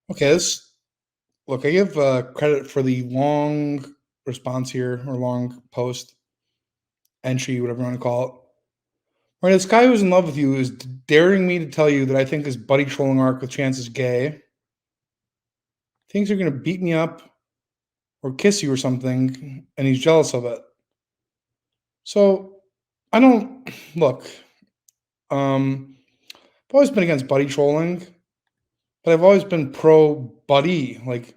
Okay, look, I give credit for the long response here or long post entry, whatever you want to call it. Right, this guy who's in love with you is daring me to tell you that I think his buddy trolling arc with Chance is gay. Thinks you're gonna beat me up or kiss you or something, and he's jealous of it. So I don't look. I've always been against buddy trolling, but I've always been pro buddy, like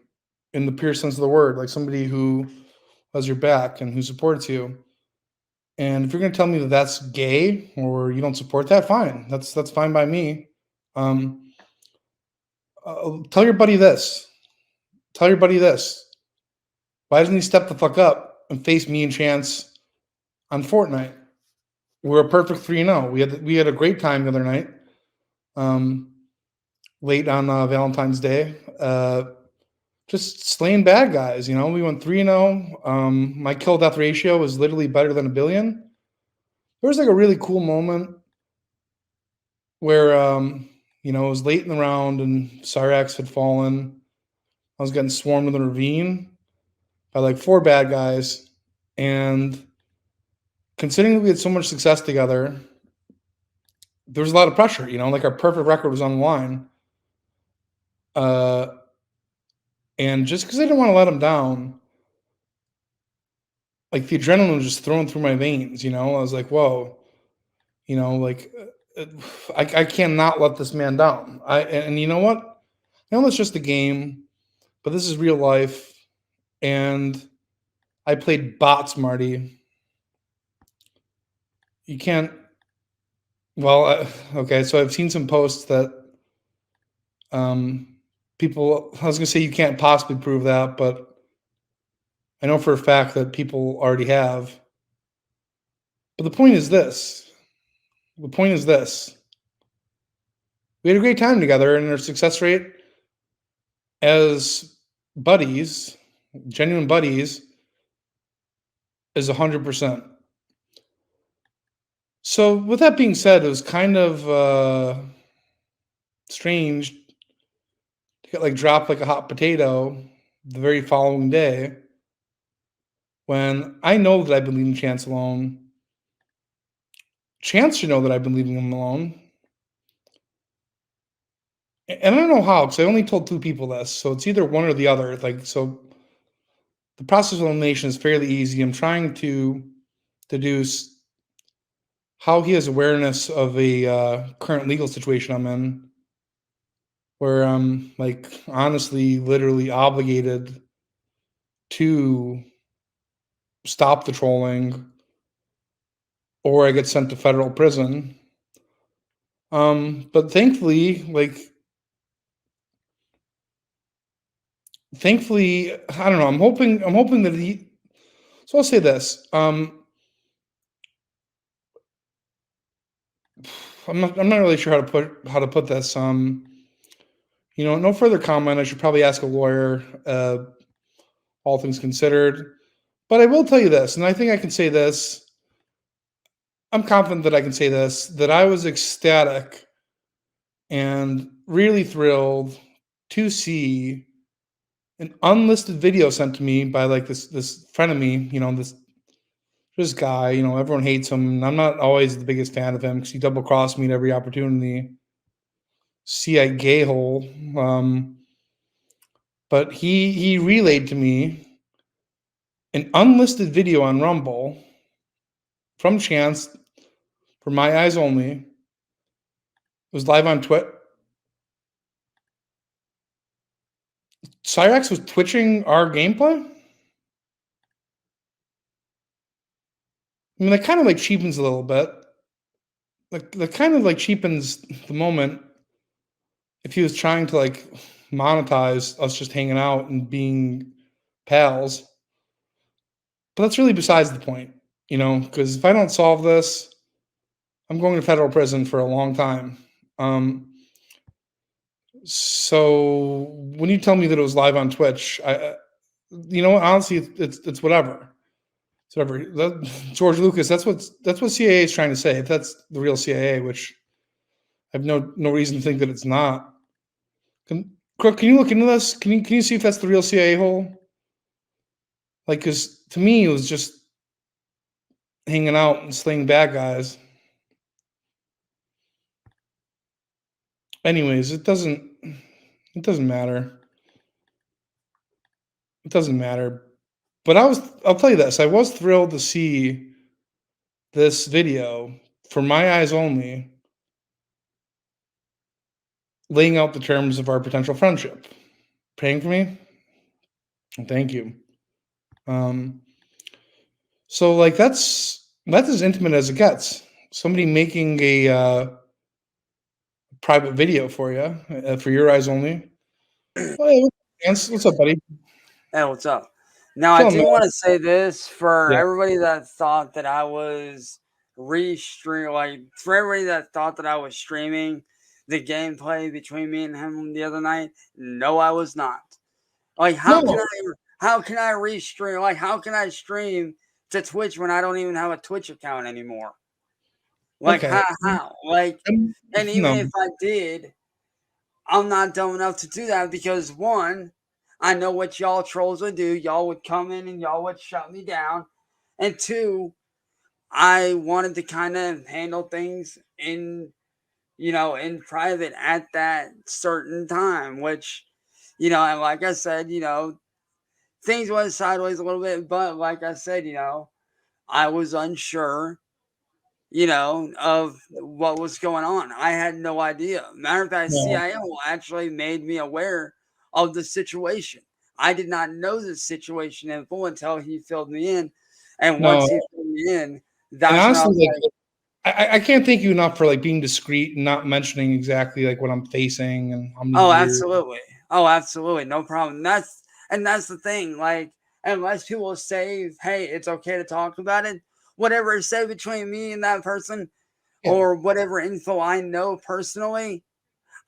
in the pure sense of the word, like somebody who has your back and who supports you. And if you're going to tell me that that's gay or you don't support that, fine. That's fine by me. Um, tell your buddy this. Tell your buddy this. Why doesn't he step the fuck up and face me and Chance on Fortnite? We're a perfect 3-0. We had a great time the other night. Um, late on Valentine's Day. Just slaying bad guys. We went 3-0. My kill death ratio was literally better than a billion. There was like a really cool moment where it was late in the round and Cyraxx had fallen. I was getting swarmed in the ravine by like four bad guys. And considering that we had so much success together, there was a lot of pressure, like our perfect record was on the line. And just because I didn't want to let him down, like the adrenaline was just thrown through my veins, I was like, whoa, like I cannot let this man down. And you know what? I know it's just a game, but this is real life. And I played bots, Marty. You can't. Well, okay. So I've seen some posts that people. I was gonna say you can't possibly prove that, but I know for a fact that people already have. But the point is this. The point is this. We had a great time together, and our success rate as buddies, genuine buddies, is 100%. So, with that being said, it was kind of strange to get like dropped like a hot potato the very following day when I know that I've been leaving Chance alone. Chance should know that I've been leaving him alone. And I don't know how, because I only told two people this. So it's either one or the other. Like, so the process of elimination is fairly easy. I'm trying to deduce how he has awareness of a current legal situation I'm in, where I'm like honestly, literally obligated to stop the trolling or I get sent to federal prison. But thankfully, I don't know. I'm hoping that he. So I'll say this. I'm not really sure how to put this. No further comment. I should probably ask a lawyer. All things considered, but I will tell you this, and I think I can say this. I'm confident that I can say this. That I was ecstatic and really thrilled to see an unlisted video sent to me by like this friend of me, this guy, everyone hates him. And I'm not always the biggest fan of him because he double crossed me at every opportunity. See, I gay hole. But he relayed to me an unlisted video on Rumble from Chance for my eyes only. It was live on Twitch. Cyraxx was twitching our gameplay. I mean, that kind of like cheapens a little bit. Like that kind of like cheapens the moment if he was trying to like monetize us just hanging out and being pals. But that's really besides the point, because if I don't solve this, I'm going to federal prison for a long time. So when you tell me that it was live on Twitch, honestly, it's whatever. It's whatever. George Lucas, that's what CIA is trying to say. If that's the real CIA, which I have no reason to think that it's not. Crook, can you look into this? Can you see if that's the real CIA hole? Like, because to me, it was just hanging out and slaying bad guys. Anyways, it doesn't matter. It doesn't matter. But I'll tell you this, I was thrilled to see this video for my eyes only, laying out the terms of our potential friendship. Praying for me? Thank you. Um, so like that's as intimate as it gets. Somebody making a private video for your eyes only. Oh, hey, what's up, buddy? Hey, what's up? Now, I Chilling, do man. want to say this for Yeah. everybody that thought that I was restream, like for everybody that thought that I was streaming the gameplay between me and him the other night. No, I was not. Like, No. how can I restream? Like, how can I stream to Twitch when I don't even have a Twitch account anymore? Like, Okay. how? Like, Um, and even no. if I did, I'm not dumb enough to do that because one, I know what y'all trolls would do. Y'all would come in and y'all would shut me down. And two, I wanted to kind of handle things in private at that certain time, which, and like I said, things went sideways a little bit, but like I said, I was unsure of what was going on. I had no idea. Matter of fact, No. CIA actually made me aware of the situation. I did not know the situation in full until he filled me in. And once No. he filled me in, And that's when I honestly, was like, like I can't thank you enough for like being discreet and not mentioning exactly like what I'm facing and how many oh, years. absolutely. Oh, absolutely. No problem. That's the thing. Like, unless people say, hey, it's okay to talk about it, whatever is said between me and that person, Yeah. or whatever info I know personally,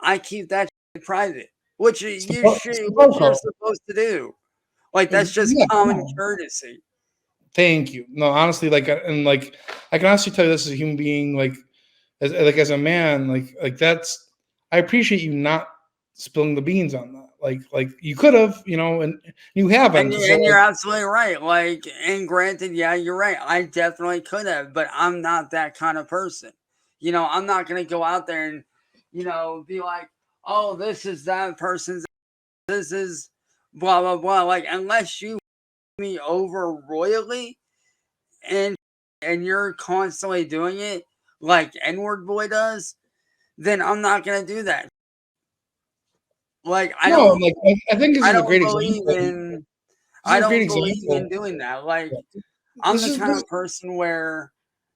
I keep that private, which which you're Protocol. supposed to do. Like that's just Yeah. common No. courtesy. Thank you. No, honestly, like, and like, I can honestly tell you this as a human being, like as a man, like that's. I appreciate you not spilling the beans on that. Like you could have, and you haven't. So And like, you're absolutely right. Like, and granted, yeah, you're right. I definitely could have, but I'm not that kind of person. I'm not gonna go out there and, be like, oh, this is that person's, this is blah blah blah. Like, unless you me over royally and you're constantly doing it like N-word boy does, then I'm not gonna do that. Like no, like I think this I is a don't great believe example. in This is I a great don't believe in example. doing that. Like Yeah. I'm This the is kind this. of person where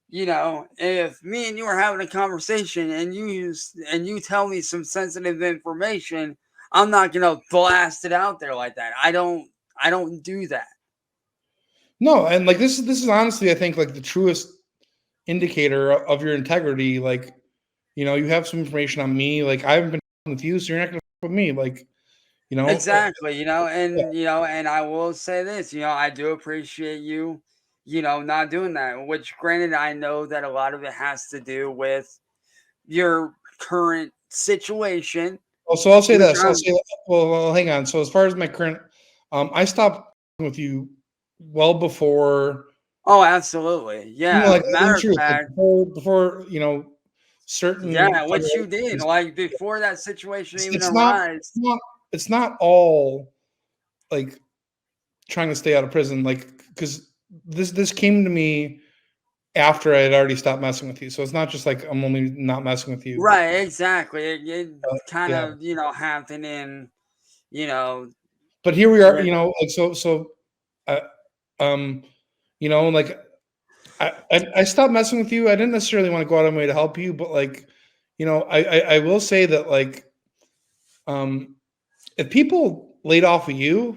if me and you are having a conversation and you tell me some sensitive information, I'm not gonna blast it out there like that. I don't do that. No, and like this is honestly, I think, like the truest indicator of your integrity. Like, you have some information on me. Like I haven't been with you, so you're not gonna with me. Like, you know, uh, Exactly, yeah. and I will say this, I do appreciate you, not doing that. Which, granted, I know that a lot of it has to do with your current situation, So I'll say which this. I'll I'm. say, well, hang on. So as far as my current, I stopped with you well before. Oh, absolutely, Like yeah. in Matter of truth, like fact, before certain yeah, which you did, things. like before that situation It's, even it's not arise. it's not it's not all like trying to stay out of prison. Like because this came to me after I had already stopped messing with you. So it's not just like I'm only not messing with you. Right, exactly. It kind Yeah. of happened in you know But here we are. when Like so. Uh, um. Like I stopped messing with you. I didn't necessarily want to go out of my way to help you, but like, I will say that like, um, if people laid off of you,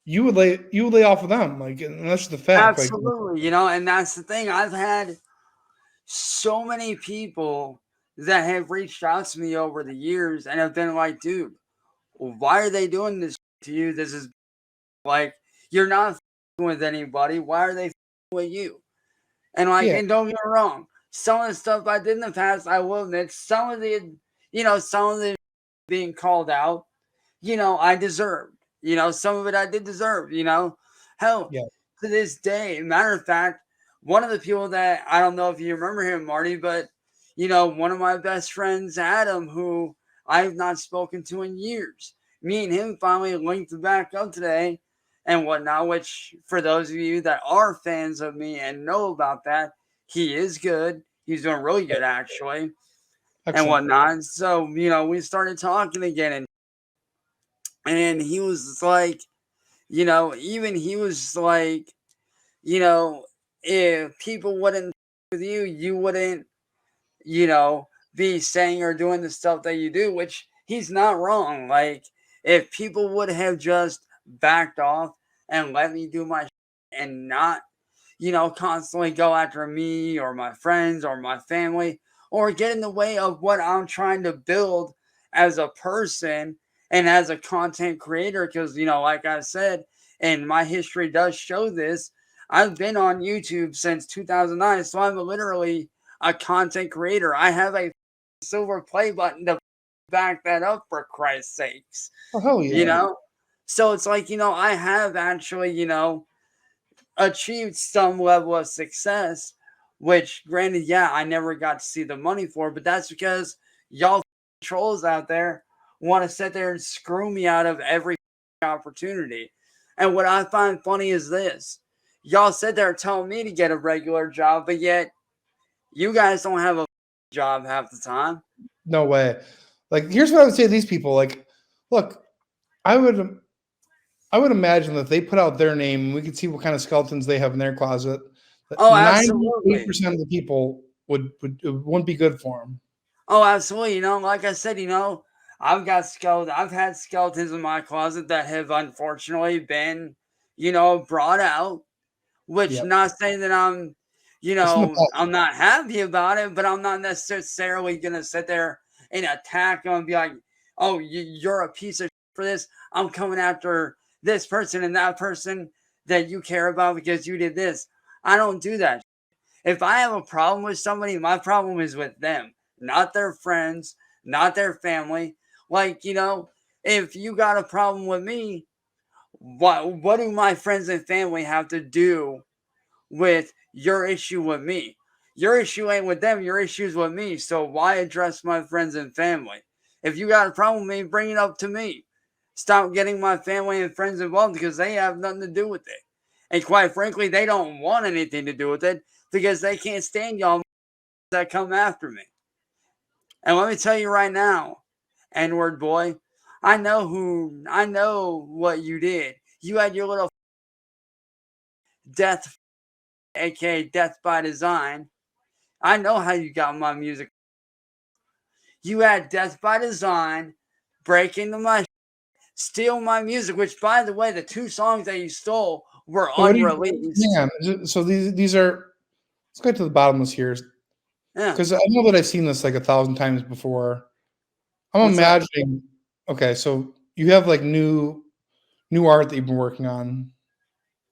you would lay off of them. Like, and that's the fact. Like, absolutely, and that's the thing. I've had so many people that have reached out to me over the years and have been like, dude, why are they doing this to you? This is like, you're not with anybody. Why are they with you? And like, yeah, and don't get me wrong, some of the stuff I did in the past, I will admit, some of the being called out, I deserved. Some of it I did deserve. Hell, Yeah. to this day, matter of fact, one of the people that I don't know if you remember him, Marty, but one of my best friends, Adam, who I have not spoken to in years. Me and him finally linked back up today and whatnot, which for those of you that are fans of me and know about that, he is good. He's doing really good actually and Excellent. whatnot. So, we started talking again and he was like, even he was like, you know, if people wouldn't with you, you wouldn't, you know, be saying or doing the stuff that you do, which he's not wrong. Like, if people would have just backed off and let me do my and not, constantly go after me or my friends or my family or get in the way of what I'm trying to build as a person and as a content creator. Because, like I said, and my history does show this, I've been on YouTube since 2009. So I'm literally a content creator. I have a silver play button to back that up for Christ's sakes, Oh, hell you yeah. know? So it's like, I have actually, achieved some level of success, which granted, yeah, I never got to see the money for, but that's because y'all trolls out there want to sit there and screw me out of every opportunity. And what I find funny is this. Y'all sit there telling me to get a regular job, but yet you guys don't have a job half the time. No way. Like, here's what I would say to these people. Like, look, I would I would imagine that if they put out their name, we could see what kind of skeletons they have in their closet. That Oh, 98% absolutely. of the people would it wouldn't be good for them. Oh, absolutely. Like I said, I've had skeletons in my closet that have unfortunately been, brought out, which Yeah, not saying that it's in the past. I'm not happy about it, but I'm not necessarily going to sit there and attack them and be like, oh, you're a piece of for this. I'm coming after this person and that person that you care about because you did this. I don't do that. If I have a problem with somebody, my problem is with them, not their friends, not their family. Like, if you got a problem with me, what do my friends and family have to do with your issue with me? Your issue ain't with them, your issue's with me. So why address my friends and family? If you got a problem with me, bring it up to me. Stop getting my family and friends involved because they have nothing to do with it. And quite frankly, they don't want anything to do with it because they can't stand y'all that come after me. And let me tell you right now, N-word boy, I know what you did. You had your little death, aka death by design. I know how you got my music. You had death by design, break into my, steal my music, which by the way, the two songs that you stole were So what do you unreleased. hang on. So these are let's get to the bottom of this here Yeah. because I know that I've seen this like 1,000 times before. I'm What's up? imagining. Okay, so you have like new art that you've been working on.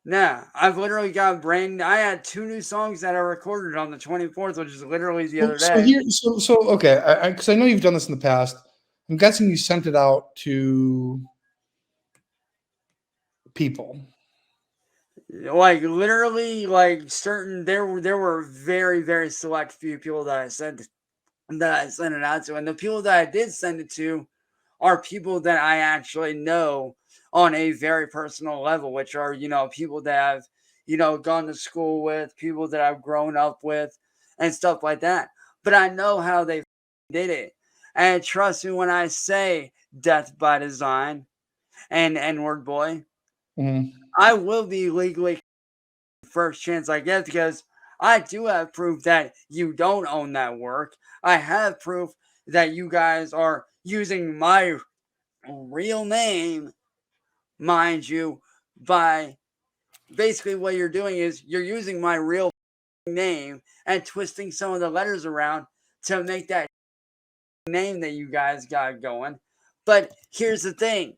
Yeah, I've literally got brain. I had two new songs that I recorded on the 24th, which is literally the So, other so day. here, so okay, because I know you've done this in the past. I'm guessing you sent it out to people. Like literally, like certain there were very very select few people that I sent it out to, and the people that I did send it to are people that I actually know on a very personal level, which are people that I've gone to school with, people that I've grown up with, and stuff like that. But I know how they did it, and trust me when I say death by design and N-word boy, Mhm. I will be legally first chance I get because I do have proof that you don't own that work. I have proof that you guys are using my real name, mind you, by basically what you're doing is you're using my real name and twisting some of the letters around to make that name that you guys got going. But here's the thing,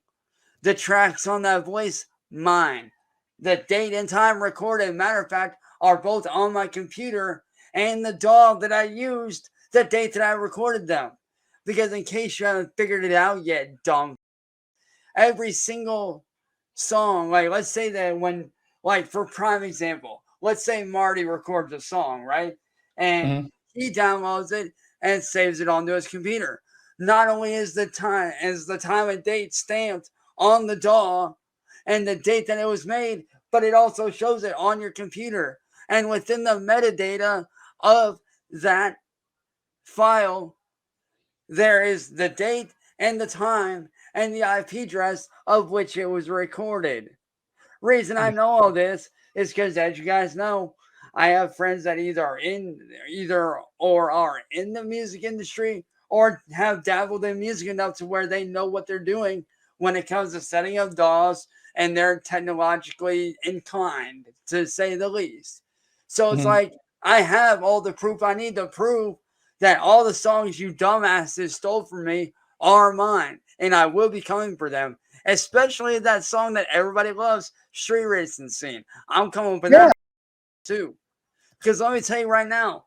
the tracks on that voice, mine. The date and time recorded, matter of fact, are both on my computer and the dog that I used the date that I recorded them. Because in case you haven't figured it out yet, dumb, every single song, like let's say that when, like for prime example, let's say Marty records a song, right? And Mhm. he downloads it and saves it onto his computer. Not only is the time and date stamped on the DAW and the date that it was made, but it also shows it on your computer. And within the metadata of that file, there is the date and the time and the IP address of which it was recorded. Reason I Yeah. know all this is because, as you guys know, I have friends that either or are in the music industry or have dabbled in music enough to where they know what they're doing when it comes to setting up DAWs, and they're technologically inclined, to say the least. So it's Mhm. like I have all the proof I need to prove that all the songs you dumbasses stole from me are mine, and I will be coming for them. Especially that song that everybody loves, Street Racing Scene. I'm coming for Yeah. that too. Because let me tell you right now,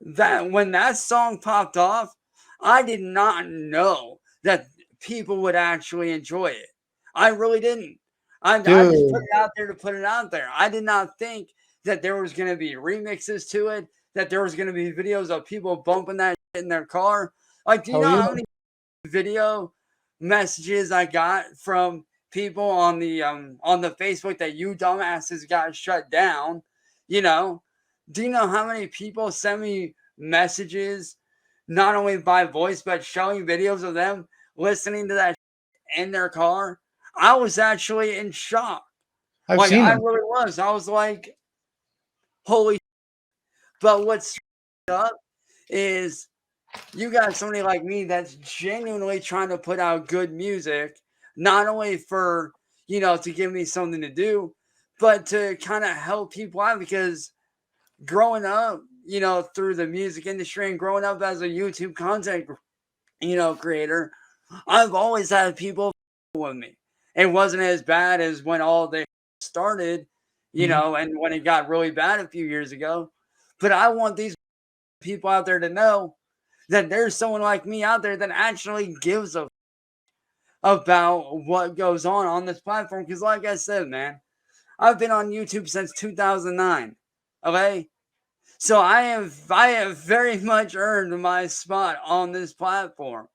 that when that song popped off, I did not know that people would actually enjoy it. I really didn't. I just put Dude. it out there to put it out there. I did not think that there was going to be remixes to it, that there was going to be videos of people bumping that shit in their car. Like, do you Hell know yeah. how many video messages I got from people on the Facebook that you dumbasses got shut down? You know, do you know how many people send me messages not only by voice but showing videos of them listening to that in their car? I was actually in shock. I've Like seen I them. really was. I was like, holy. But what's up is you got somebody like me that's genuinely trying to put out good music, not only for, to give me something to do, but to kind of help people out. Because growing up, through the music industry and growing up as a YouTube content, creator, I've always had people with me. It wasn't as bad as when all this started, Mhm. and when it got really bad a few years ago. But I want these people out there to know that there's someone like me out there that actually gives a about what goes on this platform. Because, like I said, man, I've been on YouTube since 2009. Okay, so I have very much earned my spot on this platform,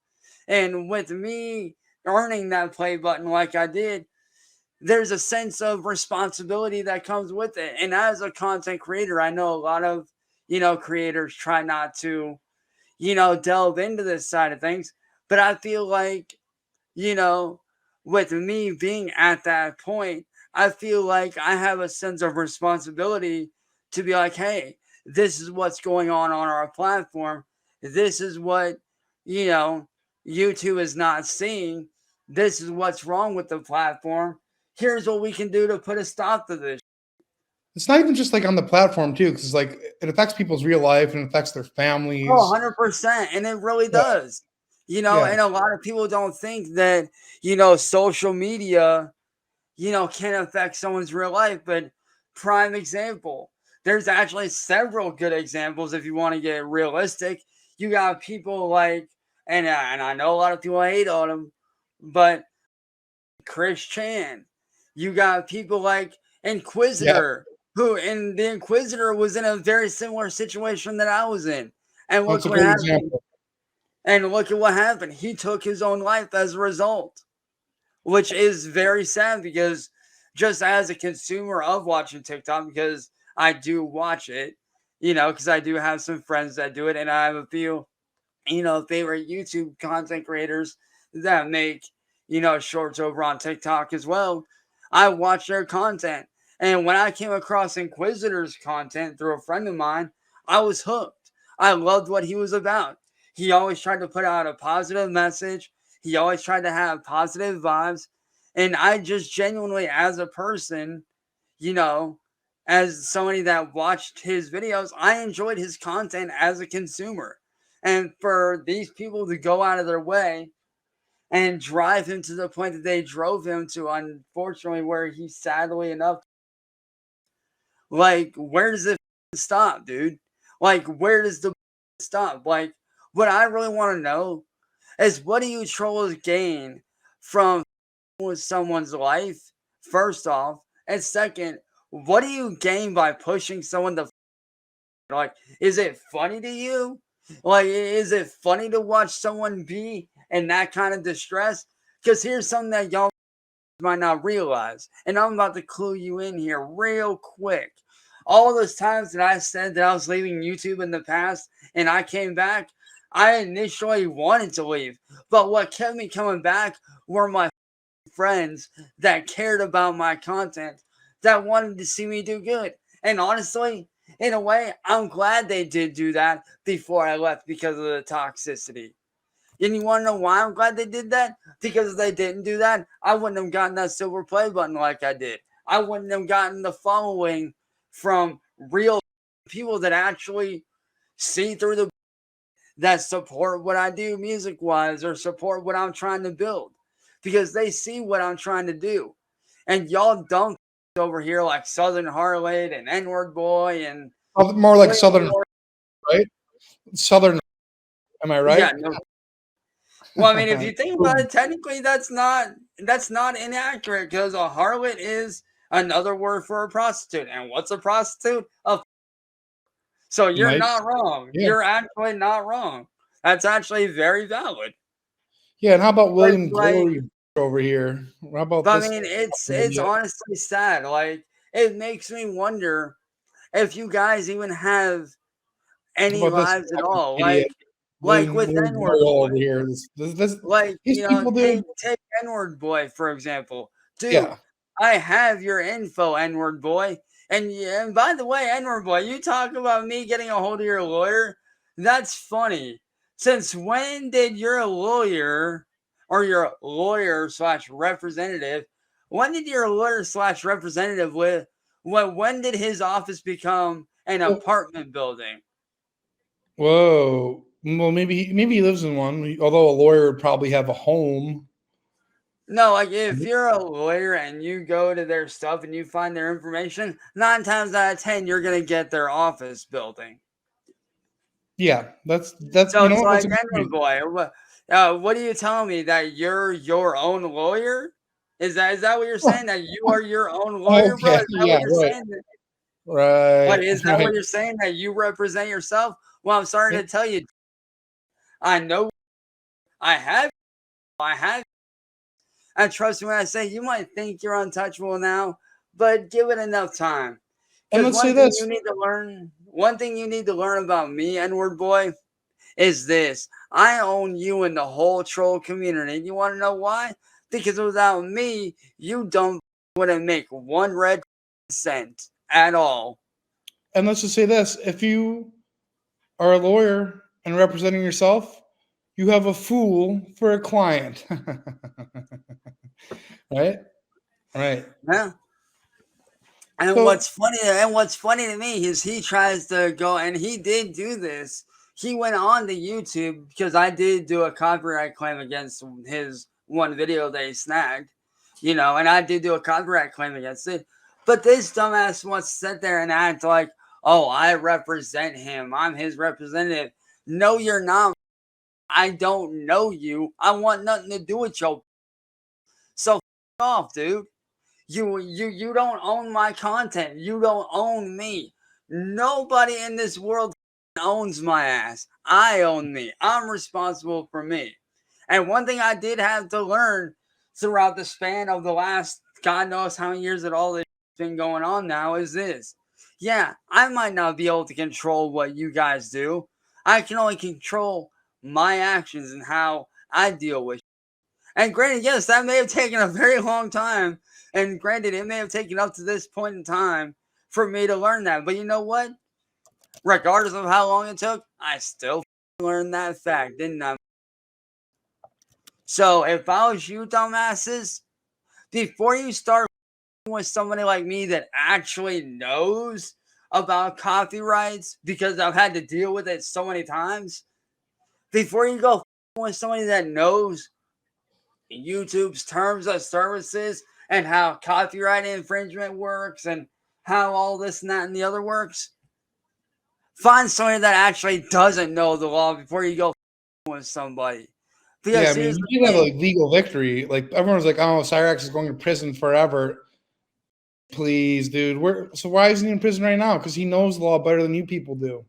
and with me earning that play button like I did, there's a sense of responsibility that comes with it. And as a content creator, I know a lot of creators try not to delve into this side of things. But I feel like, you know, with me being at that point, I feel like I have a sense of responsibility to be like, hey, this is what's going on our platform. This is what, you know, YouTube is not seeing. This is what's wrong with the platform. Here's what we can do to put a stop to this. It's not even just like on the platform too, because like it affects people's real life and affects their Oh, families. 100%. And it really Yeah. does. Yeah. And a lot of people don't think that, social media, can affect someone's real life. But prime example, there's actually several good examples if you want to get realistic. You got people like, and I know a lot of people hate on them, but Chris Chan. You got people like Yeah. Inquisitor, and the Inquisitor was in a very similar situation that I was in. And That's look a what great happened. example. And look at what happened. He took his own life as a result, which is very sad because just as a consumer of watching TikTok, because I do watch it, because I do have some friends that do it, and I have a few, favorite YouTube content creators that make, shorts over on TikTok as well. I watch their content. And when I came across Inquisitor's content through a friend of mine, I was hooked. I loved what he was about. He always tried to put out a positive message. He always tried to have positive vibes. And I just genuinely, as a person, you know, as somebody that watched his videos, I enjoyed his content as a consumer. And for these people to go out of their way and drive him to the point that they drove him to, unfortunately, where he sadly enough, like, where does it stop, dude? Like, where does the stop? Like, what I really want to know is what do you trolls gain from with someone's life, first off, and second, what do you gain by pushing someone to like? Is it funny to you? Like, is it funny to watch someone be in that kind of distress? Because here's something that y'all might not realize, and I'm about to clue you in here real quick. All those times that I said that I was leaving YouTube in the past and I came back, I initially wanted to leave, but what kept me coming back were my friends that cared about my content, that wanted to see me do good. And honestly, in a way, I'm glad they did do that before I left because of the toxicity. And you want to know why I'm glad they did that? Because if they didn't do that, I wouldn't have gotten that silver play button like I did. I wouldn't have gotten the following from real people that actually see through the that support what I do music wise or support what I'm trying to build because they see what I'm trying to do. And y'all dumb over here like Southern Harlot and N Word Boy and More like way Southern, more. right? Southern, am I Yeah, right? no. Well, I mean, if you think about it, technically that's not inaccurate because a harlot is another word for a prostitute. And what's a prostitute? So you're Might, not wrong. yeah, You're actually not wrong. That's actually very valid. yeah. And how about But William like, Glory over here? How about but I this mean, it's idiot? honestly sad. Like, it makes me wonder if you guys even have How any about this lives at all. idiot? Like with William N-word Glory boy. over here. Like, These people, dude. take N-word boy for example. Dude, Yeah. I have your info, N-word boy. And by the way, N-word boy, you talk about me getting a hold of your lawyer. That's funny. Since when did your lawyer or your lawyer slash representative? When did your lawyer slash representative with? When did his office become an apartment building? Whoa. Well, maybe he lives in one. Although a lawyer would probably have a home. No, like if you're a lawyer and you go to their stuff and you find their information, 9 times out of 10 you're gonna get their office building. Yeah, that's So you know it's what? That's like, a good anyway, point. boy, what are you telling me that you're your own lawyer? Is that what you're saying? That you are your own lawyer, bro? Okay. Is that Yeah. what you're Right. saying? Like, Right. is that Right. what you're saying? That you represent yourself? Well, I'm sorry to tell you, I know I have, I have. And trust me when I say you might think you're untouchable now, but give it enough time. And Because let's say this. one thing you need to learn about me, N-word boy, is this. I own you in the whole troll community. And you want to know why? Because without me, you don't wouldn't make one red cent at all. And let's just say this. If you are a lawyer and representing yourself, you have a fool for a client. Right? Right. Yeah. And So what's funny to me is he tries to go and he did do this. He went on to YouTube because I did do a copyright claim against his one video that he snagged, and I did do a copyright claim against it. But this dumbass wants to sit there and act like, oh, I represent him. I'm his representative. No, you're not. I don't know you. I want nothing to do with you. So off, dude. You don't own my content. You don't own me. Nobody in this world owns my ass. I own me. I'm responsible for me. And one thing I did have to learn throughout the span of the last God knows how many years that all this been going on now is this. Yeah, I might not be able to control what you guys do. I can only control my actions and how I deal with. And granted, yes, that may have taken a very long time. And granted, it may have taken up to this point in time for me to learn that. But you know what? Regardless of how long it took, I still learned that fact, didn't I? So if I was you, dumbasses, before you start with somebody like me that actually knows about copyrights, because I've had to deal with it so many times, before you go with somebody that knows YouTube's terms of services and how copyright infringement works and how all this and that and the other works. Find somebody that actually doesn't know the law before you go with somebody. Yeah, I Because mean, here's the you did have a thing. legal victory. Like everyone was like, "Oh, Cyraxx is going to prison forever." Please, dude. So why isn't he in prison right now? Because he knows the law better than you people do.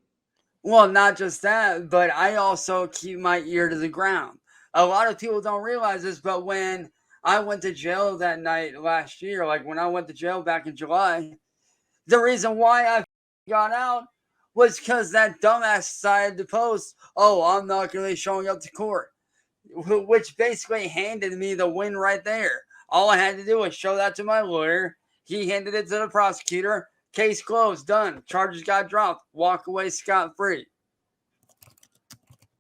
Well, not just that, but I also keep my ear to the ground. A lot of people don't realize this, but when I went to jail that night last year, like when I went to jail back in July, the reason why I got out was because that dumbass decided to post, "Oh, I'm not going to be showing up to court," which basically handed me the win right there. All I had to do was show that to my lawyer. He handed it to the prosecutor. Case closed, done. Charges got dropped. Walk away scot free.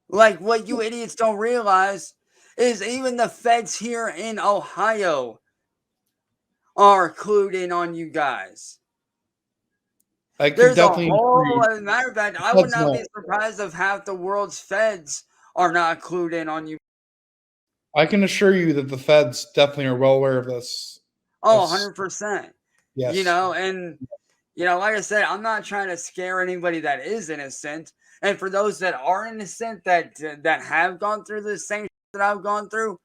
Like, what you idiots don't realize is even the feds here in Ohio are clued in on you guys. I can There's a definitely whole, agree. as a matter of fact, The I would feds not be know. surprised if half the world's feds are not clued in on you. I can assure you that the feds definitely are well aware of this. Oh, As 100%. yes, And, like I said, I'm not trying to scare anybody that is innocent. And for those that are innocent, that have gone through the same that I've gone through,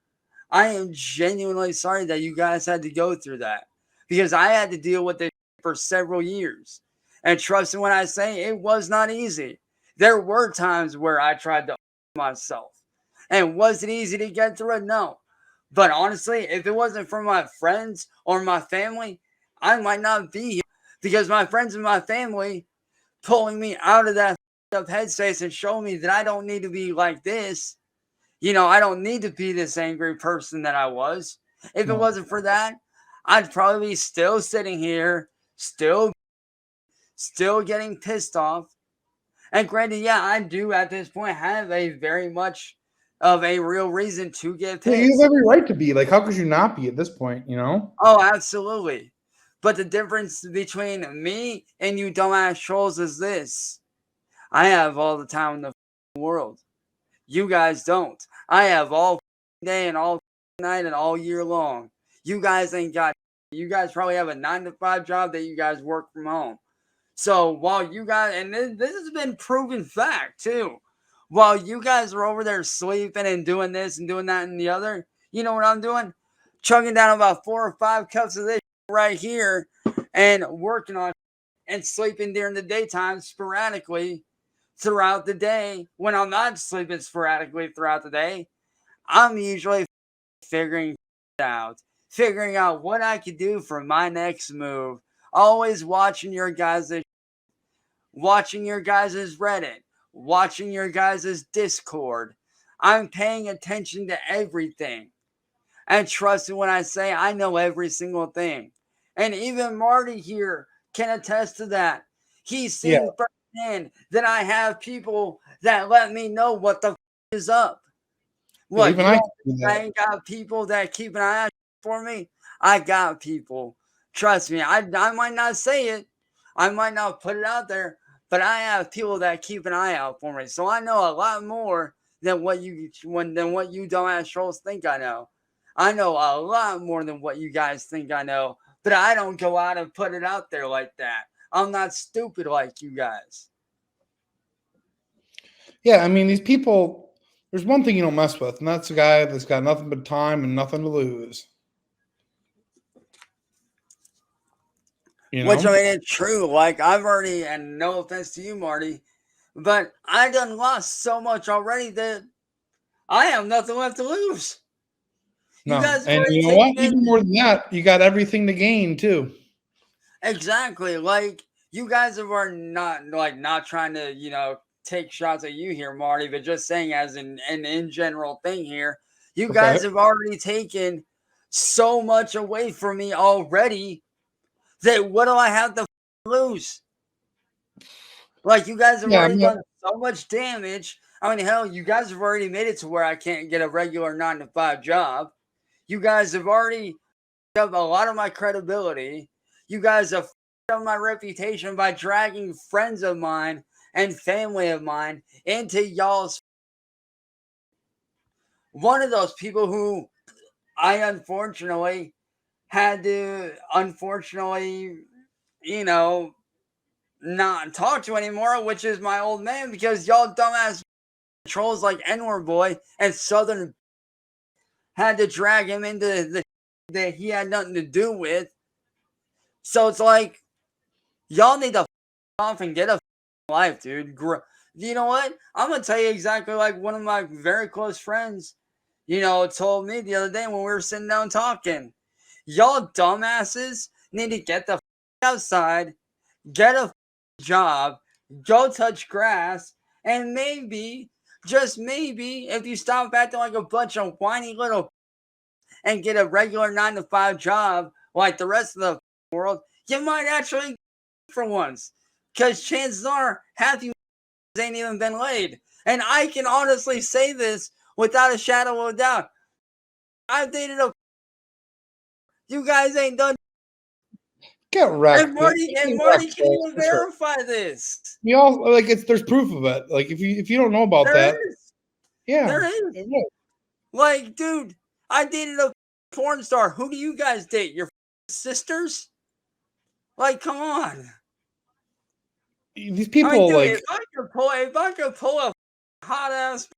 I am genuinely sorry that you guys had to go through that, because I had to deal with it for several years. And trust me when I say it was not easy. There were times where I tried to myself. And was it easy to get through it? No. But honestly, if it wasn't for my friends or my family, I might not be here, because my friends and my family pulling me out of that up headspace and showing me that I don't need to be like this. I don't need to be this angry person that I was. If it no. wasn't for that, I'd probably be still sitting here, still getting pissed off. And granted, yeah, I do at this point have a very much of a real reason to get Yeah, you have pissed. every right to be. Like, how could you not be at this point? You know? Oh, absolutely. But the difference between me and you dumbass trolls is this: I have all the time in the world. You guys don't. I have all day and all night and all year long. You guys ain't got. You guys probably have a 9 to 5 job that you guys work from home. So while you guys, and this has been proven fact too, while you guys are over there sleeping and doing this and doing that and the other, you know what I'm doing? Chugging down about 4 or 5 cups of this right here and working on and sleeping during the daytime sporadically throughout the day. When I'm not sleeping sporadically throughout the day, I'm usually figuring out, figuring out what I could do for my next move. Always watching your guys' Reddit, watching your guys' Discord. I'm paying attention to everything. And trust me when I say I know every single thing. And even Marty here can attest to that. He's Yeah. seen firsthand that I have people that let me know what the is up. Yeah. What, Even you I don't can do think I that. ain't got people that keep an eye out for me? I got people. Trust me, I might not say it, I might not put it out there, but I have people that keep an eye out for me. So I know a lot more than what you dumbass trolls think I know. I know a lot more than what you guys think I know, but I don't go out and put it out there like that. I'm not stupid like you guys. Yeah. I mean, these people. There's one thing you don't mess with, and that's a guy that's got nothing but time and nothing to lose. You Which I know? mean, it's true. Like I've already, and no offense to you, Marty, but I done lost so much already that I have nothing left to lose. You No. guys have And already you know what? taken Even more than that, you got everything to gain too. exactly like you guys have already not trying to take shots at you here, Marty, but just saying as an in general thing here. You Okay. guys have already taken so much away from me already that what do I have to lose? Like you guys have Yeah. already done so much damage. I mean, hell, you guys have already made it to where I can't get a regular 9 to 5 job. You guys have already up a lot of my credibility. You guys have up my reputation by dragging friends of mine and family of mine into y'all's. One of those people who I unfortunately had to, you know, not talk to anymore, which is my old man, because y'all dumbass trolls like N-word boy and Southern had to drag him into the that he had nothing to do with. So it's like, y'all need to off and get a life, dude. You know what? I'm gonna tell you exactly like one of my very close friends, told me the other day when we were sitting down talking. Y'all dumbasses need to get the outside, get a job, go touch grass, and maybe, just maybe, if you stop acting like a bunch of whiny little and get a regular 9 to 5 job like the rest of the world, you might actually for once. Because chances are half you ain't even been laid. And I can honestly say this without a shadow of a doubt. I've dated a. You guys ain't done. Get wrecked. And Marty can even verify this. We all like there's proof of it. Like if you don't know about that, yeah, there is. Like, dude, I dated a porn star. Who do you guys date? Your sisters? Like, come on. These people, dude, like, if I could pull a hot ass,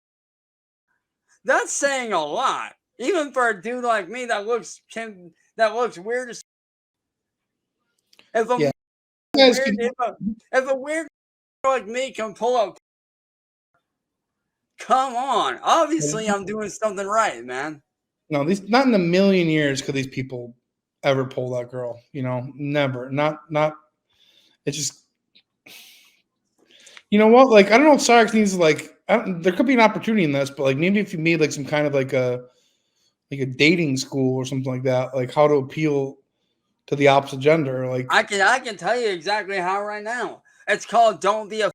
that's saying a lot. Even for a dude like me that looks weird as. If a weird like me can pull up, come on. Obviously, I'm doing something right, man. No, not in a million years could these people ever pull that girl. Never. Not. It's just. You know what? Like, I don't know if Cyraxx needs there could be an opportunity in this, but like maybe if you made like some kind of like a dating school or something like that, like how to appeal to the opposite gender. Like I can tell you exactly how right now. It's called "Don't Be a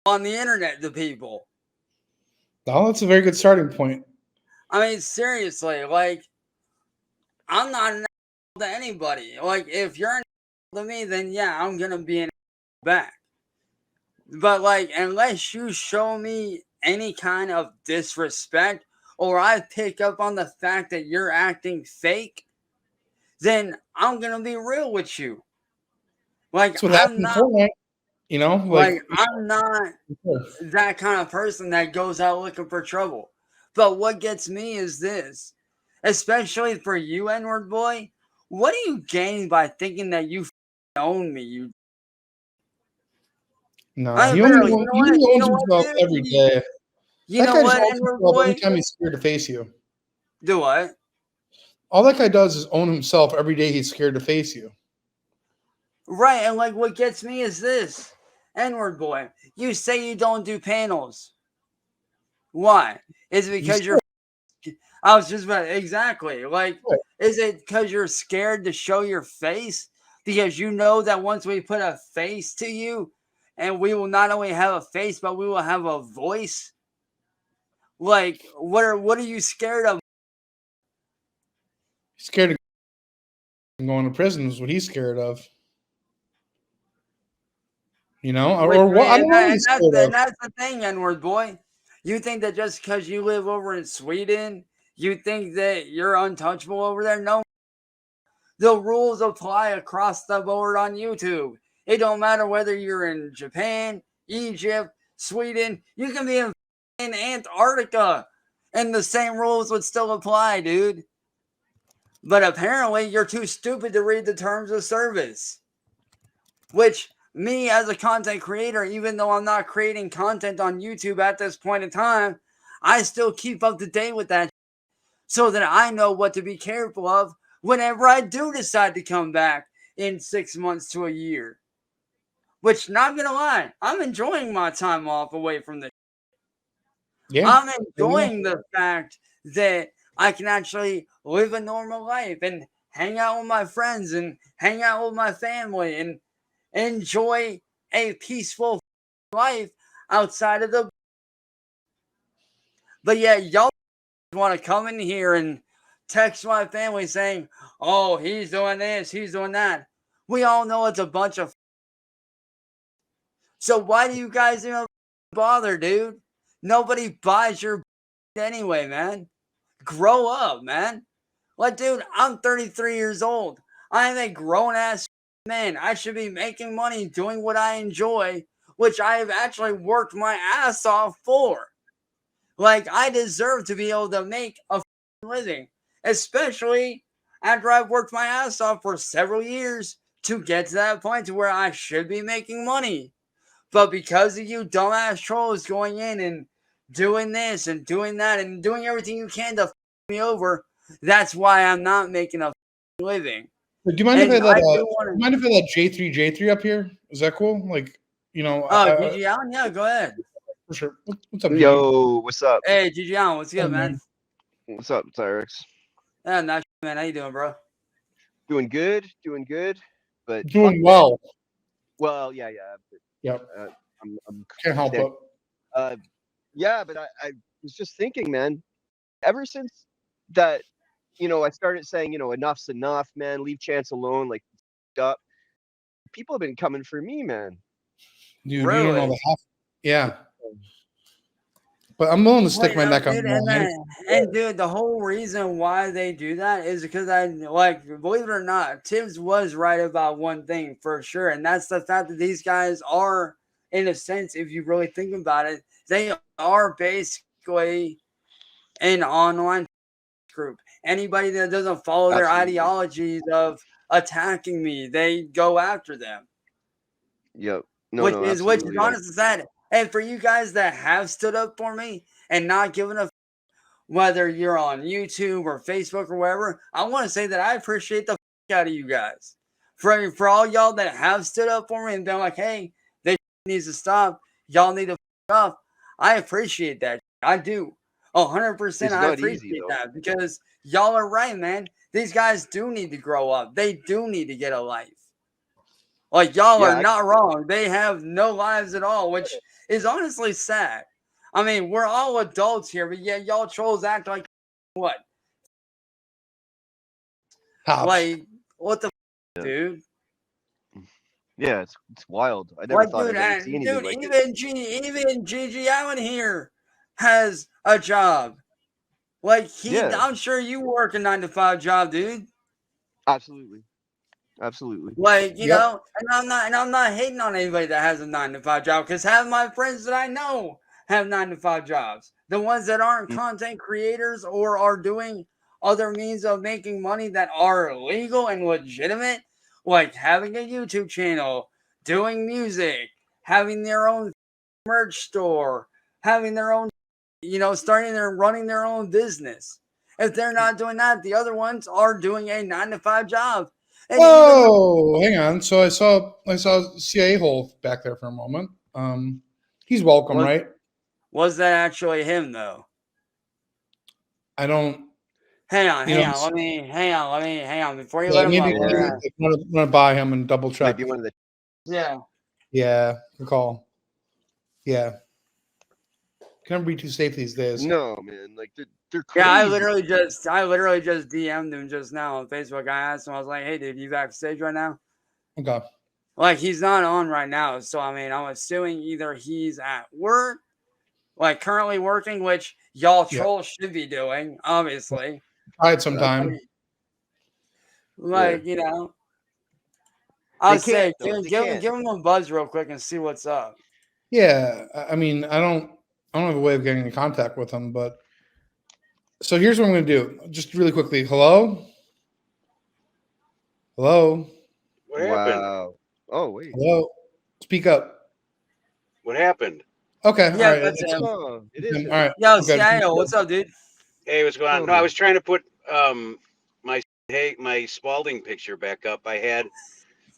on the internet" to people. Oh, that's a very good starting point. I mean, seriously, like, I'm not an to anybody. Like, if you're an to me, then yeah, I'm gonna be an back. But like, unless you show me any kind of disrespect, or I pick up on the fact that you're acting fake, then I'm gonna be real with you. Like, I'm not. I'm not that kind of person that goes out looking for trouble. But what gets me is this, especially for you, N-word boy. What do you gain by thinking that you own me? You. No, he owns himself every day. You know what, N-word boy? Every time he's scared to face you. Do what? All that guy does is own himself every day. He's scared to face you. Right, and like what gets me is this, N-word boy. You say you don't do panels. Why? Is it because you're? I was just about exactly like. Is it because you're scared to show your face? Because you know that once we put a face to you, and we will not only have a face, but we will have a voice. Like, what are you scared of? Scared of going to prison is what he's scared of. Or what? I don't know what he's scared of. And that's the thing, N-word boy. You think that just because you live over in Sweden, you think that you're untouchable over there? No. The rules apply across the board on YouTube. It don't matter whether you're in Japan, Egypt, Sweden. You can be in Antarctica, and the same rules would still apply, dude. But apparently, you're too stupid to read the terms of service. Which, me as a content creator, even though I'm not creating content on YouTube at this point in time, I still keep up to date with that so that I know what to be careful of whenever I do decide to come back in 6 months to a year. Which, not gonna lie, I'm enjoying my time off away from the. Yeah. I'm enjoying the fact that I can actually live a normal life and hang out with my friends and hang out with my family and enjoy a peaceful life outside of the. But yeah, y'all want to come in here and text my family saying, "Oh, he's doing this, he's doing that." We all know it's a bunch of. So why do you guys even bother, dude? Nobody buys your anyway, man. Grow up, man. Like, dude, I'm 33 years old. I am a grown-ass man. I should be making money doing what I enjoy, which I have actually worked my ass off for. Like, I deserve to be able to make a living, especially after I've worked my ass off for several years to get to that point to where I should be making money. But because of you dumbass trolls going in and doing this and doing that and doing everything you can to me over, that's why I'm not making a living. Do you mind if I And let I do do want you mind if I let J3 up here? Is that cool? Like, you know, to. GG Allen, yeah, go ahead. for sure. What's up, GG? Yo, what's up? Hey, GG Allen, what's Hey, good, man? man. What's up, Cyraxx? Yeah, nice, man. How you doing, bro? Doing good, but Doing well. well, yeah. Yep. I'm Can't help it. yeah, but I was just thinking, man. Ever since that, I started saying, enough's enough, man. Leave Chance alone, like, up. People have been coming for me, man. Dude, you don't know Really? the half. Yeah. But I'm willing to stick my neck out. Dude, and dude, the whole reason why they do that is because believe it or not, Tibbs was right about one thing for sure, and that's the fact that these guys are, in a sense, if you really think about it, they are basically an online group. Anybody that doesn't follow their Absolutely. ideologies of attacking me, they go after them. Yep. Which is Absolutely. honest as that. And for you guys that have stood up for me and not given a whether you're on YouTube or Facebook or wherever, I want to say that I appreciate the out of you guys. For all y'all that have stood up for me and been like, hey, this needs to stop. Y'all need to off. I appreciate that. I do. 100%. It's I not easy, appreciate though. that because y'all are right, man. These guys do need to grow up. They do need to get a life. Like, y'all are not wrong. They have no lives at all, which is honestly sad. I mean, we're all adults here, but yeah, y'all trolls act like what? Hops. Like, what the dude? Yeah, it's wild. I never thought Dude, I'd ever see anything like it. even GG Allen here has a job. Like, Yeah. I'm sure you work a 9-to-5 job, dude. Absolutely. Like, you Yep. know, and I'm not hating on anybody that has a 9-to-5 job because half my friends that I know have 9-to-5 jobs. The ones that aren't content creators or are doing other means of making money that are legal and legitimate, like having a YouTube channel, doing music, having their own merch store, having their own, running their own business. If they're not doing that, the other ones are doing a 9-to-5 job. And Whoa, hang on. So I saw CIA hole back there for a moment. He's welcome, right? Was that actually him though? I don't. Hang on. Let me before you let him Maybe up. I'm gonna buy him and double check. Might be one of the. Yeah. Good call. Yeah. Can't be too safe these days. No, man. Like they're crazy. Yeah, I literally just DM'd him just now on Facebook. I asked him, I was like, hey dude, you backstage right now? Okay. Like, he's not on right now. So I mean, I'm assuming either he's at work, like currently working, which y'all trolls should be doing, obviously. Try it sometime. Like, you know. I'll say give him a buzz real quick and see what's up. Yeah. I mean, I don't have a way of getting in contact with him, but so here's what I'm gonna do. Just really quickly. Hello? Hello? What happened? Wow. Oh wait. Hello? Speak up. What happened? Okay. Yeah, All right. that's him. It is All right. Yo, Okay. CIO, what's up, dude? Hey, what's going on? No, I was trying to put my Spalding picture back up. I had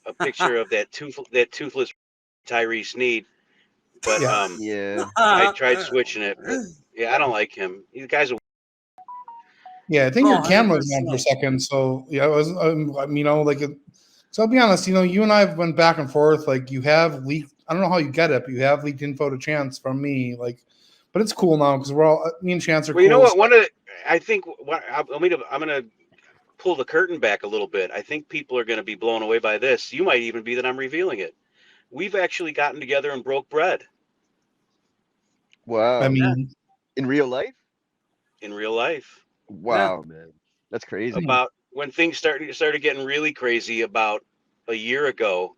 a picture of that toothless Tyree Sneed, but yeah. I tried switching it, but yeah, I don't like him. You guys are. Yeah, I think your camera's 100%. on for a second. So yeah, it was. So I'll be honest. You and I have went back and forth. Like, you have leaked. I don't know how you get it, but you have leaked info to Chance from me. Like, but it's cool now because we're all me and Chance are. Well, you know what? I'm gonna pull the curtain back a little bit. I think people are gonna be blown away by this. You might even be that I'm revealing it. We've actually gotten together and broke bread. Wow. I mean, in real life. In real life. Wow, man, that's crazy. About when things started getting really crazy about a year ago,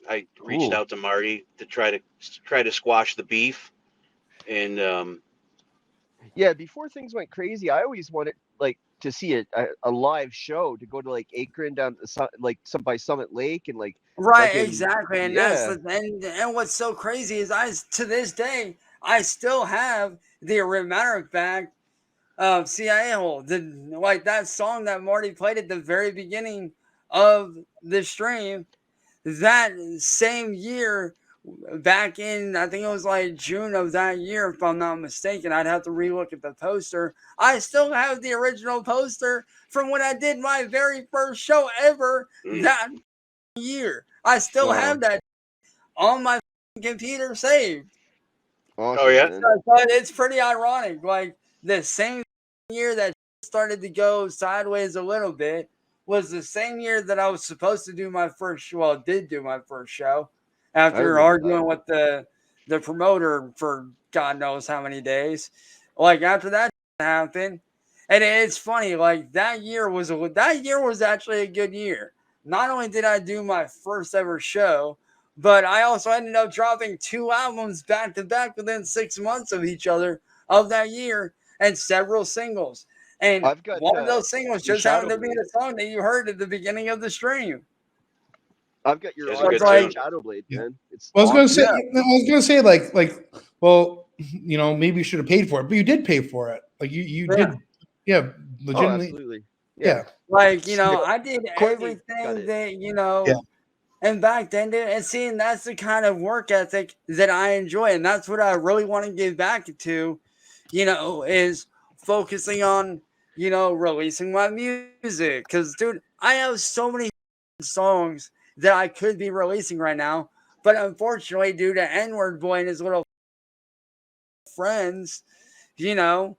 I reached out to Marty to try to squash the beef, and Yeah, before things went crazy, I always wanted like to see a live show, to go to like Akron down like some by Summit Lake and like Right, fucking exactly. And that's yeah. the and what's so crazy is to this day I still have the matter of fact CIA hole. The like that song that Marty played at the very beginning of the stream that same year, back in I think it was like June of that year, if I'm not mistaken. I'd have to relook at the poster. I still have the original poster from when I did my very first show ever that year. I still Wow. have that on my computer saved. Oh Awesome, yeah. man. But it's pretty ironic. Like the same year that started to go sideways a little bit was the same year that I was supposed to do my first show. Well, did do my first show I after remember that. arguing with the promoter for God knows how many days. Like after that happened, and it's funny. Like that year was actually a good year. Not only did I do my first ever show, but I also ended up dropping 2 albums back to back within 6 months of each other of that year, and several singles. And I've got one of those singles your just happened Shadow to be Blade. the song that you heard at the beginning of the stream. I've got your It's a So it's good autographed tune. like, Shadow Blade, Yeah. man. It's Well, awesome. I was gonna say like, well, you know, maybe you should have paid for it, but you did pay for it. Like you yeah. did, yeah, Oh, legitimately, absolutely. Yeah. yeah, Like, Yeah. I did Courtney got everything it. that, yeah. and back then, dude, and seeing that's the kind of work ethic that I enjoy. And that's what I really want to give back to, is focusing on, releasing my music. Because, dude, I have so many songs that I could be releasing right now. But unfortunately, due to N-Word Boy and his little friends, you know,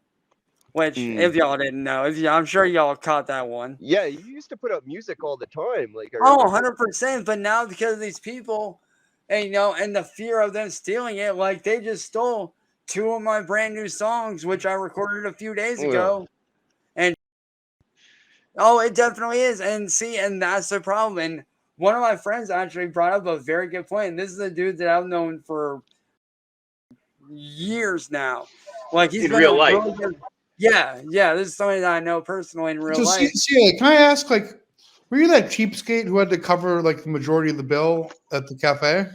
which Mm. if y'all didn't know, I'm sure y'all caught that one. Yeah, you used to put up music all the time. Like I Oh, remember. 100%. But now because of these people, and and the fear of them stealing it, like they just stole two of my brand new songs, which I recorded a few days Well, ago. And oh, it definitely is. And see, and that's the problem. And one of my friends actually brought up a very good point. And this is a dude that I've known for years now. Like he's In been a real life. really good. Yeah. This is somebody that I know personally in real So life. can I ask, like, were you that cheapskate who had to cover like the majority of the bill at the cafe?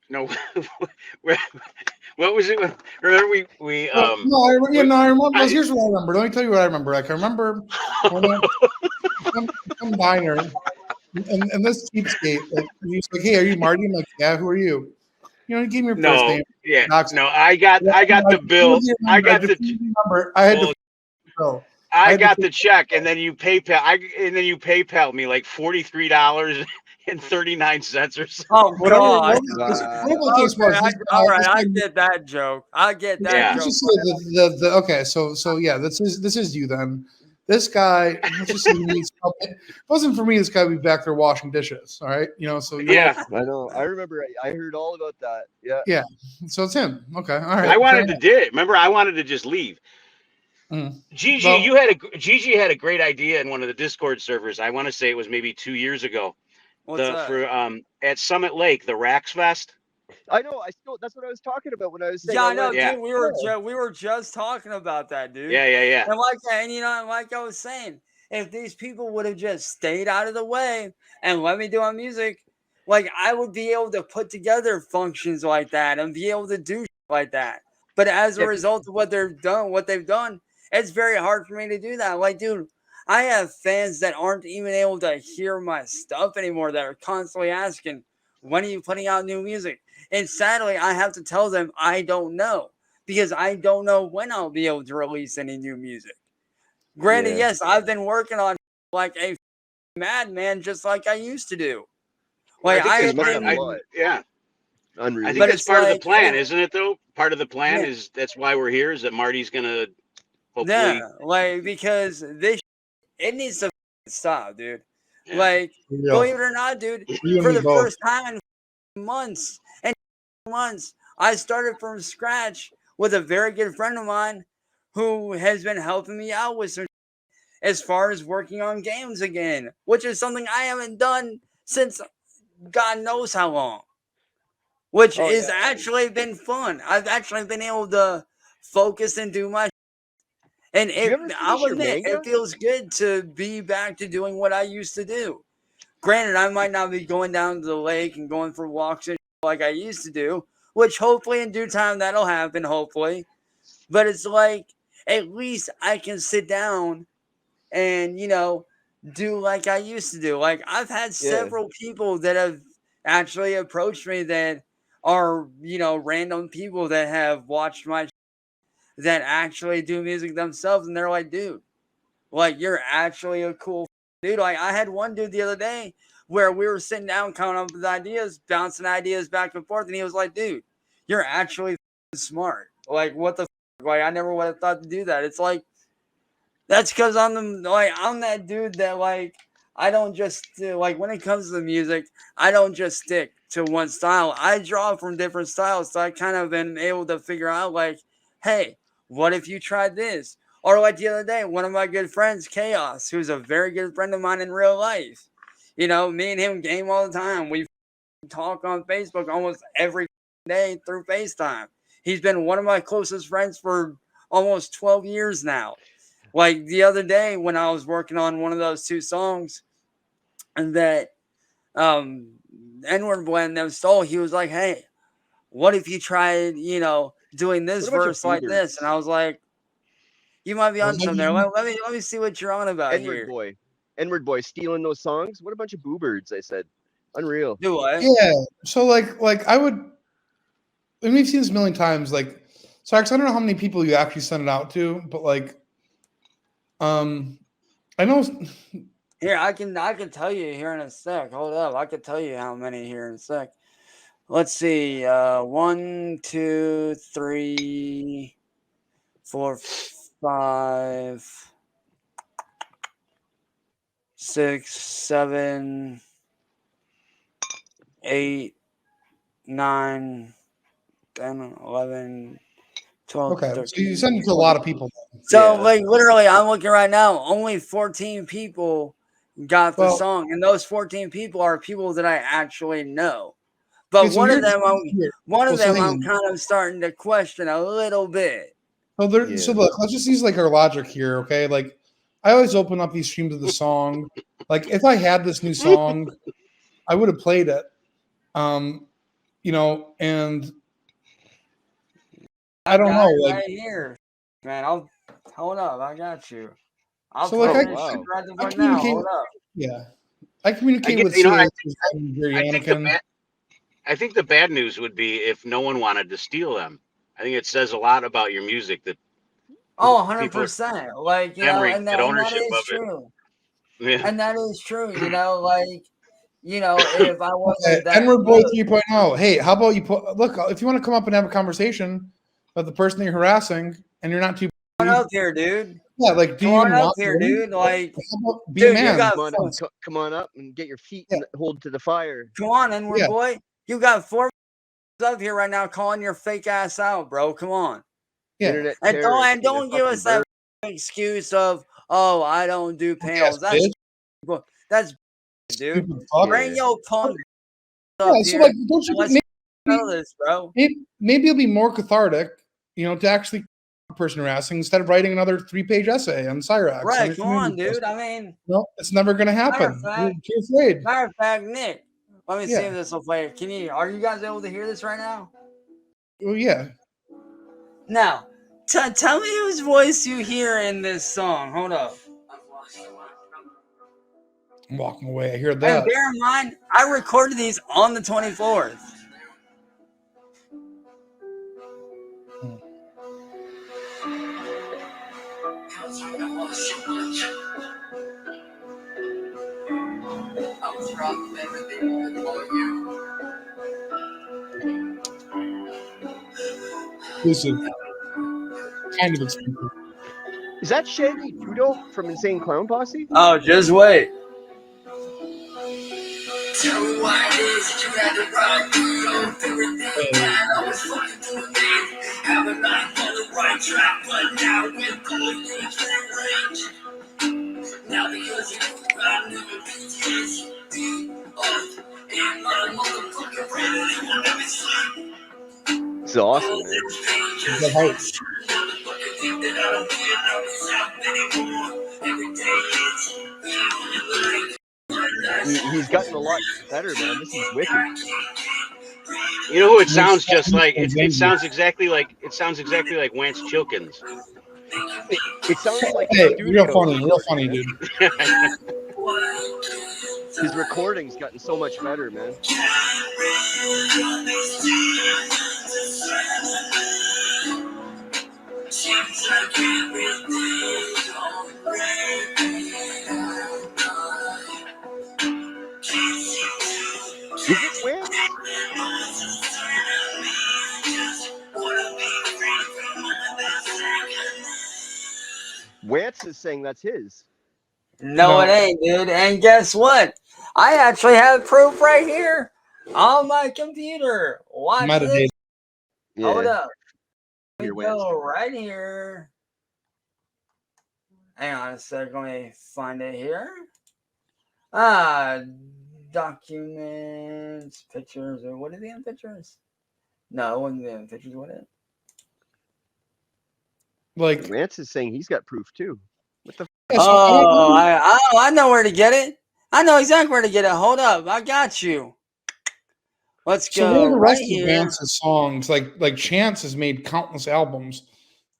No, what was it? Remember we Well, no, I remember. I, Here's what I remember. Let me tell you what I remember. Like, I remember when some diner, and this cheapskate, like, he's like, "Hey, are you Marty?" I'm like, "Yeah." Who are you? You know, he gave me your first no, name. yeah, Knox. no. I got the bill. I got the I had well, the bill. I had got to. the check, and then you PayPal me like $43.39 or something. Oh God. wow. Whatever the case was, All right, this I guy, get that joke. I get that Yeah. let's joke. just say the okay, so yeah, this is you then. This guy, let's just say he needs help. If it wasn't for me, this guy would be back there washing dishes. All right, so you're Yeah, welcome. I know. I remember. I heard all about that. Yeah. Yeah, so it's him. Okay, all I right, fair wanted to enough. did. Remember, I wanted to just leave. Mhm. Gigi, Well, Gigi had a great idea in one of the Discord servers. I want to say it was maybe 2 years ago. What's The that? for at Summit Lake, the Rax Fest. I know. I still. That's what I was talking about when I was saying Yeah, I I know, wanted. Yeah, dude. We were just talking about that, dude. yeah. And like I was saying, if these people would have just stayed out of the way and let me do my music, like I would be able to put together functions like that and be able to do shit like that. But as a Yeah, result of what they've done, it's very hard for me to do that. Like, dude, I have fans that aren't even able to hear my stuff anymore that are constantly asking, when are you putting out new music? And sadly, I have to tell them I don't know because I don't know when I'll be able to release any new music. Granted, Yeah. yes, I've been working on like a madman just like I used to do. well, I Like think I Yeah. You that's have must part. have a lot. Yeah, I think but Unreal. that's it's part of the like, plan, isn't it? Though part of the plan yeah, is that's why we're here. Is that Marty's gonna hopefully. yeah, like because this it needs to stop, dude. Yeah, Like, real. believe it or not, dude, You and for me the both. first time in months and months, I started from scratch with a very good friend of mine who has been helping me out with some as far as working on games again, which is something I haven't done since God knows how long, which Oh is yeah. actually been fun. I've actually been able to focus and do my. And Did you ever I'll finish your admit, manga? it feels good to be back to doing what I used to do. Granted, I might not be going down to the lake and going for walks and like I used to do, which hopefully in due time that'll happen, hopefully. But it's like, at least I can sit down and, do like I used to do. Like, I've had Yeah. several people that have actually approached me that are, random people that have watched my that actually do music themselves, and they're like, dude, like, you're actually a cool dude. Like, I had one dude the other day where we were sitting down coming up with ideas, bouncing ideas back and forth, and he was like, dude, you're actually smart. Like, what the like, I never would have thought to do that. It's like, that's because I'm that dude that, like, I don't just like, when it comes to the music, I don't just stick to one style. I draw from different styles, so I kind of been able to figure out, like, hey, what if you tried this? Or like the other day, one of my good friends, Chaos, who's a very good friend of mine in real life. Me and him game all the time. We talk on Facebook almost every day through FaceTime. He's been one of my closest friends for almost 12 years now. Like the other day when I was working on one of those two songs and that N-word blend them stole, he was like, hey, what if you tried, doing this What a bunch of verse like this? And boobers. I was like, you might be Well, on then something there. Let me see what you're on about N-word here. boy. N-word boy stealing those songs. What a bunch of boobirds, I said. Unreal. Do what? Yeah. So like I would, and we've seen this a million times. Like, Cyraxx, I don't know how many people you actually send it out to, but like, I know. Here, I can tell you here in a sec. Hold up. I can tell you how many here in a sec. Let's see. 1, 2, 3, 4, 5, 6, 7, 8, 9, 10, 11, 12, Okay, so you 13, send it to a 14. lot of people. So, Yeah. like, literally, I'm looking right now. Only 14 people got the Well, song, and those 14 people are people that I actually know. But okay, so one of here's them, here. one Well, of so them, hang I'm on. kind of starting to question a little bit. So Yeah. look, let's just use like our logic here, okay? Like, I always open up these streams of the song. Like, if I had this new song, I would have played it. And I don't Got know, it like, right here, man. I'll hold up. I got you. I'll so like play Oh, this shit wow. right the I fuck now. communicate. Hold up. Yeah, I I communicate get, with you know, I, Cyraxx as very I think the Anakin. bad, I think the bad news would be if no one wanted to steal them. I think it says a lot about your music that Oh, people are 100%. Like, clamoring to and get that ownership is of it. true. Yeah. And that is true. Like, if I Okay, wasn't that N-word boy good. 3.0. Hey, how about you look? If you want to come up and have a conversation about the person that you're harassing, and you're not too Come on busy, up here, dude. yeah, like, do Come you on even up want here, one? dude. Like, How about be a dude, you man? got Come on up and get your feet Yeah, and hold to the fire. come on, N-word yeah, boy. You got 4 up here right now calling your fake ass out, bro. Come on. yeah. Internet And don't terrorists and getting their don't give fucking us that bird. excuse of, oh, I don't do Yes, panels. That's bitch. that's dude. Stupid fuck. Bring Yeah. your punk up Yeah, so here like, don't you and think let's settle this, bro. maybe it'll be more cathartic, to actually the person harassing instead of writing another 3-page essay on Cyraxx on Right, your come community on, post. dude. I mean, No, it's never going to matter of happen. You're fact, too afraid. Nick. Let me see Yeah. if this will play. Are you guys able to hear this right now? Well, yeah. Now, tell me whose voice you hear in this song. Hold up. I'm walking away. I hear And that. bear in mind, I recorded these on the 24th. Hmm. Exclusive. Kind of exclusive. Is that Shaggy Trudeau from Insane Clown Posse? Oh, just wait. Tell me why it is that you had to ride through everything that I was fucking doing then. Having not on the right track, but now we're going through range. Now because you I knew the PTSD up in my motherfucking brain, it won't let me sleep. It's awesome, man. He's got heart. He's gotten a lot better, man. This is wicked. You know who it Makes sounds sense just like? when It he's sounds exactly like Wance Chilkins. It sounds like Hey, a real studio funny, recording, man. dude. His recording's gotten so much better, man. Is it Wance? Wance is saying that's his. No, it ain't, dude. And guess what? I actually have proof right here on my computer. Watch Metadata. this. Yeah. Hold up. We Here, Wance. go right here. Hang on a second. Let me find it here. Documents, pictures, or what are the pictures? No, it wasn't the pictures. What it? Like, Wance is saying he's got proof too. What the? I know where to get it. I know exactly where to get it. Hold up, I got you. Let's so go what are the right rest of here. Vance's songs? Like Chance has made countless albums.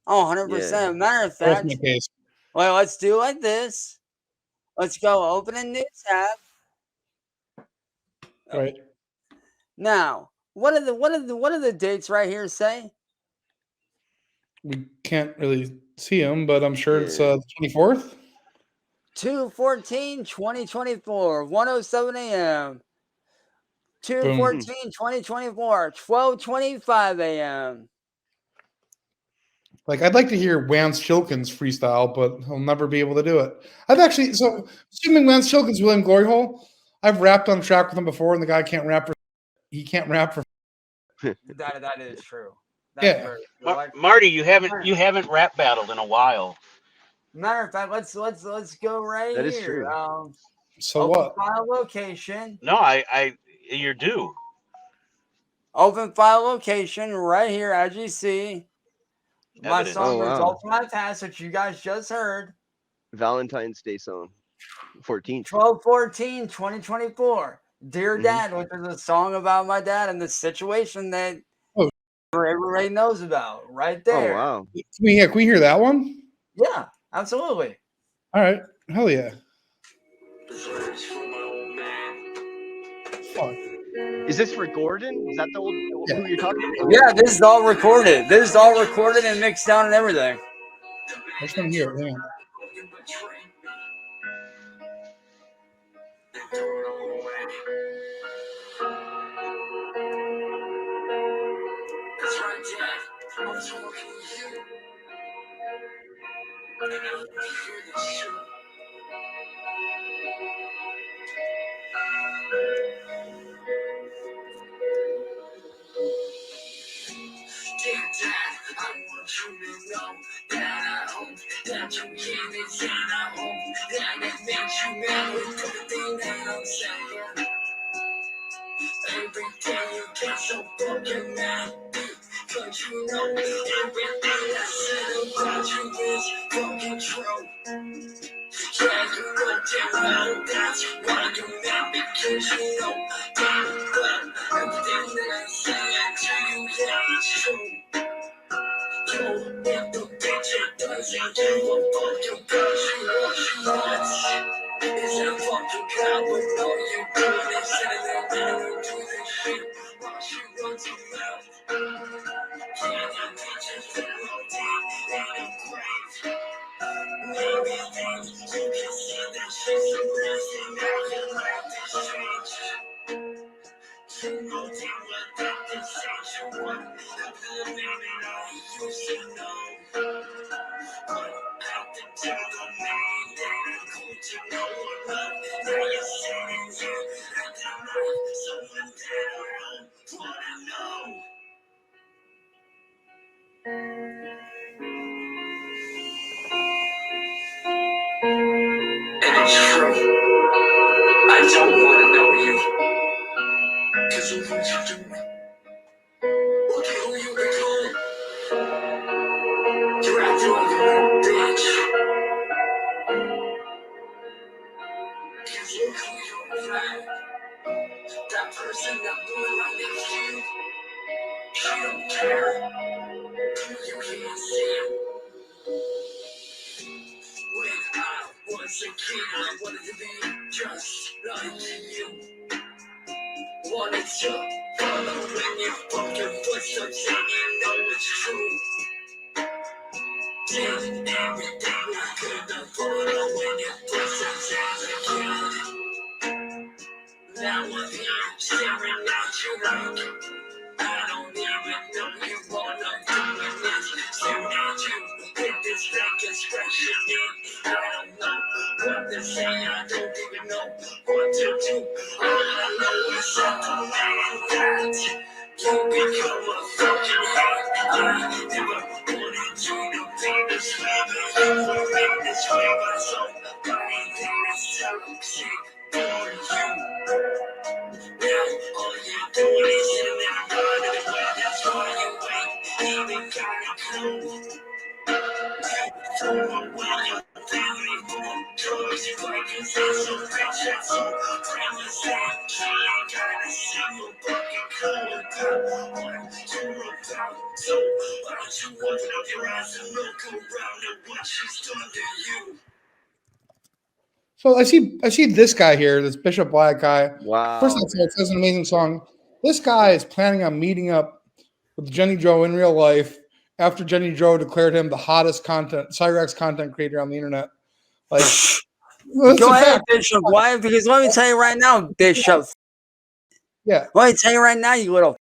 Oh, 100%. Matter of That's fact, my case. well, let's do like this. Let's go open a new tab. Right. Now, what do the dates right here say? We can't really see him, but I'm sure it's Yeah. the 24th. 2/14/2024, 1:07 a.m. Boom. 2/14/2024, 12:25 a.m. Like, I'd like to hear Vance Chilkins freestyle, but he'll never be able to do it. I've actually, so assuming Vance Chilkins, William Glory Hole, I've rapped on a track with him before, and the guy can't rap for. He can't rap for. That is true. That's Yeah. very true. Like, Marty, you haven't rap battled in a while. matter of fact, let's go right That is here. true. So Open what? file location. No, you're due. Open file location right here, as you see. My Evidence. song Oh, wow. Results of My Past, which you guys just heard. Valentine's Day song. 14th. 12/14/2024. Dear Mhm. Dad, which is a song about my dad and the situation that Oh. everybody knows about. Right Oh, there. wow. Can we hear that one? Yeah, absolutely. All right. Hell yeah. Fuck. Is this for Gordon? Is that the old Yeah. who you're talking about? Yeah, this is all recorded. This is all recorded and mixed down and everything. I just want to hear it. Hang on. That's right, Dad. I was working with you. And I want to hear this too. Dear Dad, I want you to know that I hope that you hear this, and I hope that it makes you mad with everything that I'm saying. Every day you get so fucking mad, cause you know everything I said about you is fucking true. Yeah, you know damn well that's why you're mad, because you know damn well everything that I say to you, yeah, it's true. Yo, if the bitch it doesn't give a fuck, you got you what she wants. Is that fucking cow with all you do is sit there letting her do this shit while she runs her mouth. Yeah, that bitch is in her deep in her grave. Maybe then you can see that she's a blessing now her life has changed. You know damn well that this ain't your one. After the minute I used to know. But after till the man that I could to know what love. Now you're sitting here acting like someone that I don't wanna know. And it's true. I don't wanna know you. Cause of what you're doing. Look at who you That person that blew right next to you, she don't care. You can't see it. When I was a kid, I wanted to be just like you. Wanted to follow in your fucking footsteps, and you know it's true. Did everything I could to follow in your footsteps as a kid. Now I'm here staring at you like I don't even know you what I'm doing this. Staring at you with this fake expression in. I don't know what to say, I don't even know what to do. All I know is that the man that you become a fucking heart. I never wanted you to be this way, but you were made this way by somebody that is toxic for you. Now all you're doing is sitting there running away. That's why you ain't even got a clue. You throw away your family for drugs, you like you say so rich and so friendless that she ain't got a single fucking clue about what you're about. So why don't you open up your eyes and look around at what she's done to you? So I see this guy here, this Bishop Black guy. Wow. First of all, it says an amazing song. This guy is planning on meeting up with Jenny Joe in real life after Jenny Joe declared him the hottest Cyraxx content creator on the internet. Like, Go ahead, Bishop. Why? Because let me tell you right now, Bishop. Yeah. Let me tell you right now, you little.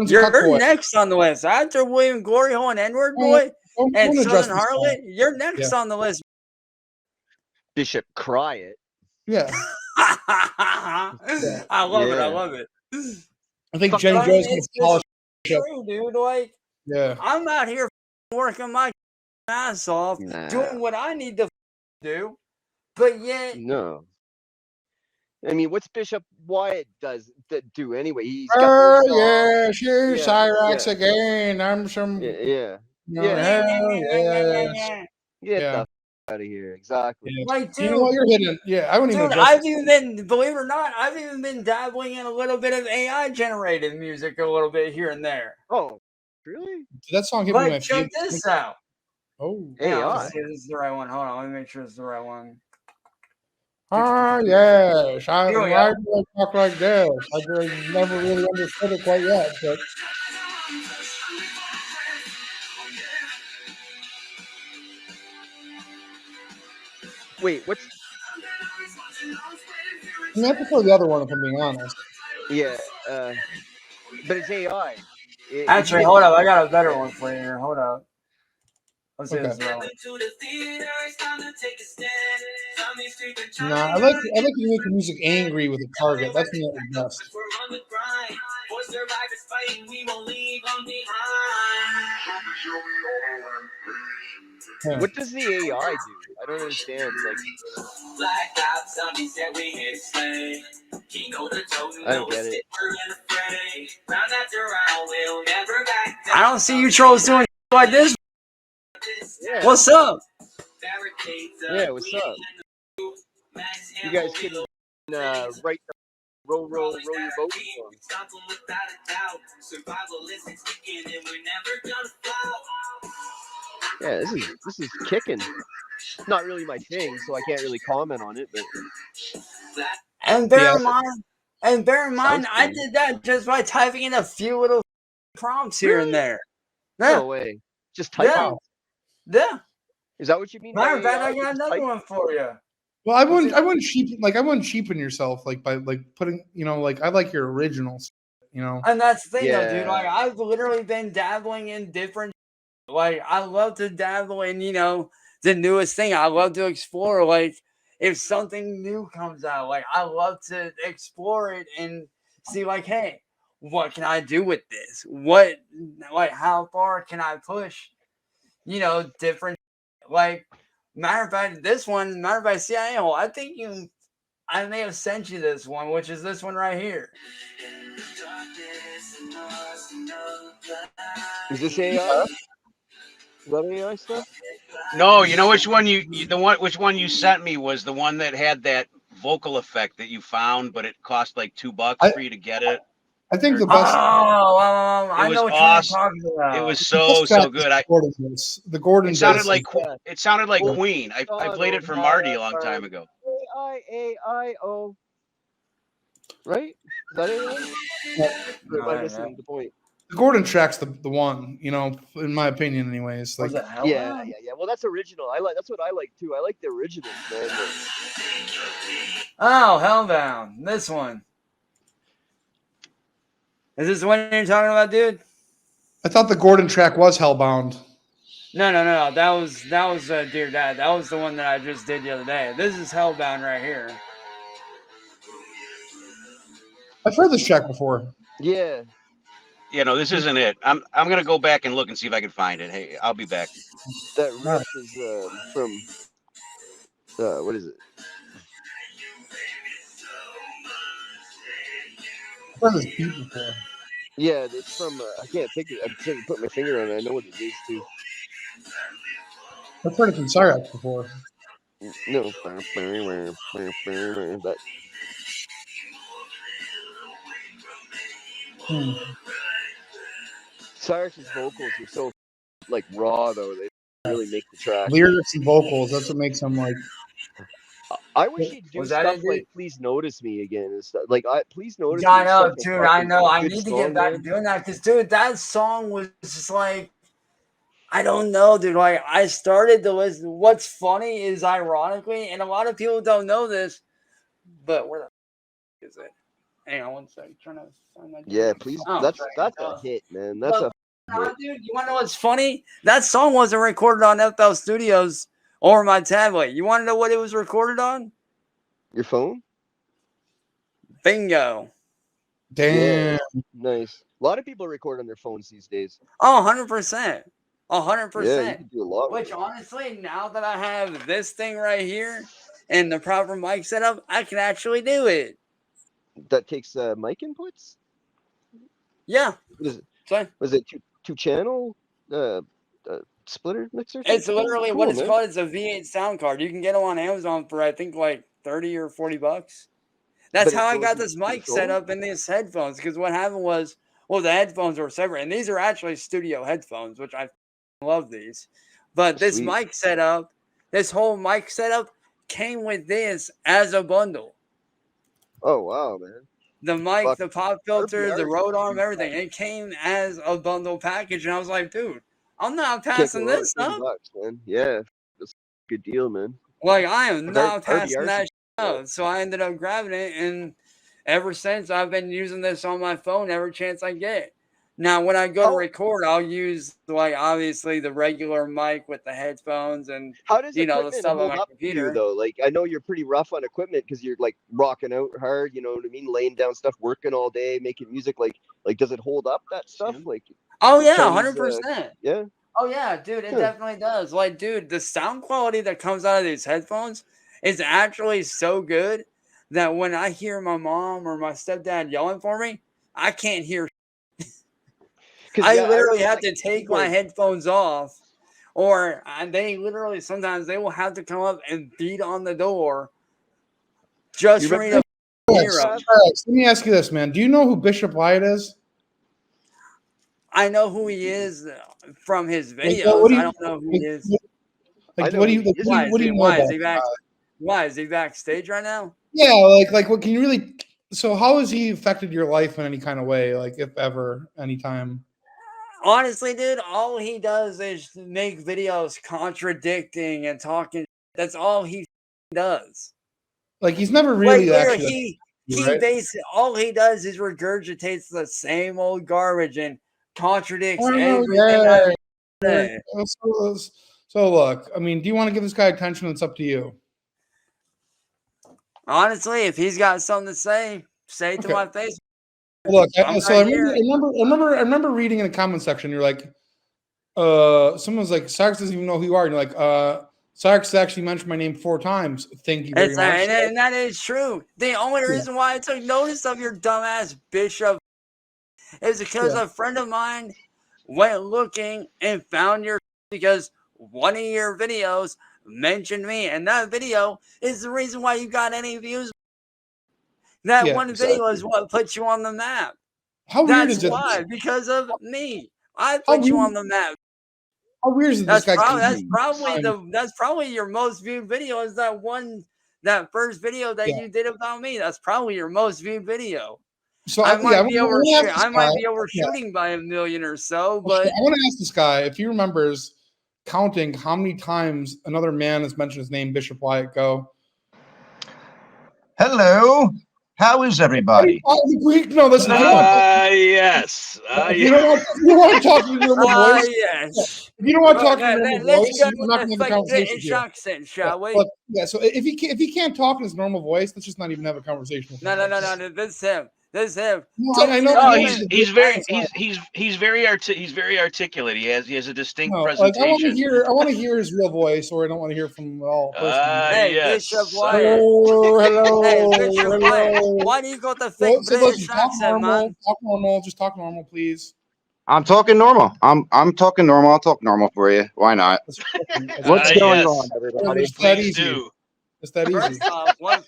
You're next on the list. After William Glory Hole and N-word boy and Southern Harlot, you're next on the list. Bishop Cry It. Yeah. I love it. I love it. I think Jenny Joe's going to polish true, dude. Like, yeah, I'm out here working my ass off, doing what I need to do, but yet no. I mean, what's Bishop Wyatt do anyway? He's got yeah, sure, Cyraxx again. I'm some yeah. Get the out of here, exactly. Yeah. Like, dude, you know what you're hitting? Yeah, I wouldn't even. I've even been, believe it or not, I've even been dabbling in a little bit of AI generated music, a little bit here and there. Oh, really? Did that song hit me in my check this out. Oh, AI. Let's see if this is the right one. Hold on, let me make sure it's the right one. Yes. Why do I talk like this? I never really understood it quite yet, but. Wait, what's? I mean, I prefer the other one if I'm being honest. Yeah, but it's AI. Actually, hold up, I got a better one for you here. Hold up. Let's see this one. No, I like you make the music angry with a target. That's me at the best. Yeah. What does the AI do? I don't understand. Like, I don't get it. I don't see you trolls doing like this. Yeah. What's up? Yeah, what's up? You guys can write the row your boat song. Yeah, this is kicking. Not really my thing, so I can't really comment on it. But and bear in mind, I did that just by typing in a few little prompts here and there. Yeah. No way. Just typing. Yeah. Is that what you mean? Matter of fact, I got another one for you. Well, I wouldn't cheapen yourself like by like putting, like I like your originals, And that's the thing, though, dude. Like I've literally been dabbling in different. Like I love to dabble in, the newest thing. I love to explore. Like if something new comes out, like I love to explore it and see, like, hey, what can I do with this? How far can I push? Different. Like, matter of fact, CIA hole, I may have sent you this one, which is this one right here. Is this AI? Is that AI stuff? No, you know which one which one you sent me was the one that had that vocal effect that you found, but it cost like $2 I for you to get it. I think the Oh, best It I was know what you're awesome. talking about. It was the best so track good. is Gordon does. The Gordon It sounded does. like Yeah. it sounded like Well, Queen. I played it Donald for had Marty a a long time farm. ago. AIAIO. Right? Is that AI? Or am I missing the point? The Gordon track's the one, you know, in my opinion, anyways. Like, Was it Yeah, Hellbound? yeah, yeah. Well, that's original. That's what I like too. I like the originals, man. Oh, Hellbound. This one. Is this the one you're talking about, dude? I thought the Gordon track was Hellbound. No. That was Dear Dad. That was the one that I just did the other day. This is Hellbound right here. I've heard this track before. Yeah. Yeah, no, this isn't it. I'm gonna go back and look and see if I can find it. Hey, I'll be back. That riff is from what is it? I've heard this beat before. Yeah, it's from I can't think of it. I'm trying to put my finger on it. I know what it is too. I've heard it from Cyraxx before. No, that Cyraxx's vocals are so like raw though. They really make the track. Lyrics and vocals, that's what makes them like. I wish he'd do Was that stuff it, dude? like "Please Notice Me" again and stuff. Like, Please Notice Yeah, Me. I Is know, such a dude. I fucking know. I good need to song, get back man. to doing that because, dude, that song was just like, I don't know, dude. Like, I started to listen. What's funny is, ironically, and a lot of people don't know this, but where the f- is it? Hang on one second. Trying to find that. Yeah, please. Oh, That's right. a hit, man. That's But, a hit. dude, you want to know what's funny? That song wasn't recorded on FL Studios or my tablet. You want to know what it was recorded on? Your phone? Bingo. Damn. Yeah, nice. A lot of people record on their phones these days. Oh, 100%. Yeah, you 100%. can do a lot with Which, it. honestly, now that I have this thing right here and the proper mic setup, I can actually do it. That takes mic inputs. Yeah. What is it? So Was it two channel splitter mixer? it's literally Cool, what it's man. called. It's a V8 sound card. You can get them on Amazon for, I think, like 30 or 40 bucks. That's But it how I goes got this into the mic set phone? up in these headphones. Because what happened was, well, the headphones were separate, and these are actually studio headphones, which I love these. But this Sweet. mic setup, this whole mic setup came with this as a bundle. Oh wow, man. The mic, Fuck. the pop filter, the RPR road arm, is everything. It came as a bundle package, and I was like, dude, I'm not Can't passing go wrong this with up. $30, man. Yeah, that's a good deal, man. Like, I am But not passing RDRs that is- up. So I ended up grabbing it, and ever since I've been using this on my phone every chance I get. Now, when I go to How- record, I'll use, like, obviously the regular mic with the headphones and, How does you know, the equipment stuff on hold my up to you computer. though? Like, I know you're pretty rough on equipment because you're like rocking out hard. You know what I mean? Laying down stuff, working all day, making music. Like does it hold up that stuff? Like, Oh, yeah, Chinese, 100%. yeah. Oh, yeah, dude, it Huh. definitely does. Like, dude, the sound quality that comes out of these headphones is actually so good that when I hear my mom or my stepdad yelling for me, I can't hear. I literally have to take my headphones off, or they literally sometimes they will have to come up and beat on the door just You for me to hear them. Let me ask you this, man. Do you know who Bishop Wyatt is? I know who he is from his Like, videos. what do you- I don't know who he is. Like, I what do know you? who Like, he is. what do you know Why about is he back? that? Why is he backstage right now? Yeah, like, what can you really? So, how has he affected your life in any kind of way? Like, if ever, anytime? Honestly, dude, all he does is make videos contradicting and talking. That's all he does. Like, he's never Like, really literally, actually. he Right? basically all he does is regurgitates the same old garbage and contradicts Oh, everything yeah. I say. So, look, I mean, do you want to give this guy attention? It's up to you. Honestly, if he's got something to say it to Okay. my face. Look, I'm so right I here. remember reading in the comment section. You're like, someone's like, Cyraxx doesn't even know who you are. And you're like, Cyraxx actually mentioned my name 4 times. Thank you very It's, much. and that is true. The only reason why I took notice of your dumbass Bishop is because a friend of mine went looking and found your because one of your videos mentioned me, and that video is the reason why you got any views. That one video is what put you on the map. How weird That's is it? why, because of me. I How put you weird- on the map. How weird is it? This That's guy probably your most viewed video is that first video that you did about me. That's probably your most viewed video. So I might be overshooting overshooting by a million or so, but I want to ask this guy if he remembers counting how many times another man has mentioned his name, Bishop Wyatt. Go. Hello. How is everybody? No, listen. Yes. You don't want to talk in your normal voice. Yes. If you don't want to talk in your normal voice, let's go I'm not with going to have a the conversation British with you. accent, shall we? But, yeah. So if he can't talk in his normal voice, let's just not even have a conversation with him. No. This is him. This is him. No, I know. No, he's very articulate. He has a distinct presentation. I want to hear his real voice, or I don't want to hear from him at all. Hey, yes. Bishop Wyatt. Hello. Hey, Bishop Wyatt. Why do you got the fake British accent, man? Talk normal. Just talk normal, please. I'm talking normal. I'm talking normal. I'll talk normal for you. Why not? What's going on, everybody? Please do. It's that easy.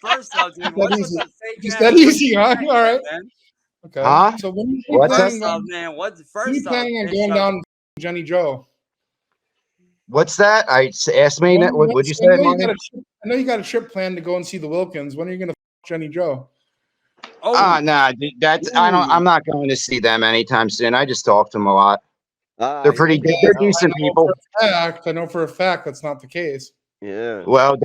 First off, dude, what's with the fake It's that easy, huh? All right. Man? Okay. Huh? So when What's First off, planning on going down Jenny Joe? What's that? Asked me. What would you say, Marty? I know you got a trip planned to go and see the Wilkins. When are you going to Jenny Joe? Nah, that's I'm not going to see them anytime soon. I just talk to them a lot. They're pretty good. They're decent people. I know for a fact that's not the case. Yeah. Well,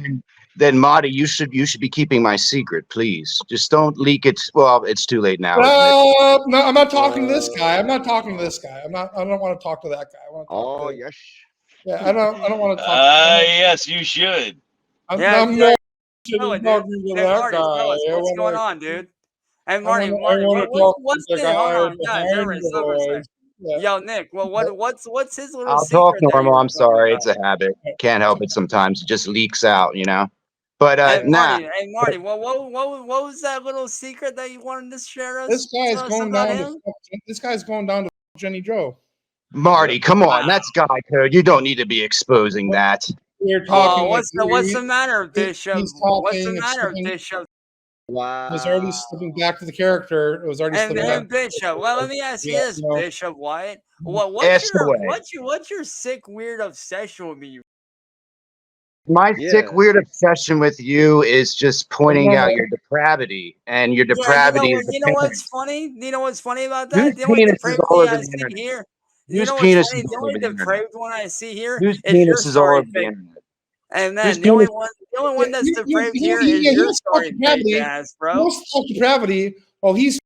then Marty, you should be keeping my secret, please. Just don't leak it. Well, it's too late now. No, I'm not talking to this guy. I don't want to talk to that guy. Yes. Yeah, I don't want to talk. Yes, you should. I'm not talking to that guy. What's going on, dude? Hey, Marty, what's the Nick? guy Hold on, behind guys. the Yo, Nick. Well, what's his little I'll secret? talk that normal. you I'm were sorry. talking It's a habit. Can't help it sometimes. It just leaks out, you know. But Hey, nah. Marty. Well, what was that little secret that you wanted to share us? This guy's going down to Jenny Joe. Marty, come on. That's guy code. You don't need to be exposing that. We're talking. What's the matter, Bishop? What's the matter, Bishop? Wow. It was already slipping back to the character. It was already slipping back. Bishop. Well, let me ask you this, Bishop Wyatt. What's your sick, weird obsession with me? My sick, weird obsession with you is just pointing out your depravity and your depravity. You know what's funny? You know what's funny about that? Whose penis is all over the internet? Here. Whose penis is the all over only the internet? depraved one I see here Whose is your penis is all story. over the internet? And then the only one that's depraved here is your story, fake ass, bro. Most depravity. Well, he's.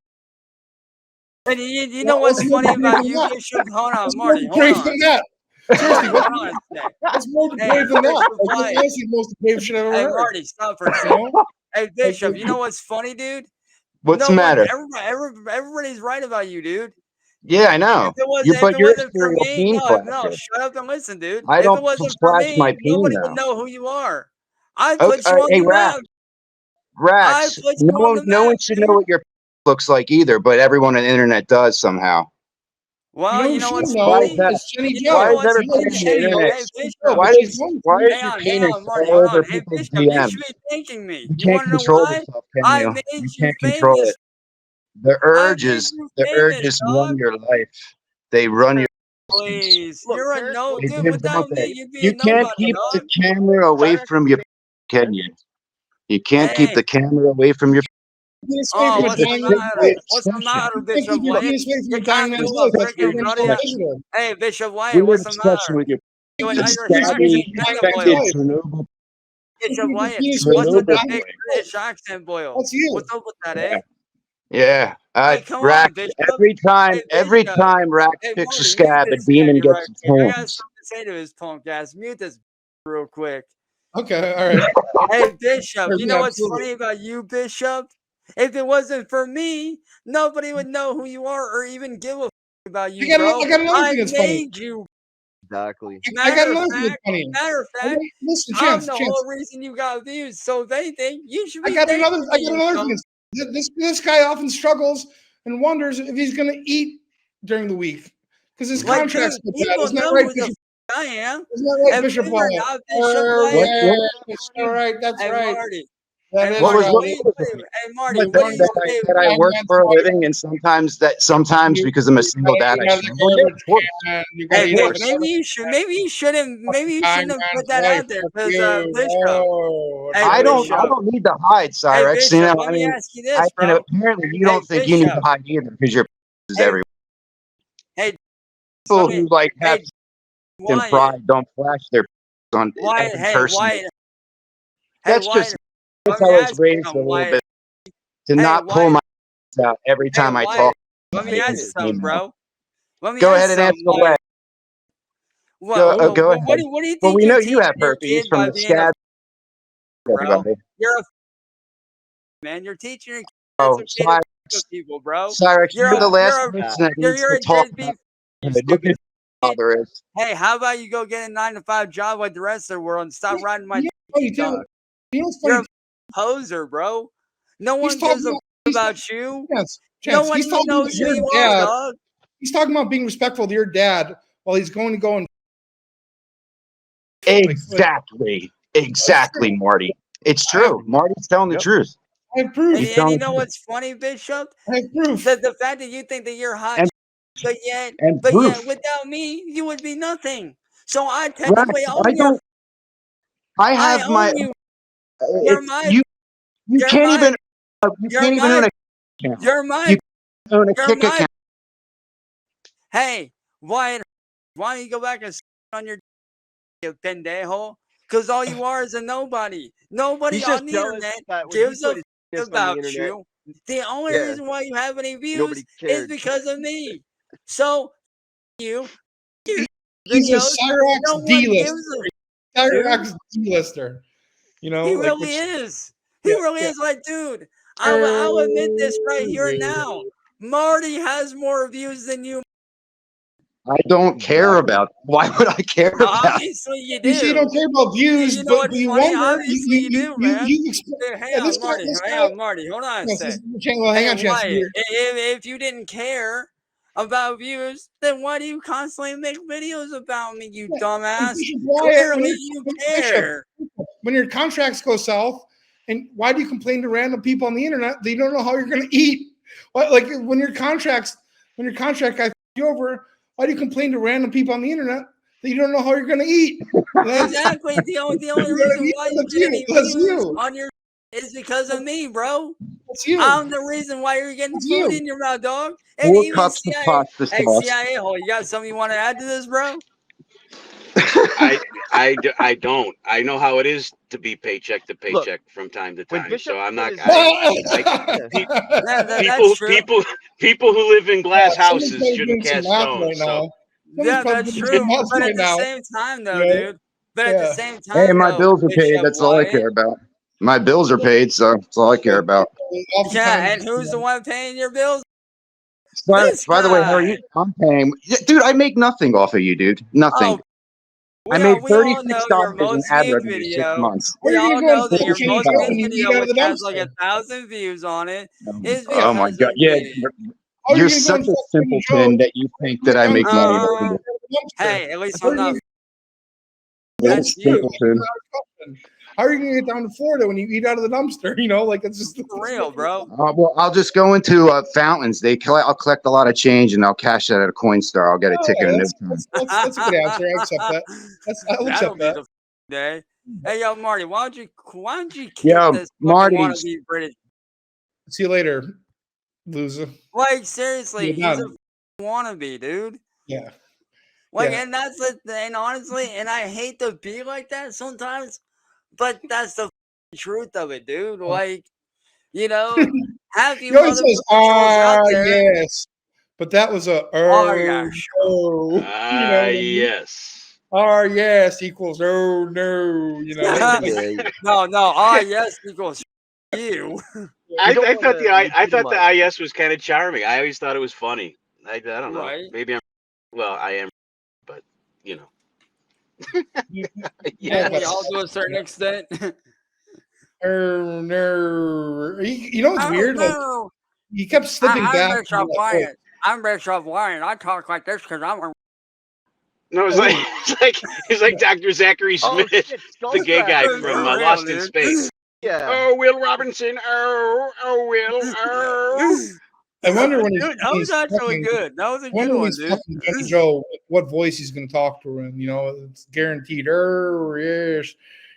And you know what's funny about you, Bishop? Hold on, Marty. Hold on. Seriously, what's more depraved than that? That's honestly the most depraved shit I've ever heard. Marty, stop for a second. Hey, Bishop, you know what's funny, dude? What's the matter? Everybody's right about you, dude. Yeah, I know. But you're for me, no, shut up and listen, dude. I don't if it wasn't for me, nobody would know who you are. I put you on the map. Rax, no one should know what your looks like either, but everyone on the internet does somehow. Well, you know what's funny? Why is everybody Why is your penis all over people's DMs? You should be thanking me. You can't control yourself, can you? You can't control it. The urges run your life. They run your. Please, you're a no dude. Without me, you'd be you can't keep the camera away from your. Can you? You can't keep the camera away from your. What's the matter, Bishop Wyatt? Hey, Bishop Wyatt, what's the matter? Bishop Wyatt, what's with the big British accent, boy? What's up with that, eh? Yeah, Rax. Every time Rax picks a scab, a demon gets its horns. I got something to say to his punk ass. Mute this real quick. Okay, all right. Hey, Bishop, you know what's funny about you, Bishop? If it wasn't for me, nobody would know who you are or even give a f about you, bro. I made you. Exactly. Matter of fact, I'm the whole reason you got views, so they think you should be. I got another thing. This guy often struggles and wonders if he's going to eat during the week because his contract's so bad. Isn't that right? I am. Isn't that right, And Bishop believe it or Wyatt? not, Bishop Wyatt. Yes, all right, that's Hey, right. Marty. That Hey, is What Marty, was right. hey, Marty, that, what do you say? that I work for a living, and sometimes You because I'm a single gotta dad, eat I out of the struggle. Yeah, garbage of course. can. You gotta Hey, eat out of the maybe you should. Maybe you shouldn't. Maybe you shouldn't have put that out there, Fuck because you. Bishop. Oh, Hey, I that's Bishop. don't need to hide, Hey, Cyraxx. Bishop. You know, Let I me mean, ask you this, bro. apparently you Hey, don't think you need to Bishop. hide either because your is Hey, everywhere. Hey, People let me. who like have Hey, and Wyatt. pride don't flash their on Wyatt. every Hey, person. Wyatt. Hey, That's Wyatt. just Let that's me how I was ask you raised a something, little Wyatt. bit to Hey, not pull Wyatt. my out every Hey, time I Wyatt. talk. Let me About ask it, you you something, know. bro. Let me Go ask ahead and something, answer away. Wyatt. Go ahead. What do you Well, think we you're know you teaching have your herpes kid from by the being a scab. bro? Everybody. You're a man. You're teaching your kid Oh, it's okay to with people, bro. Cyraxx, you're the last You're person that needs you're to a talk deadbeat. about it. Look at your father is. Hey, how about you go get a 9-to-5 job like the rest of the world and stop riding my yeah, dick, you you dumb. do. You know what's You're funny? a poser, bro. No He's one talking gives a about about you. No Chance. one He's even talking about knows who your you are, dad. dog. He's talking about being respectful to your dad while he's going to go and Exactly, Marty. It's true. Marty's telling the truth. I have proof. And you know what's funny, Bishop? I have proof. The fact that you think that you're hot, And- but yet proof. without me, you would be nothing. So I Rax, technically own you. I I have own my. you. You're my. You You're can't my. even. You You're can't even my. own a account. You're my. You own a You're kick my. account. Hey, why don't you go back and on your pendejo? Because all you are is a nobody. Nobody He's on just the jealous internet that when he gives a put his penis on the about internet, you. The only yeah, reason why you have any views nobody is cared. because of me. So you your He's a videos. Cyraxx No one gives D-lister. a Cyraxx D-lister. You know, he like really is. He yeah, really yeah. is. Like, dude, I'll admit this right here and now. Marty has more views than you. I don't care about. Why would I care about? Obviously, you do. You say you don't care about views, You know but what's you funny? wonder. Obviously, you do, man. Hang This on, guy, Marty. this Hang guy. on, Marty. Hold on a Yes, sec. hang on, Chance. Wyatt, if you didn't care about views, then why do you constantly make videos about me, you dumbass? Clearly, you care. When your contracts go south, and why do you complain to random people on the internet that you don't know how you're going to eat? What, like when your contract guy you over, why do you complain to random people on the internet that you don't know how you're going to eat? Exactly. The only reason why you get any That's views you. on your is because of me, bro. That's you. I'm the reason why you're getting That's food you. in your mouth, dog. And 4 even cups of CIA. pasta Hey, sauce. CIA hole, you got something you want to add to this, bro? I don't. I know how it is to be paycheck to paycheck from time to When time. Bishop So I'm put not. his, That's true. People who live in glass Someone's houses probably shouldn't doing some cast math stones. right So now. Yeah, that's true. But at the same time, though, dude. But at the same Hey, time, my though, bills are paid. Bishop That's all I Wyatt. care about. My bills are paid, so that's all I care about. Yeah, and who's the one paying your bills? By This the way, how are guy. you? I'm paying. Dude, I make nothing off of you, dude. Nothing. I made We all know your $36 in most ad viewed revenue 6 video. months. We all know that your most when viewed you eat video, out of which the has like dumpster? 1,000 views on it, is Oh my because god! of Yeah, me. you're such a simpleton that you think that I make money. Hey, at least I'm not. That's simpleton. How are you going to get down to Florida when you eat out of the dumpster? You know, like it's just For real, bro. Well, I'll just go into fountains. I'll collect a lot of change and I'll cash that at a Coinstar. I'll get a ticket in no time. That's a good answer. I accept that. I'll accept that. Be the day. Hey, yo, Marty, why don't you kick Yo, this Marty. wannabe British? See you later, loser. Like seriously, he's a wannabe, dude. Yeah. Like, and that's the thing, honestly, and I hate to be like that sometimes, but that's the truth of it, dude. Like, you know, half you He always says, out there. yes. But that was a yeah, sure. Yes. Yes equals no. You know. No. Yes equals you. I thought the IS was kind of charming. I always thought it was funny. I don't know. Right. Maybe I am, but you know. Yeah, we all to a certain extent. No. You know what's weird? No. Like, he kept slipping back. I'm Bishop Wyatt. I talk like this because I'm a No, it's like he's like Dr. Zachary Smith, the gay guy from Lost in Space. Yeah. Oh, Will Robinson. Oh, Will. Oh. I wonder when Dude, that was actually good. That was a good one, dude. Johnny Joe, what voice he's going to talk to him. You know, it's guaranteed. Yes,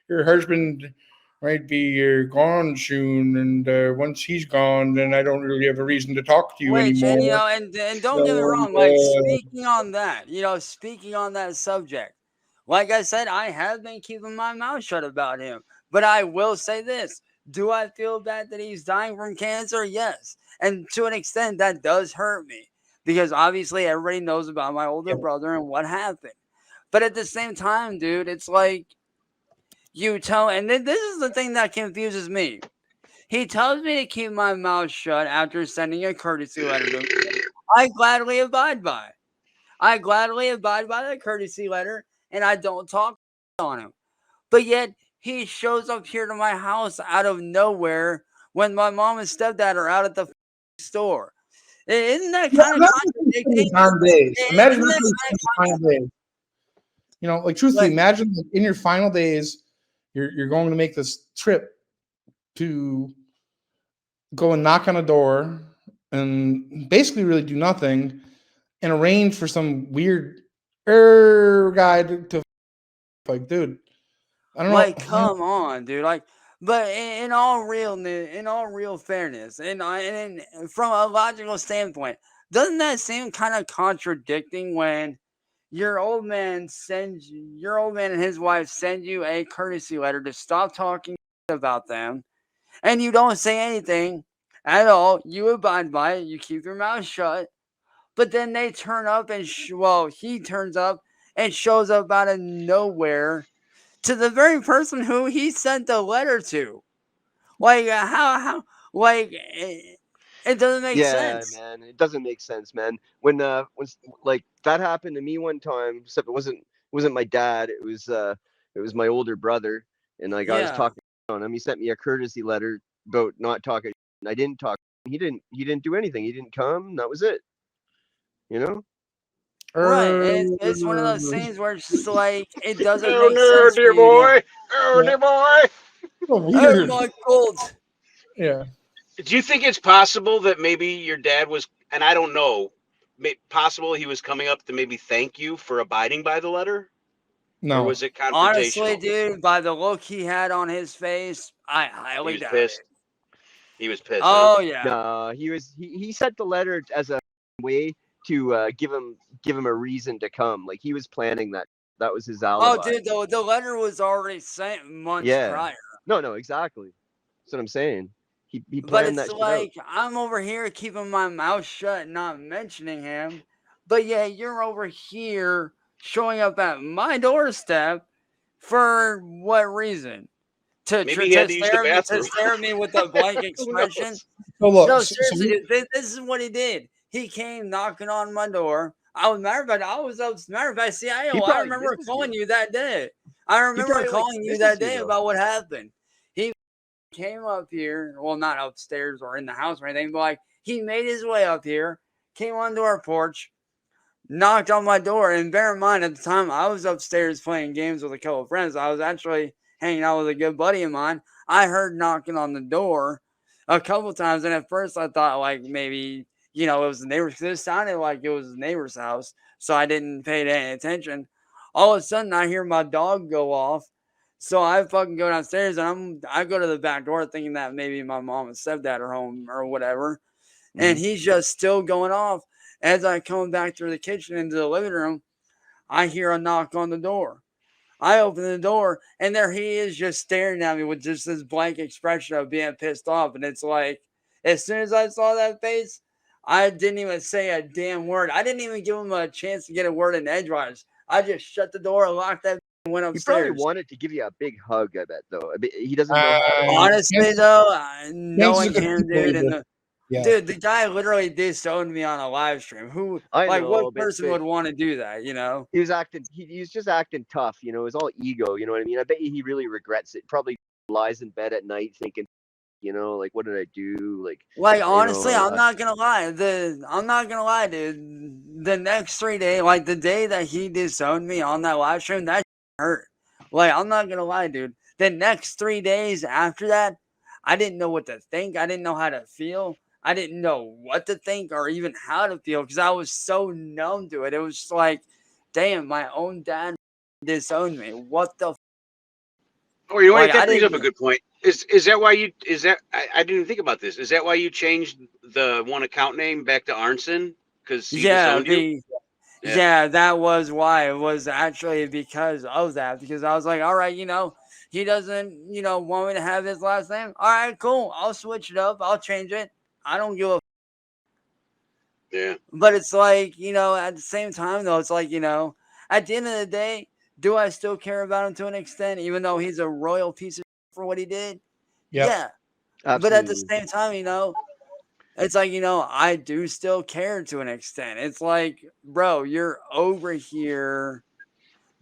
your husband might be gone soon, and once he's gone, then I don't really have a reason to talk to you anymore. And, you know, and don't get me wrong. Like, speaking on that, you know, speaking on that subject, like I said, I have been keeping my mouth shut about him. But I will say this. Do I feel bad that he's dying from cancer? Yes. And to an extent, that does hurt me. Because obviously everybody knows about my older brother and what happened. But at the same time, dude, it's like you tell, and this is the thing that confuses me. He tells me to keep my mouth shut after sending a courtesy letter to me. I gladly abide by. I gladly abide by the courtesy letter, and I don't talk on him. But yet, he shows up here to my house out of nowhere when my mom and stepdad are out at the store. Isn't that kind of contradicting? Imagine that final days. You know, like truthfully, imagine in your final days, you're going to make this trip to go and knock on a door and basically really do nothing and arrange for some weird guy to like, dude, I don't know. Like, come on, dude. Like, but in all real fairness, and from a logical standpoint, doesn't that seem kind of contradicting when your old man and his wife send you a courtesy letter to stop talking about them, and you don't say anything at all? You abide by it. You keep your mouth shut. But then they turn up and he turns up and shows up out of nowhere to the very person who he sent the letter to. Like, how like, it doesn't make sense. Yeah, man, it doesn't make sense, man. When like that happened to me one time, except it wasn't my dad. It was my older brother, and like I was talking on him. He sent me a courtesy letter about not talking. And I didn't talk. He didn't do anything. He didn't come. That was it. You know. Right, and it's one of those things where it's just like it doesn't Oh make no, sense. dear boy! Oh dear boy! Oh my God! Yeah. Do you think it's possible that maybe your dad was, and I don't know, possible he was coming up to maybe thank you for abiding by the letter? No. Or was it confrontational? Honestly, dude, by the look he had on his face, I highly doubt it. He was pissed. Oh yeah. No, he sent the letter as a way to give him a reason to come. Like he was planning that. That was his alibi. Oh, dude, the letter was already sent months prior. No, exactly. That's what I'm saying. He planned but it's that shit like out. I'm over here keeping my mouth shut, not mentioning him. But yeah, you're over here showing up at my doorstep for what reason? To stare at me with a blank expression? No, seriously, dude, this is what he did. He came knocking on my door. I see, I remember calling you that day. I remember calling you that day about what happened. He came up here, well, not upstairs or in the house or anything, but like he made his way up here, came onto our porch, knocked on my door. And bear in mind, at the time, I was upstairs playing games with a couple of friends. I was actually hanging out with a good buddy of mine. I heard knocking on the door a couple times, and at first I thought like maybe, you know, it was the neighbor's, because it sounded like it was the neighbor's house, so I didn't pay any attention. All of a sudden, I hear my dog go off, so I fucking go downstairs, and I go to the back door thinking that maybe my mom and stepdad are home or whatever, and he's just still going off. As I come back through the kitchen into the living room, I hear a knock on the door. I open the door, and there he is, just staring at me with just this blank expression of being pissed off. And it's like, as soon as I saw that face, I didn't even say a damn word. I didn't even give him a chance to get a word in edgewise. I just shut the door, locked that, and went upstairs. He probably wanted to give you a big hug, I bet, though. He doesn't know how to... Honestly, though, knowing him, dude, and dude, the guy literally disowned me on a live stream. What person would want to do that, you know? He was just acting tough, you know. It was all ego, you know what I mean? I bet he really regrets it. Probably lies in bed at night thinking, You know, like what did I do? Like honestly, I'm not gonna lie. I'm not gonna lie, dude. The next 3 days, like the day that he disowned me on that live stream, that hurt. Like, I'm not gonna lie, dude. The next 3 days after that, I didn't know what to think. I didn't know how to feel. I didn't know what to think or even how to feel because I was so numb to it. It was just like, damn, my own dad disowned me. What the? Oh, you know what? Like, I That brings up didn't. a good point. Is that why you? Is that I didn't even think about this. Is that why you changed the one account name back to Arnson? Because he Yeah, disowned you? yeah, that was why. It was actually because of that. Because I was like, all right, he doesn't, want me to have his last name. All right, cool. I'll switch it up. I'll change it. I don't give a. Yeah. But it's like, at the same time, though, it's like, at the end of the day, do I still care about him to an extent, even though he's a royal piece of for what he did? Yep. Yeah. Absolutely. But at the same time, it's like, I do still care to an extent. It's like, bro, you're over here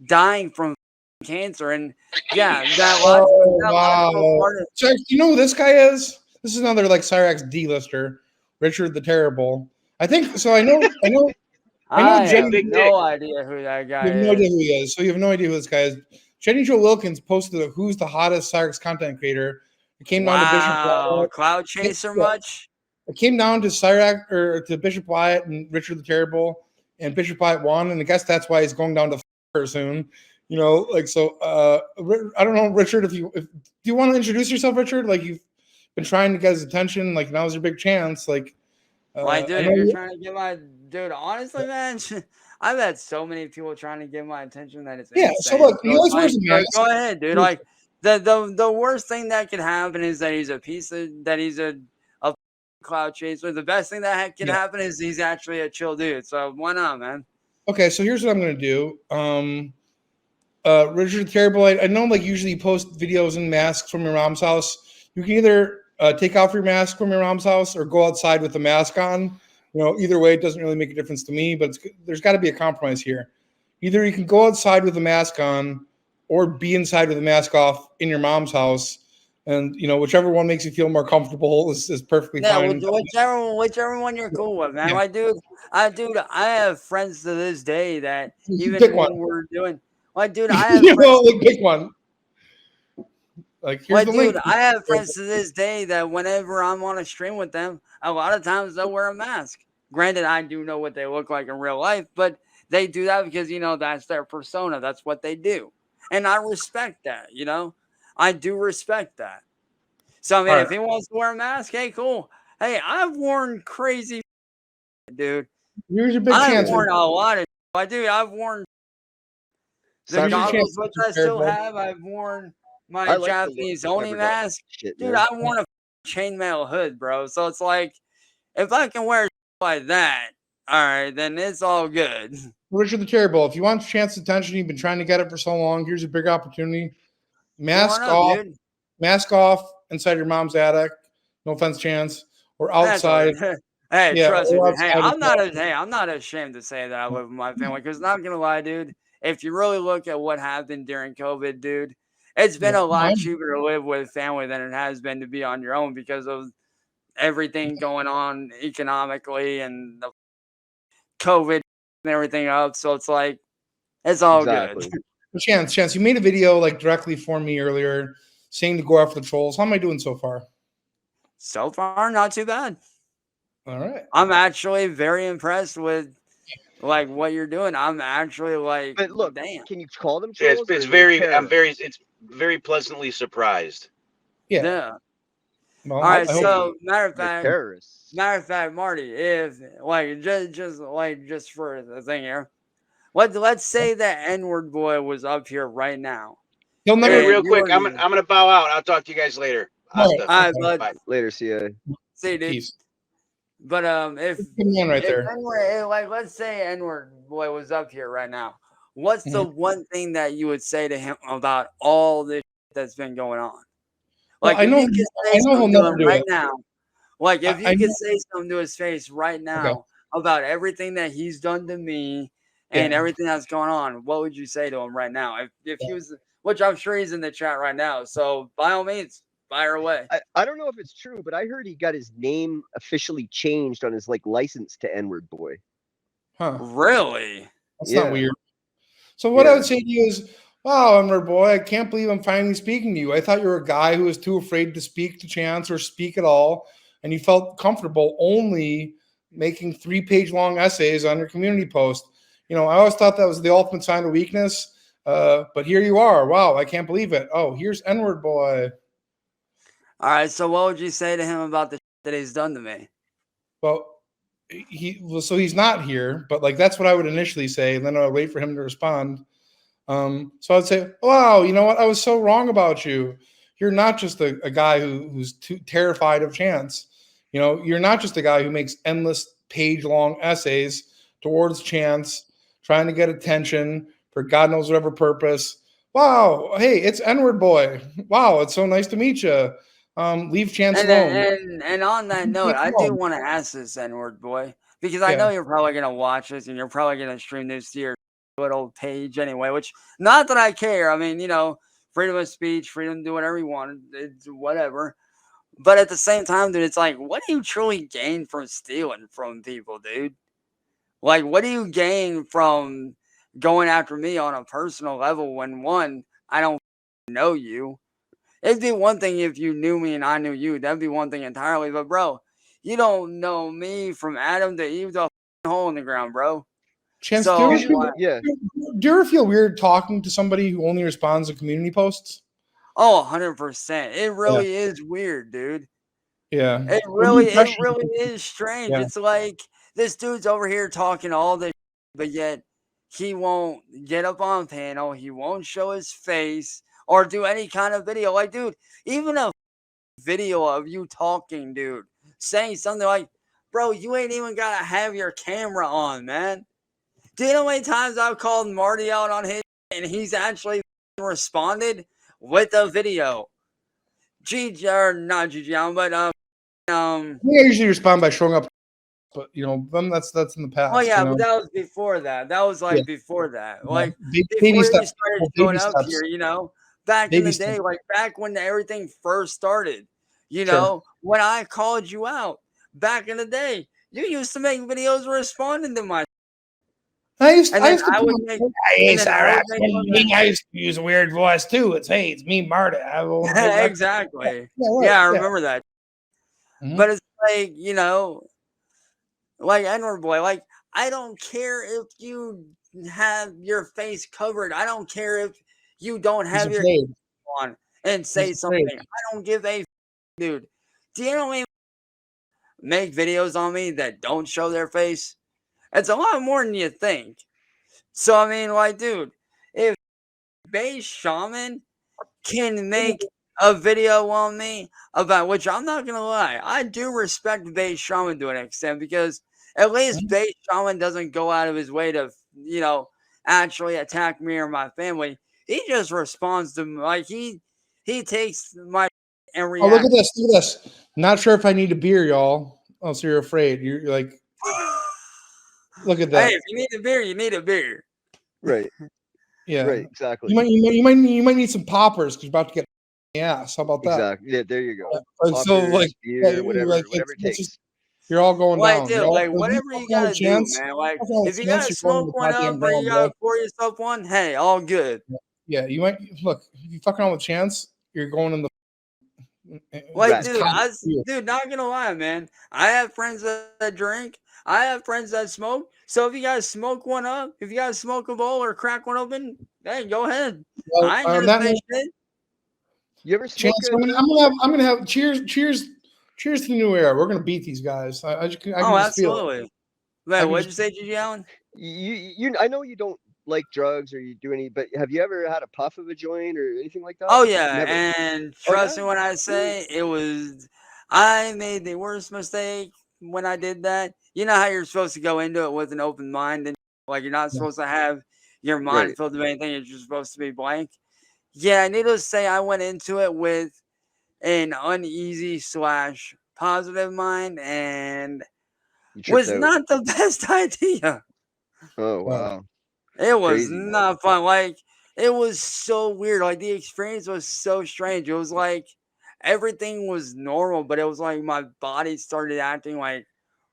dying from cancer. And yeah, Oh, wow. part of, So, you know who this guy is? This is another like Cyraxx D-lister, Richard the Terrible. I think so. I know I have Jenny. no idea who that guy You have no idea is. who he is. So you have no idea who this guy is. Jenny Jo Wilkins posted a who's the hottest Cyraxx content creator. It came down to Bishop Wyatt. Cloud Chaser much? It came down to Cyraxx or to Bishop Wyatt and Richard the Terrible, and Bishop Wyatt won. And I guess that's why he's going down to her soon. Like so. I don't know, Richard. Do you want to introduce yourself, Richard? Like you've been trying to get his attention. Like now's your big chance. Like, Dude, if you're trying to get dude, honestly, man, I've had so many people trying to get my attention that it's insane. So look, he always wears a mask. Go ahead, dude. Like the worst thing that could happen is that he's a cloud chaser. The best thing that can happen is he's actually a chill dude. So why not, man? Okay, so here's what I'm gonna do. Richard Terrible, I know like usually you post videos in masks from your mom's house. You can either take off your mask from your mom's house or go outside with the mask on. Either way, it doesn't really make a difference to me, but there's got to be a compromise here. Either you can go outside with the mask on or be inside with the mask off in your mom's house. And, whichever one makes you feel more comfortable is perfectly fine. Whichever one you're cool with, man. Yeah. I have friends to this day that even pick when one. we're doing, I have friends. Pick one. Like, here's the link. I have friends to this day that whenever I'm on a stream with them, a lot of times they'll wear a mask. Granted, I do know what they look like in real life, but they do that because, that's their persona. That's what they do. And I respect that, I do respect that. So, I mean, if he wants to wear a mask, hey, cool. Hey, I've worn crazy, dude. Here's your big chance. I've worn a lot of, I've worn the goggles, which I still have. I've worn my Japanese Oni mask. Dude, I worn a chainmail hood, bro. So it's like, if I can wear like that, all right, then it's all good. Richard the Terrible, if you want chance attention, you've been trying to get it for so long, here's a big opportunity. Mask off inside your mom's attic. No offense, Chance. Or outside. Hey, trust me. Hey, I'm not ashamed to say that I live with my family because not gonna lie, dude. If you really look at what happened during COVID, dude, it's been a lot cheaper to live with family than it has been to be on your own because of everything going on economically and the COVID and everything up. So it's like, it's all good. Chance, you made a video like directly for me earlier saying to go after the trolls. How am I doing so far? So far, not too bad. All right. I'm actually very impressed with like what you're doing. I'm actually like, but look, damn. Can you call them trolls? It's very pleasantly surprised. Yeah. Well, all right. So matter of fact, Marty, if like just for the thing here, let's say that N-word boy was up here right now. He'll never. Real quick, I'm gonna bow out. I'll talk to you guys later. All right, bye. Later, see ya. See you, dude. Peace. But if let's say N-word boy was up here right now, what's the one thing that you would say to him about all this that's been going on? Like, I know he'll never do right it now. Like, if you could say something to his face right now about everything that he's done to me and everything that's going on, what would you say to him right now? If he was, which I'm sure he's in the chat right now. So by all means, Fire away. I don't know if it's true, but I heard he got his name officially changed on his like license to N-word boy. Huh? Really? That's not Yeah. weird. So what I Yeah. would say to you is, wow, Unward boy, I can't believe I'm finally speaking to you. I thought you were a guy who was too afraid to speak to Chance or speak at all, and you felt comfortable only making 3-page long essays on your community post. You know, I always thought that was the ultimate sign of weakness. But here you are. Wow, I can't believe it. Oh, here's N-word boy. All right. So what would you say to him about the shit that he's done to me? Well, so he's not here, but like that's what I would initially say, and then I would wait for him to respond. So I'd say, wow, you know what? I was so wrong about you. You're not just a guy who's too terrified of Chance. You know, you're not just a guy who makes endless page-long essays towards Chance, trying to get attention for God knows whatever purpose. Wow, hey, it's N-word boy. Wow, it's so nice to meet you. Leave Chance alone. And on that note, I do want to ask this N-word boy, because I know you're probably gonna watch this and you're probably gonna stream this to your little page anyway. Which, not that I care. I mean, you know, freedom of speech, freedom to do whatever you want. It's whatever. But at the same time, dude, it's like, what do you truly gain from stealing from people, dude? Like, what do you gain from going after me on a personal level when, one, I don't know you? It'd be one thing if you knew me and I knew you. That'd be one thing entirely. But, bro, you don't know me from Adam to Eve to a hole in the ground, bro. Chance, So, do you ever feel weird talking to somebody who only responds to community posts? Oh, 100%. It really is weird, dude. Yeah. It really is strange. Yeah. It's like this dude's over here talking all this, but yet he won't get up on panel. He won't show his face or do any kind of video. Like, dude, even a video of you talking, dude, saying something like, bro, you ain't even got to have your camera on, man. Do you know how many times I've called Marty out on his and he's actually responded with a video? Not GG, but I usually respond by showing up, but you know, that's in the past. Oh yeah, you know? but that was before that. That was like before that. Like baby before steps. you started Baby showing up steps. here, you know, back Baby in the steps. day, like back when everything first started, you Sure. know, when I called you out back in the day, you used to make videos responding to my. I used to make. Hey, Cyraxx, I used to use a weird voice too. It's me, Marta. Exactly. Yeah, I remember that. Mm-hmm. But it's like, you know, like N-word boy, like I don't care if you have your face covered. I don't care if you don't have your on and say something. I don't give a dude. Do you know me make videos on me that don't show their face? It's a lot more than you think. So I mean, like, dude, if Base Shaman can make a video on me about, which I'm not gonna lie, I do respect Base Shaman to an extent, because at least Base Shaman doesn't go out of his way to, you know, actually attack me or my family. He just responds to like he takes my and reacts. Oh, look at this! Look at this! Not sure if I need a beer, y'all. Oh, so you're afraid? You're like, look at that. Hey, if you need a beer, you need a beer. Right. Yeah. Right. Exactly. You might need some poppers because you're about to get ass. How about that? Exactly. Yeah. There you go. Poppers, so like, beer, whatever it takes. You're all going down. Dude, like whatever you gotta do, man. Like if you gotta smoke one up or you gotta pour yourself one, hey, all good. Yeah, you might look. If you fuck around with Chance, you're going in the. Like, dude, not gonna lie, man. I have friends that drink. I have friends that smoke. So if you guys smoke one up, if you guys smoke a bowl or crack one open, hey, go ahead. Well, I ain't gonna say shit. You ever smoke? I'm gonna have cheers to the new era. We're gonna beat these guys. I can just absolutely. Feel it. Wait, what'd you say, Gigi Allen? I know you don't like drugs or you do any, but have you ever had a puff of a joint or anything like that? Oh yeah, never. And trust me when I say I made the worst mistake when I did that. You know how you're supposed to go into it with an open mind, and like you're not supposed to have your mind filled with anything. You're just supposed to be blank. Yeah, needless to say, I went into it with an uneasy / positive mind, and was not the best idea. Oh wow. It was not fun. Like, it was so weird. Like, the experience was so strange. It was like everything was normal, but it was like my body started acting like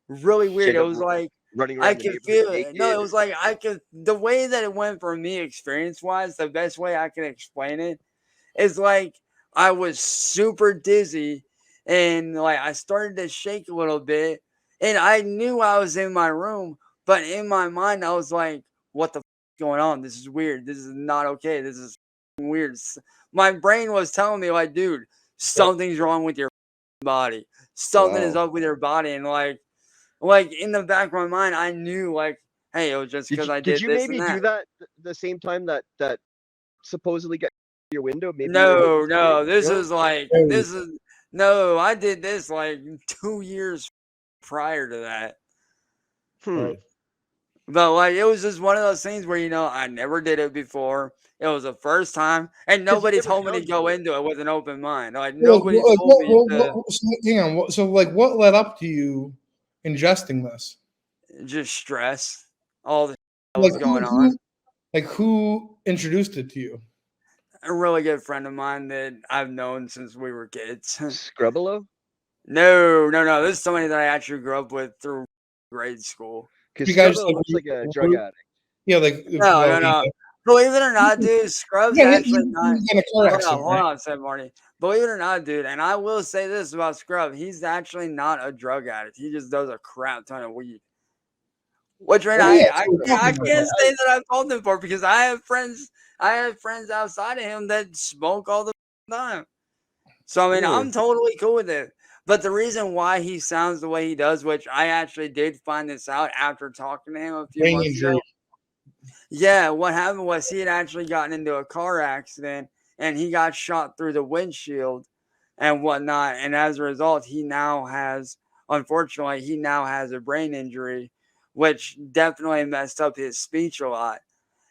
really weird. It was like running I around the could neighborhood feel it. naked. No, it was like the way that it went for me experience wise, the best way I can explain it is like I was super dizzy and like I started to shake a little bit and I knew I was in my room, but in my mind I was like, what the going on? This is weird. This is not okay. This is weird. My brain was telling me like, dude, something's wrong with your body. Something is up with your body. And like in the back of my mind, I knew like, hey, it was just because I Did did you this maybe and do that. that the same time that supposedly got your window? Maybe you were No, hallucinating? no, this No? is like Hey, this is no, I did this like 2 years prior to that. Hmm. But like it was just one of those things where I never did it before. It was the first time, and Because you nobody never told me to found go it. into it with an open mind. Like Well, nobody told me to so, hang on. So, like, what led up to you ingesting this? just stress all the that Like, was going on. who introduced it to you? A really good friend of mine that I've known since we were kids. Scrubalo? No. This is somebody that I actually grew up with through grade school. Because You guys Scrubalo like, looks like a drug addict. yeah, like, No. Believe it or not, dude, Scrub's yeah, actually not. he's in a car accident, Hold right? on, said Marty. Believe it or not, dude, and I will say this about Scrub: he's actually not a drug addict. He just does a crap ton of weed. Which right, Oh yeah, I so we're can't, I talking about can't that. say that I've told him for because I have friends. I have friends outside of him that smoke all the time. So I mean, Really? I'm totally cool with it. But the reason why he sounds the way he does, which I actually did find this out after talking to him a few Brain months injury. ago. Yeah, what happened was he had actually gotten into a car accident and he got shot through the windshield and whatnot. And as a result, unfortunately, he now has a brain injury, which definitely messed up his speech a lot.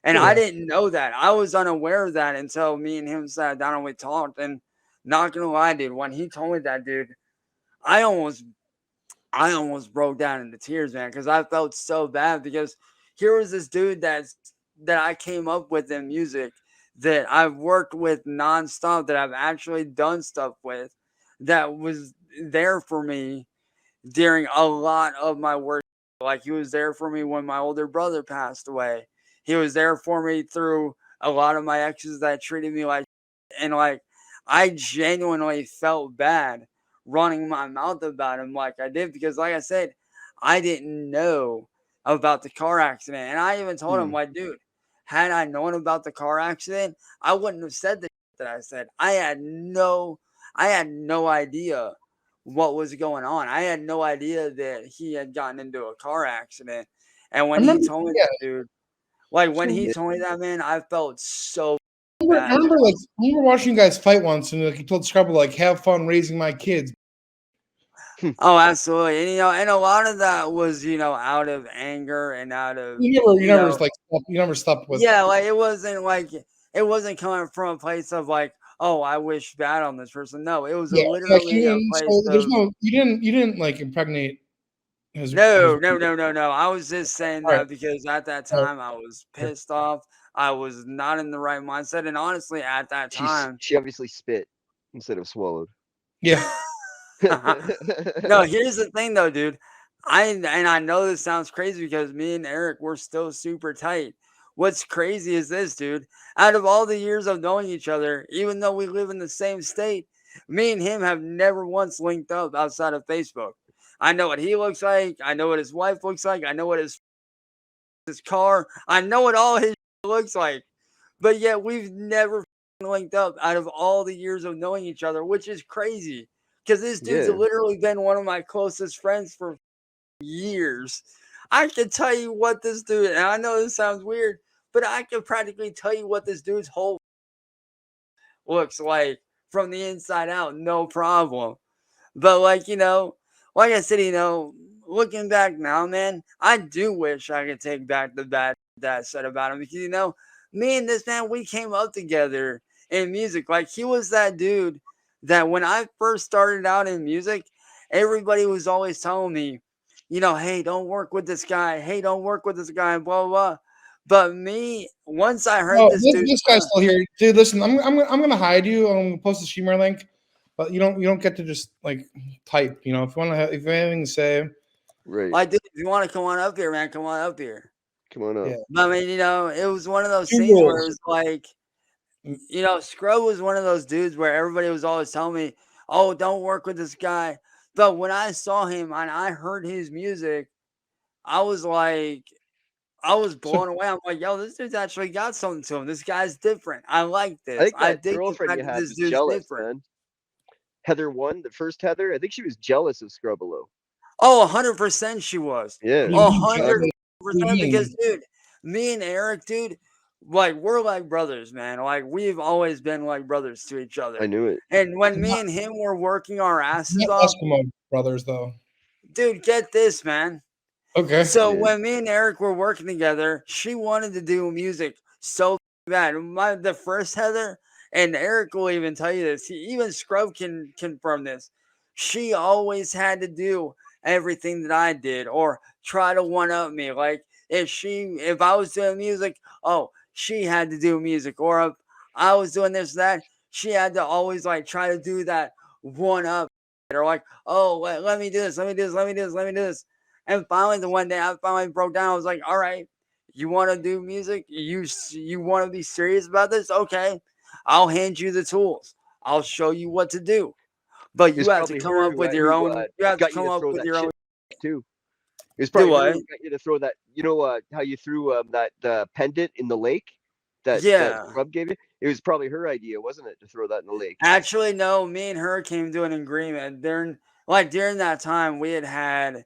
And I Yeah. didn't know that. I was unaware of that until me and him sat down and we talked. And not gonna lie, dude, when he told me that, dude, I almost I almost broke down into tears, man, because I felt so bad because here was this dude that I came up with in music that I've worked with nonstop, that I've actually done stuff with, that was there for me during a lot of my work. Like he was there for me when my older brother passed away. He was there for me through a lot of my exes that treated me like and like I genuinely felt bad running my mouth about him like I did because like I said, I didn't know about the car accident. And I even told him, Hmm. like, dude, had I known about the car accident, I wouldn't have said the that I said. I had no idea what was going on. I had no idea that he had gotten into a car accident. And I when he remember. told me Yeah. that, dude, like when So he told me that, man, I felt so I bad. remember, like, I remember watching you guys fight once, and like you told Scrubber, like, have fun raising my kids. Oh, absolutely. And and a lot of that was, out of anger and out of, You never like, you never stopped with. yeah, like it wasn't coming from a place of like, oh, I wish bad on this person. No, it was Yeah, like literally a place so there's of no, you didn't like impregnate his. no. I was just saying All right. that because at that All time I was pissed off. I was not in the right mindset. And honestly, at that time, She obviously spit instead of swallowed. Yeah. no, here's the thing though, dude. I know this sounds crazy because me and Eric we're still super tight. What's crazy is this, dude. Out of all the years of knowing each other, even though we live in the same state, me and him have never once linked up outside of Facebook. I know what he looks like. I know what his wife looks like. I know what his car. I know what all his looks like. But yet we've never linked up out of all the years of knowing each other, which is crazy. Because this dude's Yeah. literally been one of my closest friends for years. I can tell you what this dude, and I know this sounds weird, but I can practically tell you what this dude's whole looks like from the inside out, no problem. But like I said, looking back now, man, I do wish I could take back the bad that I said about him because me and this man, we came up together in music. Like he was that dude that when I first started out in music, everybody was always telling me, hey, don't work with this guy. Hey, don't work with this guy, blah blah blah. But me, once I heard Oh, this dude, this guy's still here, dude. Listen, I'm gonna hide you. I'm gonna post the streamer link. But you don't get to just like type. You know, if you want to have, if you have anything to say, Right. Like, dude, if you want to come on up here, man, come on up here. Come on up. yeah. But, I mean, you know, it was one of those Two things where it rules. was like, Mm. you know, Scrub was one of those dudes where everybody was always telling me, "Oh, don't work with this guy." But when I saw him and I heard his music, I was like, I was So blown away. I'm like, yo, this dude's actually got something to him. This guy's different. I like I this. think I that dig the girlfriend fact you that had this was dude's jealous, different. man. Heather one, the first Heather. I think she was jealous of Scrubalo. Oh, 100% she was. Yeah. what do you mean, Chad? Exactly. 100% mean? because, dude, me and Eric, dude, like, we're like brothers, man. Like, we've always been like brothers to each I other. knew it. And when It's me not, and him were working our it's asses not off, Eskimo brothers though. dude, get this, man. Okay. So Yeah. when me and Eric were working together, she wanted to do music so bad. The first Heather, and Eric will even tell you this. Even Scrub can confirm this. She always had to do everything that I did, or try to one up me. Like if I was doing music, oh, she had to do music, or if I was doing this that, she had to always like try to do that one up, or like, oh, let me do this, let me do this, let me do this, let me do this. And finally, the one day I finally broke down. I was like, "All right, you want to do music? You want to be serious about this? Okay, I'll hand you the tools. I'll show you what to do. But It you was have to probably come her up with your who own. You have to got you come to up throw with that your own. shit too. It was Do probably her what? who got you to throw that. You know how you threw that pendant in the lake that Yeah. Scrub gave you? It was probably her idea, wasn't it, to throw that in the lake? Actually, no. Me and her came to an agreement. During that time, we had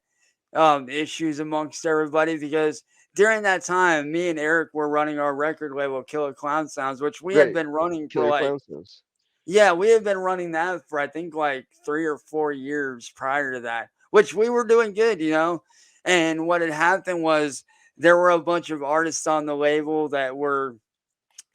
issues amongst everybody because during that time, me and Eric were running our record label, Killer Clown Sounds, which we had Right. been running for Killer like. Clown Sounds. Yeah, we had been running that for I think like 3 or 4 years prior to that, which we were doing good, you know. And what had happened was there were a bunch of artists on the label that were,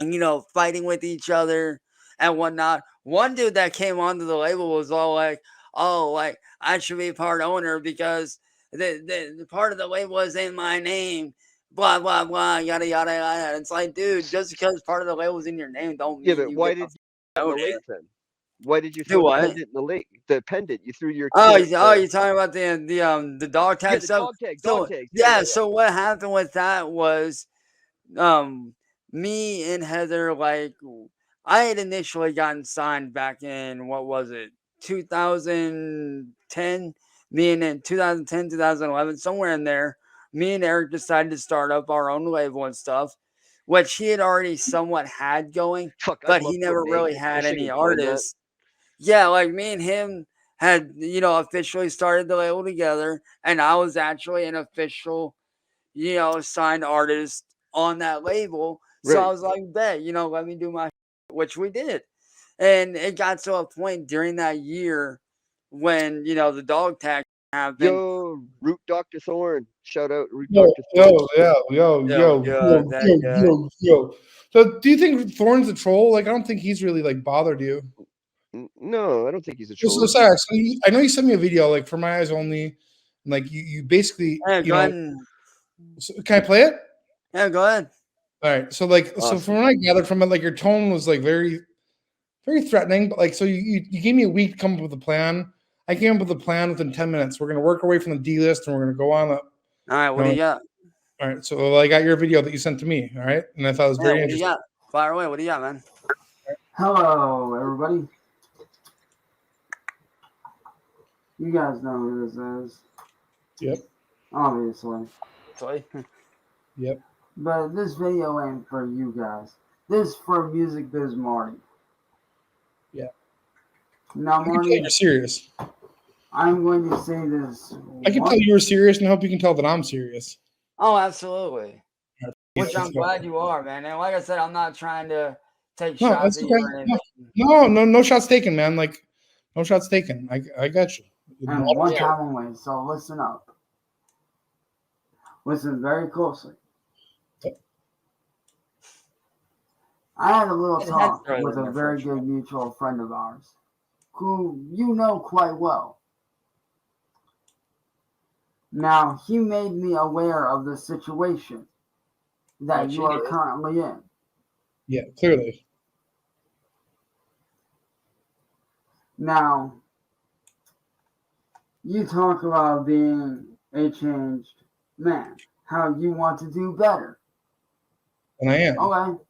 you know, fighting with each other and whatnot. One dude that came onto the label was all like, "Oh, like I should be part owner because the part of the label is in my name." Blah blah blah, yada yada yada. It's like, dude, just because part of the label is in your name, don't Yeah, mean but you why get did to you throw own it in the it. lake then? Why did you Do throw the what? pendant in the lake? The pendant you threw your Oh, killer. you're talking about the dog Yeah, tag the stuff. dog tags. So Dog tags. Yeah. yeah, so what happened with that was, um, me and Heather, like, I had initially gotten signed back in what was it, 2010. Me and in 2010, 2011, somewhere in there. Me and Eric decided to start up our own label and stuff, which he had already somewhat had going, Fuck, I'd but love he to have never made really it. had Wish I any could join that. artists. Yeah, like me and him had, you know, officially started the label together, and I was actually an official, you know, signed artist on that label. So I Right. was like, bet, you know, let me do my, which we did. And it got to a point during that year when, you know, the dog tag happened. Yo, Root Dr. Thorn. Shout out Root Yo, Dr. Thorn. That. yo. So, do you think Thorne's a troll? Like, I don't think he's really like bothered you. No, I don't think he's a So, troll. Cyraxx, I know you sent me a video like for my eyes only. And, like you basically, Yeah, you go ahead. know, can I play it? Yeah, go ahead. All right. So, like, so from what I gathered from it, like your tone was like very, very threatening. But like, so you gave me a week to come up with a plan. I came up with a plan within 10 minutes. We're gonna work our way from the D list, and we're gonna go on the. All right, what do you got? All right. So I got your video that you sent to me. All right, and I thought it was Yeah, very what do you interesting. got? Fire away. What do you got, man? Hello, everybody. You guys know who this is. Yep. Obviously. Sorry. Yep. But this video ain't for you guys. This is for Music Biz Marty. Yeah. Now, I can tell Marty, you're serious. I'm going to say this. I can tell you were serious, and I hope you can tell that I'm serious. Oh, absolutely. Which Yeah, I'm glad you are, man. And like I said, I'm not trying to take No, shots that's at okay. you or anything. No shots taken, man. Like, no shots taken. I got you. And one time only, so listen up. Listen very closely. I had a little talk with a very good mutual friend of ours, who you know quite well. Now, he made me aware of the situation that you are currently in. Yeah, clearly. Now, you talk about being a changed man, how you want to do better. And I am. Okay,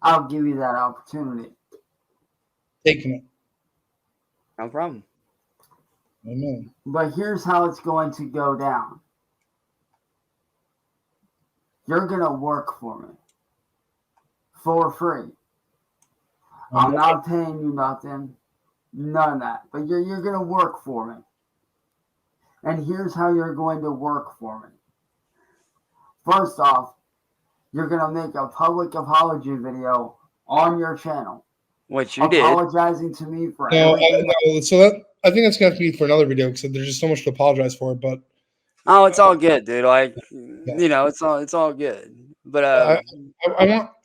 I'll give you that opportunity. Taking it. No problem. Amen. But here's how it's going to go down. You're going to work for me for free. I'm not paying you nothing, none of that. But you're going to work for me. And here's how you're going to work for me. First off, you're going to make a public apology video on your channel. Which you apologizing to me for no, everything. No, so that I think that's going to have to be for another video because there's just so much to apologize for. But oh, it's all good, dude. Like, you know, it's all good. But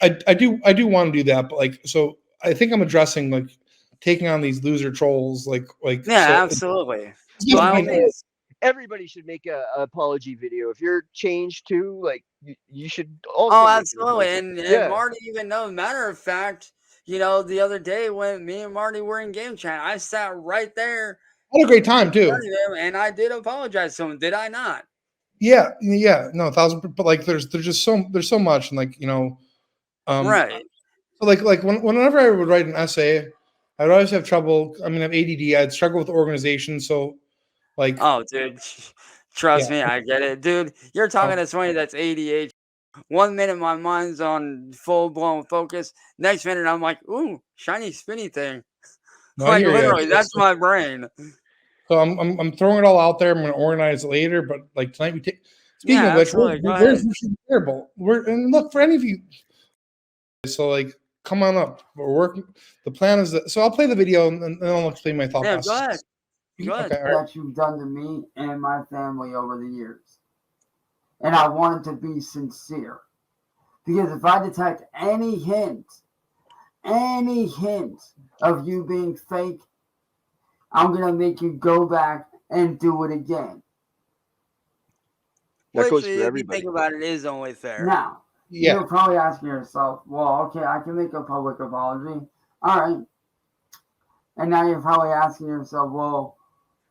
I do want to do that. But like, so I think I'm addressing like taking on these loser trolls. Like yeah, so, absolutely. By all means, everybody should make a apology video. If you're changed too, like you should also. Oh, absolutely. And Marty even knows. Matter of fact, you know, the other day when me and Marty were in game chat, I sat right there. I had a great time too. And I did apologize to him, did I not? Yeah, no, 1,000. But like, there's just so much, and like, you know, right. So like whenever I would write an essay, I'd always have trouble. I mean, I have ADD. I'd struggle with organization. So, like, oh, dude, trust me, I get it, dude. You're talking to somebody that's ADHD. 1 minute my mind's on full blown focus. Next minute I'm like, ooh, shiny spinny thing. No, like literally, that's my brain. So I'm throwing it all out there. I'm going to organize it later. But like tonight, speaking of which, we're terrible. And look for any of you. So like, come on up. We're working. The plan is that. So I'll play the video and then I'll explain my thought process. Go ahead. Okay, that you've done to me and my family over the years. And I want it to be sincere. Because if I detect any hint of you being fake, I'm going to make you go back and do it again. That goes for everybody. If you think about it, it is only fair. Now, you're probably asking yourself, well, okay, I can make a public apology. All right. And now you're probably asking yourself, well,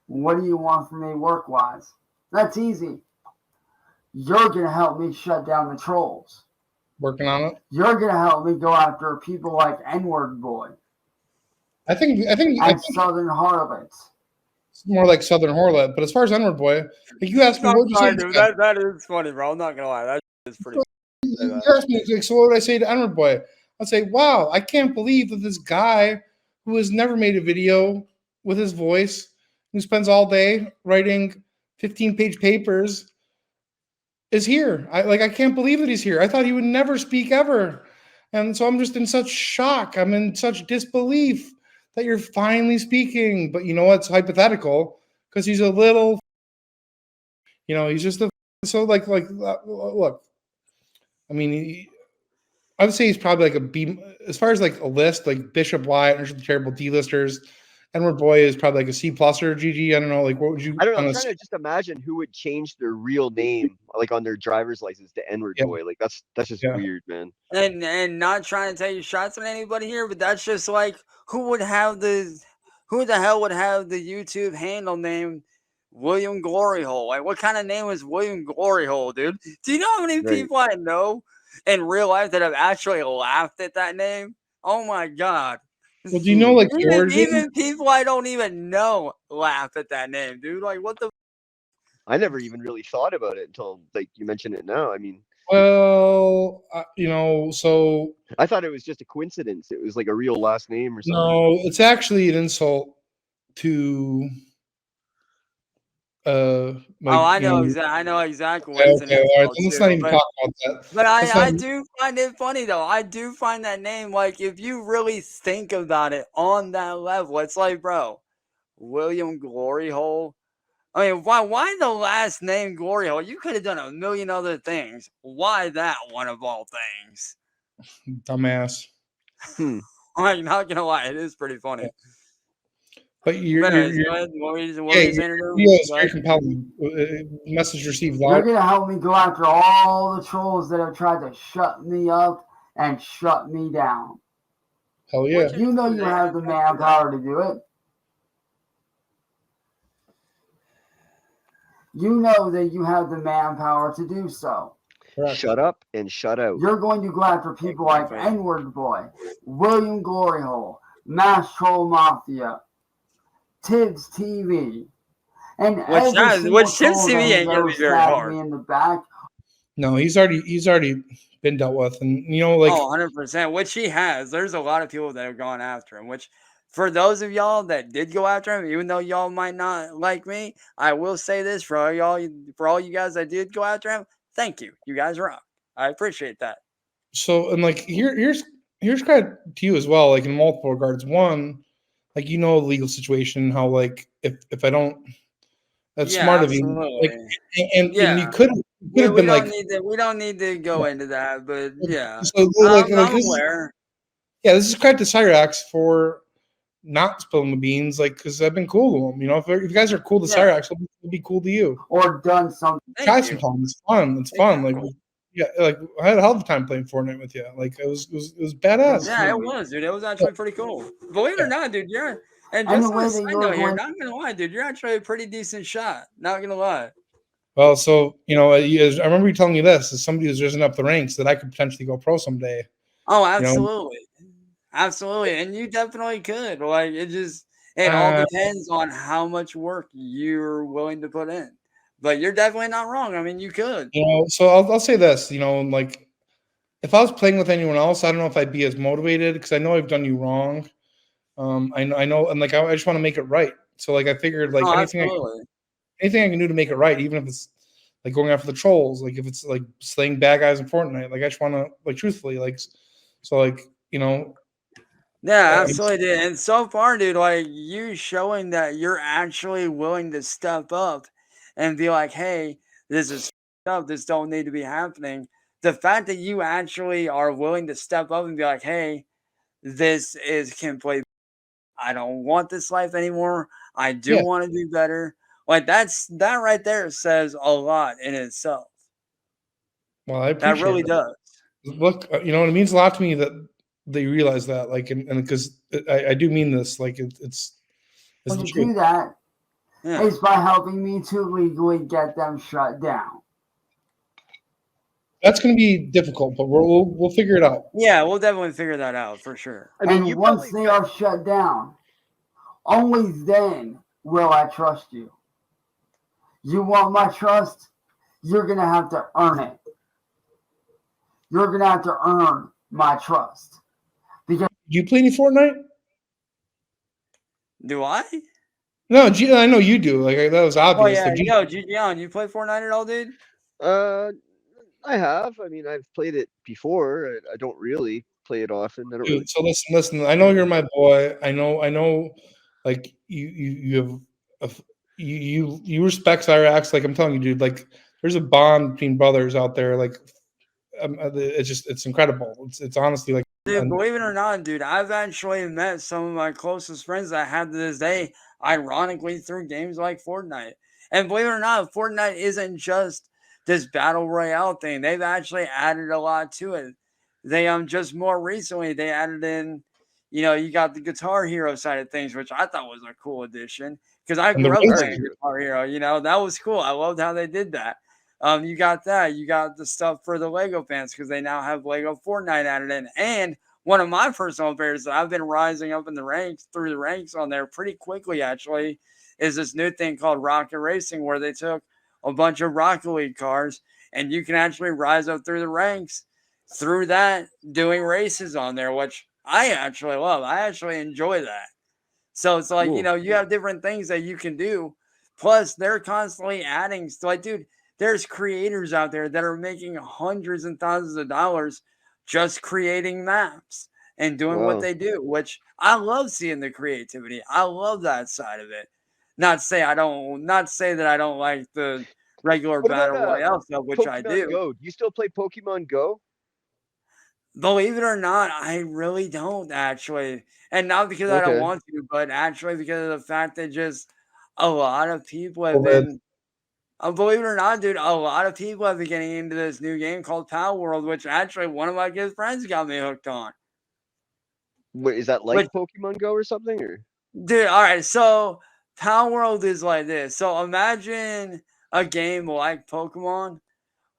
what do you want from me work-wise? That's easy. You're going to help me shut down the trolls. Working on it. You're going to help me go after people like N-word boy. I think Southern Harlots. It's more like Southern Harlot. But as far as N-word boy, like you asked me, what would you say? That is funny, bro. I'm not going to lie. That is pretty You asked me, like, so what would I say to N-word boy? I'd say, wow, I can't believe that this guy who has never made a video with his voice, who spends all day writing 15-page papers, is here. I can't believe that he's here. I thought he would never speak ever. And so I'm just in such shock. I'm in such disbelief that you're finally speaking. But you know what? It's hypothetical because he's a little, you know, he's just a, so like, look, I mean, I would say he's probably like a B, as far as like a list, like Bishop Wyatt, and the Terrible D-listers. N-word boy is probably like a C+ or GG. I don't know. Like, what would you? I don't know. I'm trying to just imagine who would change their real name, like on their driver's license, to N-word boy. Like that's just weird, man. And not trying to take shots at anybody here, but that's just like who the hell would have the YouTube handle name William Gloryhole? Like, what kind of name is William Gloryhole, dude? Do you know how many people I know in real life that have actually laughed at that name? Oh my god. Well, do you know, like, even people I don't even know laugh at that name, dude? Like, what the? I never even really thought about it until, like, you mentioned it now. I mean, well, you know, so I thought it was just a coincidence. It was like a real last name or something. No, it's actually an insult to. I know exactly what it's an insult let's not even talk about that. But I do find it funny though. I do find that name, like, if you really think about it on that level, it's like, bro, William Gloryhole. I mean, why the last name Gloryhole? You could have done a million other things. Why that one of all things? Dumbass. I'm not gonna lie, it is pretty funny. But you're very compelling. Message received. You're going to help me go after all the trolls that have tried to shut me up and shut me down. Hell yeah. You know you have the manpower to do it. you know that you have the manpower to do so. Correct. Shut up and shut out. You're going to go after people like N-Word Boy, William Gloryhole, Mass Troll Mafia, Tibbs TV, and every single Tibbs troll that TV has ain't gonna ever be very stabbed hard. me in the back. No, he's already been dealt with, and you know, like, Oh, 100%. Which he has. There's a lot of people that have gone after him. Which, for those of y'all that did go after him, even though y'all might not like me, I will say this for all you guys that did go after him. Thank you. You guys rock. I appreciate that. so, and like here's credit to you as well, like in multiple regards. One, like, you know, the legal situation, how like if I don't, that's Yeah, smart of you. Like, absolutely. and Yeah. you could have been like, We don't need to go into that, but yeah. so like I'm this, aware. yeah, this is credit to Cyraxx for not spilling the beans, like, because I've been cool to him. You know, if you guys are cool to Yeah. Cyraxx, it'll be cool to you. Or done something. Try Thank you. sometimes. It's fun. It's fun. Like, Exactly. yeah, like I had a hell of a time playing Fortnite with you. Like, it was badass. Yeah, it was, dude. It was actually pretty cool. Believe it or not, dude, and And just the on way a that side you're note here, going, not gonna lie, dude, you're actually a pretty decent shot. Not gonna lie. Well, so, you know, I remember you telling me this as somebody who's risen up the ranks that I could potentially go pro someday. Oh, You know, absolutely. Absolutely. And you definitely could. Like it all depends on how much work you're willing to put in. But you're definitely not wrong. I mean, you could. you know, so I'll say this. You know, like, if I was playing with anyone else, I don't know if I'd be as motivated because I know I've done you wrong. I know, and like I just want to make it right. So like I figured like Oh, anything absolutely. I can do to make it right, even if it's like going after the trolls, like if it's like slaying bad guys in Fortnite, like I just want to, like, truthfully, like, so like, you know, Yeah, absolutely, dude. And so far, dude, like you showing that you're actually willing to step up and be like, hey, this is up, this don't need to be happening. The fact that you actually are willing to step up and be like, hey, this is complete. I don't want this life anymore. I do yeah. want to do better. Like that right there says a lot in itself. Well, I That appreciate really it. does. Look, you know, it means a lot to me that they realize that, like, and because I do mean this, like, it's when the you truth. do that, Yeah. is by helping me to legally get them shut down. That's going to be difficult, but we'll figure it out. Yeah, we'll definitely figure that out for sure. I mean, And you once probably they are shut down, only then will I trust you. You want my trust? You're going to have to earn it. You're going to have to earn my trust. Because Do you play any Fortnite? Do I? No, I know you do. Like, that was Oh obvious. yeah, Like, yo, Gideon, you play Fortnite at all, dude? I have. I mean, I've played it before. I don't really play it often. I don't really. dude, so listen. I know you're my boy. I know. Like, you have you respect Cyraxx. Like, I'm telling you, dude. Like, there's a bond between brothers out there. Like, it's incredible. It's honestly like, Dude, believe it or not, dude, I've actually met some of my closest friends that I have to this day, ironically, through games like Fortnite. And believe it or not, Fortnite isn't just this battle royale thing. They've actually added a lot to it. They just more recently they added in, you got the Guitar Hero side of things, which I thought was a cool addition because I and the grew up races. playing Guitar Hero. That was cool. I loved how they did that. You got that. You got the stuff for the Lego fans because they now have Lego Fortnite added in. And one of my personal favorites that I've been rising up in the ranks through the ranks on there pretty quickly actually is this new thing called Rocket Racing where they took a bunch of Rocket League cars and you can actually rise up through the ranks through that doing races on there, which I actually love. I actually enjoy that. So it's like, Cool. you have different things that you can do. Plus, they're constantly adding. So, like, dude, there's creators out there that are making hundreds and thousands of dollars just creating maps and doing what Wow. they do, which I love seeing the creativity. I love that side of it. Not say that I don't like the regular What battle about royale stuff, which I Pokemon do. Go? Do you still play Pokemon Go? Believe it or not, I really don't actually. And not because I don't Okay. want to, but actually because of the fact that just a lot of people have COVID. been, believe it or not, dude, a lot of people have been getting into this new game called Power World, which actually one of my good friends got me hooked on. What is that, like Which, Pokemon Go or something? Or dude, all right, so Power World is like this. So imagine a game like Pokemon,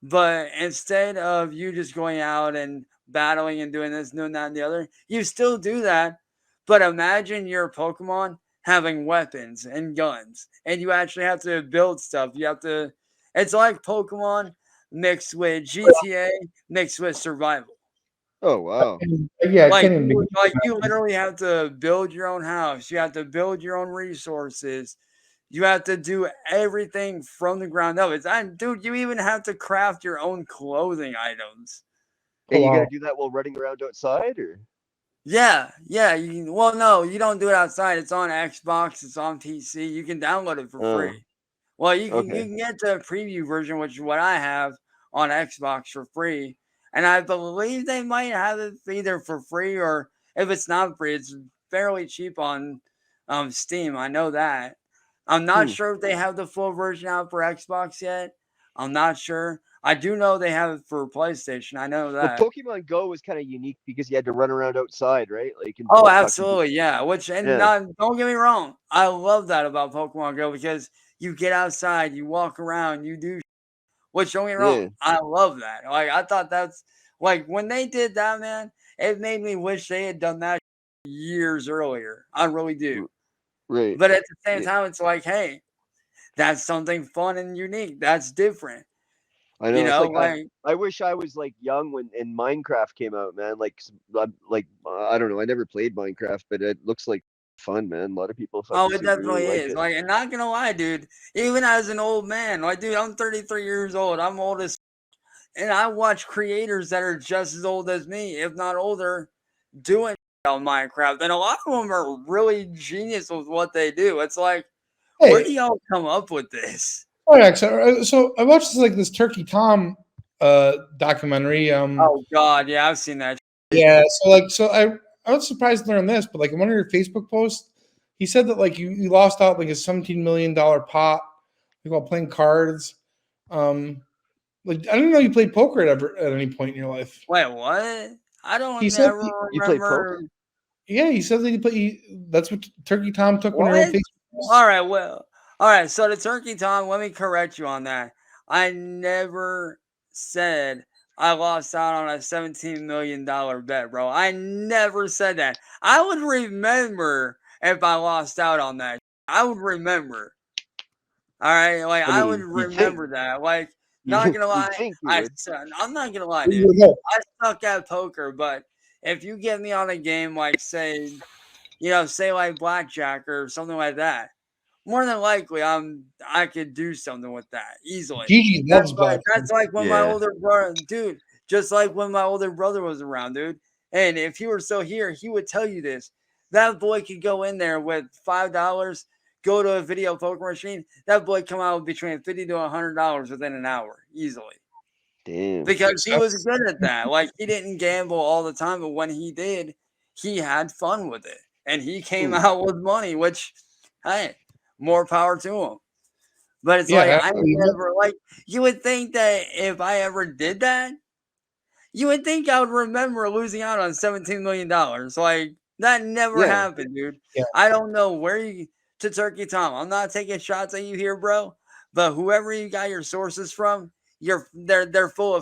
but instead of you just going out and battling and doing this, doing that, and the other, you still do that. But imagine your Pokemon having weapons and guns, and you actually have to build stuff. You have to. It's like Pokemon mixed with GTA mixed with survival. Oh wow. Yeah, I Like can't even begin. you literally have to build your own house. You have to build your own resources. You have to do everything from the ground up. Dude, you even have to craft your own clothing items. And you wow. gotta do that while running around outside, or? Yeah. Well, no, you don't do it outside. It's on Xbox. It's on PC. You can download it for Oh, free. Well, you okay. can get the preview version, which is what I have on Xbox for free. And I believe they might have it either for free, or if it's not free, it's fairly cheap on Steam. I know that. I'm not Hmm. sure if they have the full version out for Xbox yet. I'm not sure. I do know they have it for PlayStation. I know Well, that. Pokemon Go was kind of unique because you had to run around outside, right? Like, and Oh, fucking absolutely, yeah. yeah, Don't get me wrong, I love that about Pokemon Go because you get outside, you walk around, you do. Which don't get me wrong, yeah, I love that. Like I thought that's like when they did that, man. It made me wish they had done that years earlier. I really do. right. But at the same Yeah. time, it's like, hey, that's something fun and unique. That's different. I You know. It's know, like like I wish I was like young when Minecraft came out, man. Like I don't know. I never played Minecraft, but it looks like fun, man. A lot of people oh, fucking it seem to really definitely like is. it. Like, and not gonna lie, dude. Even as an old man, like, dude, I'm 33 years old. I'm old as and I watch creators that are just as old as me, if not older, doing on Minecraft. And a lot of them are really genius with what they do. It's like, where do Hey, y'all come up with this? Cyraxx, so I watched this Turkey Tom documentary. Oh God, yeah, I've seen that. Yeah, so I was surprised to learn this, but like in one of your Facebook posts, he said that like you lost out like a $17 million pot like while playing cards. Like I didn't know you played poker at any point in your life. Wait, what? I He don't said, ever You play poker? remember yeah, he said that that's what Turkey Tom took when you were on what. Facebook. All right, well, all right. So the Turkey Tom, let me correct you on that. I never said I lost out on a $17 million bet, bro. I never said that. I would remember if I lost out on that. I would remember. All right, like I I would mean, you'd think remember that. Like, not gonna you'd lie, think you would. I'm not gonna lie, You dude. would hope. I suck at poker, but if you get me on a game like say like blackjack or something like that, more than likely I could do something with that easily. Gigi loves black. That's like when my Yeah. older brother, dude, just like when my older brother was around, dude. And if he were still here, he would tell you this. That boy could go in there with $5, go to a video poker machine. That boy come out with between $50 to $100 within an hour, easily. Damn. Because he was good at that. Like he didn't gamble all the time, but when he did, he had fun with it. And he came Hmm. out with money, which hey, more power to him. But it's like Yeah, I never like you would think that if I ever did that, you would think I would remember losing out on $17 million. Like that never Yeah. happened, dude. yeah. I don't know where you to Turkey Tom. I'm not taking shots at you here, bro. But whoever you got your sources from, they're full of.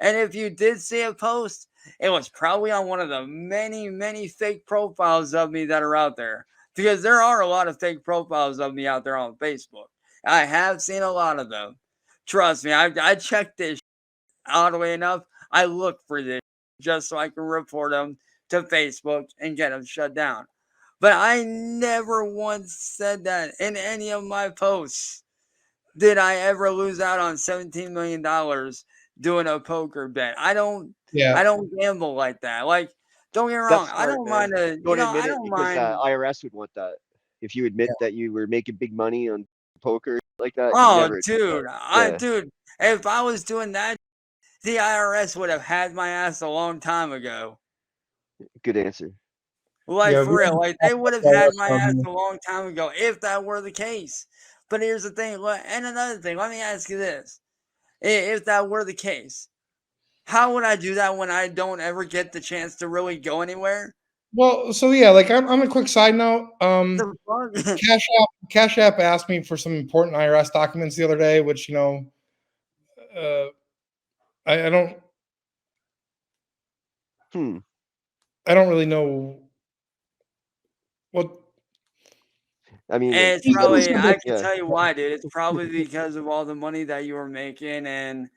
And if you did see a post, it was probably on one of the many, many fake profiles of me that are out there. Because there are a lot of fake profiles of me out there on Facebook. I have seen a lot of them. Trust me, I checked this oddly enough. I look for this just so I can report them to Facebook and get them shut down. But I never once said that in any of my posts. Did I ever lose out on $17 million doing a poker bet? I don't gamble like that. Like, don't get me wrong. That's I smart, don't man. mind Don't admit I it don't because mind. IRS would want that. If you admit that you were making big money on poker like that, you Oh, never admit that. dude. Yeah. Dude, if I was doing that, the IRS would have had my ass a long time ago. Good answer. Like Yeah, for real, like they would have we- had my ass a long time ago if that were the case. But here's the thing, and another thing. Let me ask you this: if that were the case, how would I do that when I don't ever get the chance to really go anywhere? Well, so yeah, like on a quick side note, The fuck? Cash App asked me for some important IRS documents the other day, which uh, I don't Hmm. I don't really know what. I mean, And it's He said probably, I something- can yeah. tell you why, dude. It's probably because of all the money that you were making and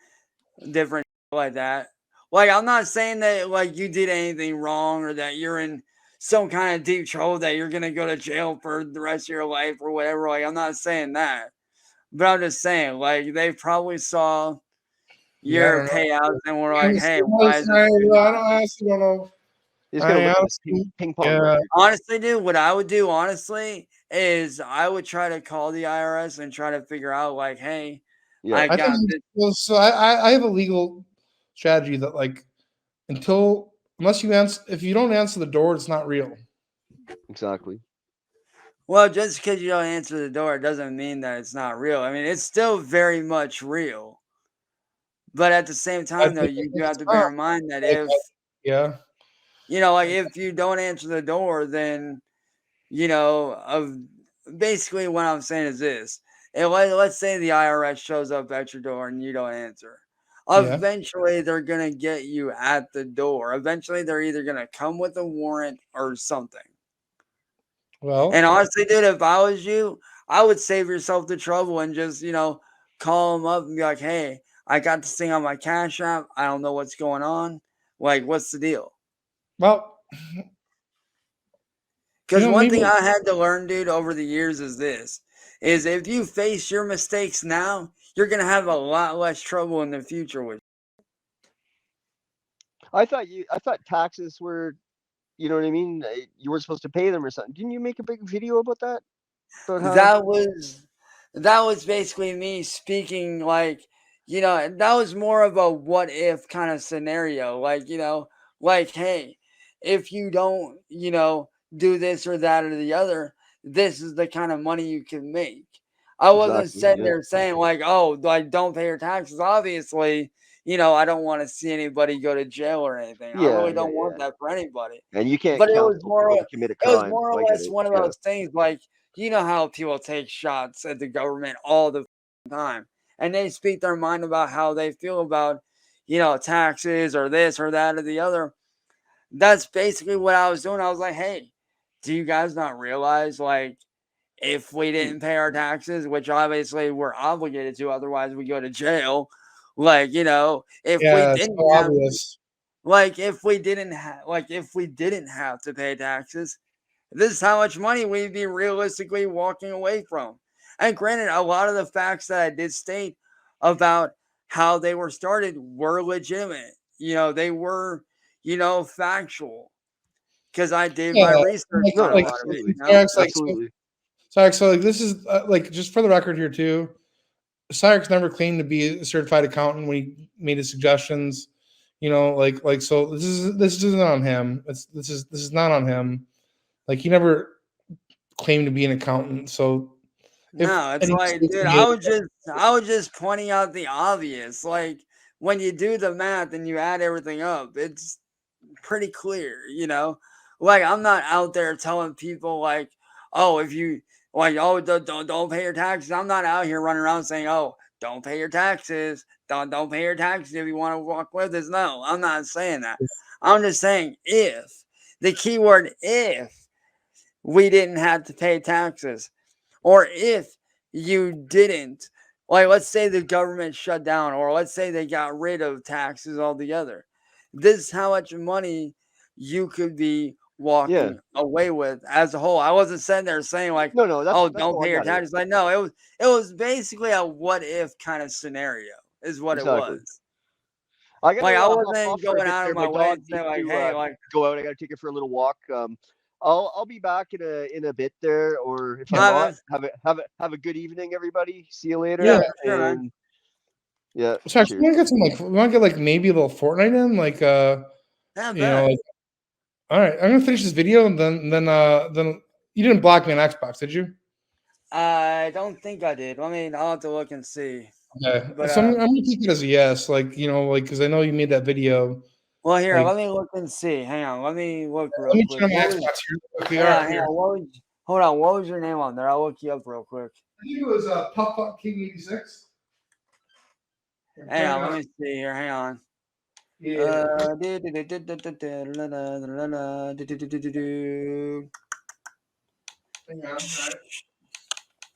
different like that. Like, I'm not saying that like you did anything wrong or that you're in some kind of deep trouble that you're gonna go to jail for the rest of your life or whatever. Like, I'm not saying that, but I'm just saying like they probably saw Yeah, I your don't know. payouts and were like, Honestly, "Hey, why is this dude I not?" don't honestly don't know. He's gonna I look at his honestly, ping pong yeah, record. Honestly, dude, what I would do, honestly, is I would try to call the IRS and try to figure out, like, hey, Yeah. I I think got this. well, so I have a legal strategy that like unless you answer if you don't answer the door, it's not real. Exactly. Well, just because you don't answer the door doesn't mean that it's not real. I mean, it's still very much real. But at the same I time, though, think you do have it's to not bear in mind that like if, yeah, like, if you don't answer the door, then, of basically what I'm saying is this. Let's say the IRS shows up at your door and you don't answer. yeah. Eventually, they're going to get you at the door. Eventually, they're either going to come with a warrant or something. And Well, honestly, dude, if I was you, I would save yourself the trouble and just, call them up and be like, hey, I got this thing on my Cash App. I don't know what's going on. Like, what's the deal? well, Because one maybe thing I had to learn, dude, over the years is this, is if you face your mistakes now, you're going to have a lot less trouble in the future with. I thought taxes were, you know what I mean? You weren't supposed to pay them or something. Didn't you make a big video about that? About how? That was basically me speaking like, that was more of a what if kind of scenario. Like, like, hey, if you don't, do this or that or the other, this is the kind of money you can make. I wasn't Exactly. sitting Yeah. there saying like, oh, like don't pay your taxes. Obviously, I don't want to see anybody go to jail or anything. I Yeah. really Yeah. don't want Yeah. that for anybody. And you can't But it was counsel more people to commit a it was crime, more so or I get less it. one of Yeah. those things like, how people take shots at the government all the time, and they speak their mind about how they feel about, taxes or this or that or the other. That's basically what I was doing. I was like, hey, do you guys not realize, like, if we Hmm. didn't pay our taxes, which obviously we're obligated to, otherwise we go to jail. Like, if we yeah, it's didn't so have, obvious. if we didn't have to pay taxes, this is how much money we'd be realistically walking away from. And granted, a lot of the facts that I did state about how they were started were legitimate. They were, factual because I did Yeah, my research No. on a No. like lot of it, Absolutely. Absolutely. Cyraxx, so like this is like just for the record here too. Cyraxx never claimed to be a certified accountant when he made his suggestions. So this isn't on him. This is not on him. Like he never claimed to be an accountant. So if No, it's any like, mistakes dude, he made, I was just pointing out the obvious. Like when you do the math and you add everything up, it's pretty clear. Like I'm not out there telling people like, oh, if you like, oh, don't pay your taxes. I'm not out here running around saying, oh, don't pay your taxes. Don't pay your taxes if you want to walk with us. No, I'm not saying that. I'm just saying if the keyword if we didn't have to pay taxes, or if you didn't, like, let's say the government shut down, or let's say they got rid of taxes altogether. This is how much money you could be Yeah. walking away with as a whole. I wasn't sitting there saying like, No. No. oh, That's don't all. I pay your got it. taxes. Like, no, it was basically a what if kind of scenario, is what it Exactly. was. I gotta Like, I hop off wasn't for a going bit out there. of My my way dog and say needs like, to hey, like, go out. I gotta take her for a little walk. I'll be back in a bit there, or if I'm nah, not, man. have a good evening, everybody. See you later. Yeah, yeah. for sure, man. And yeah, Sorry, cheers. we want to get some we want to get like maybe a little Fortnite in, like Yeah, you know, bet. like all right, I'm gonna finish this video and then you didn't block me on Xbox, did you? I don't think I did. I mean, I'll have to look and see. Okay, But so I'm gonna take it as a yes, like like because I know you made that video, Well, here, Like, let me look and see. Hang on, let me look let real me quick. try my What was, Xbox here. Look, they hang are on, hang here. on. Hold on, what was your name on there? I'll look you up real quick. I think it was Puff Puff King 86. Hang on, let me see here. Hang on. Yeah. Hang on. All right.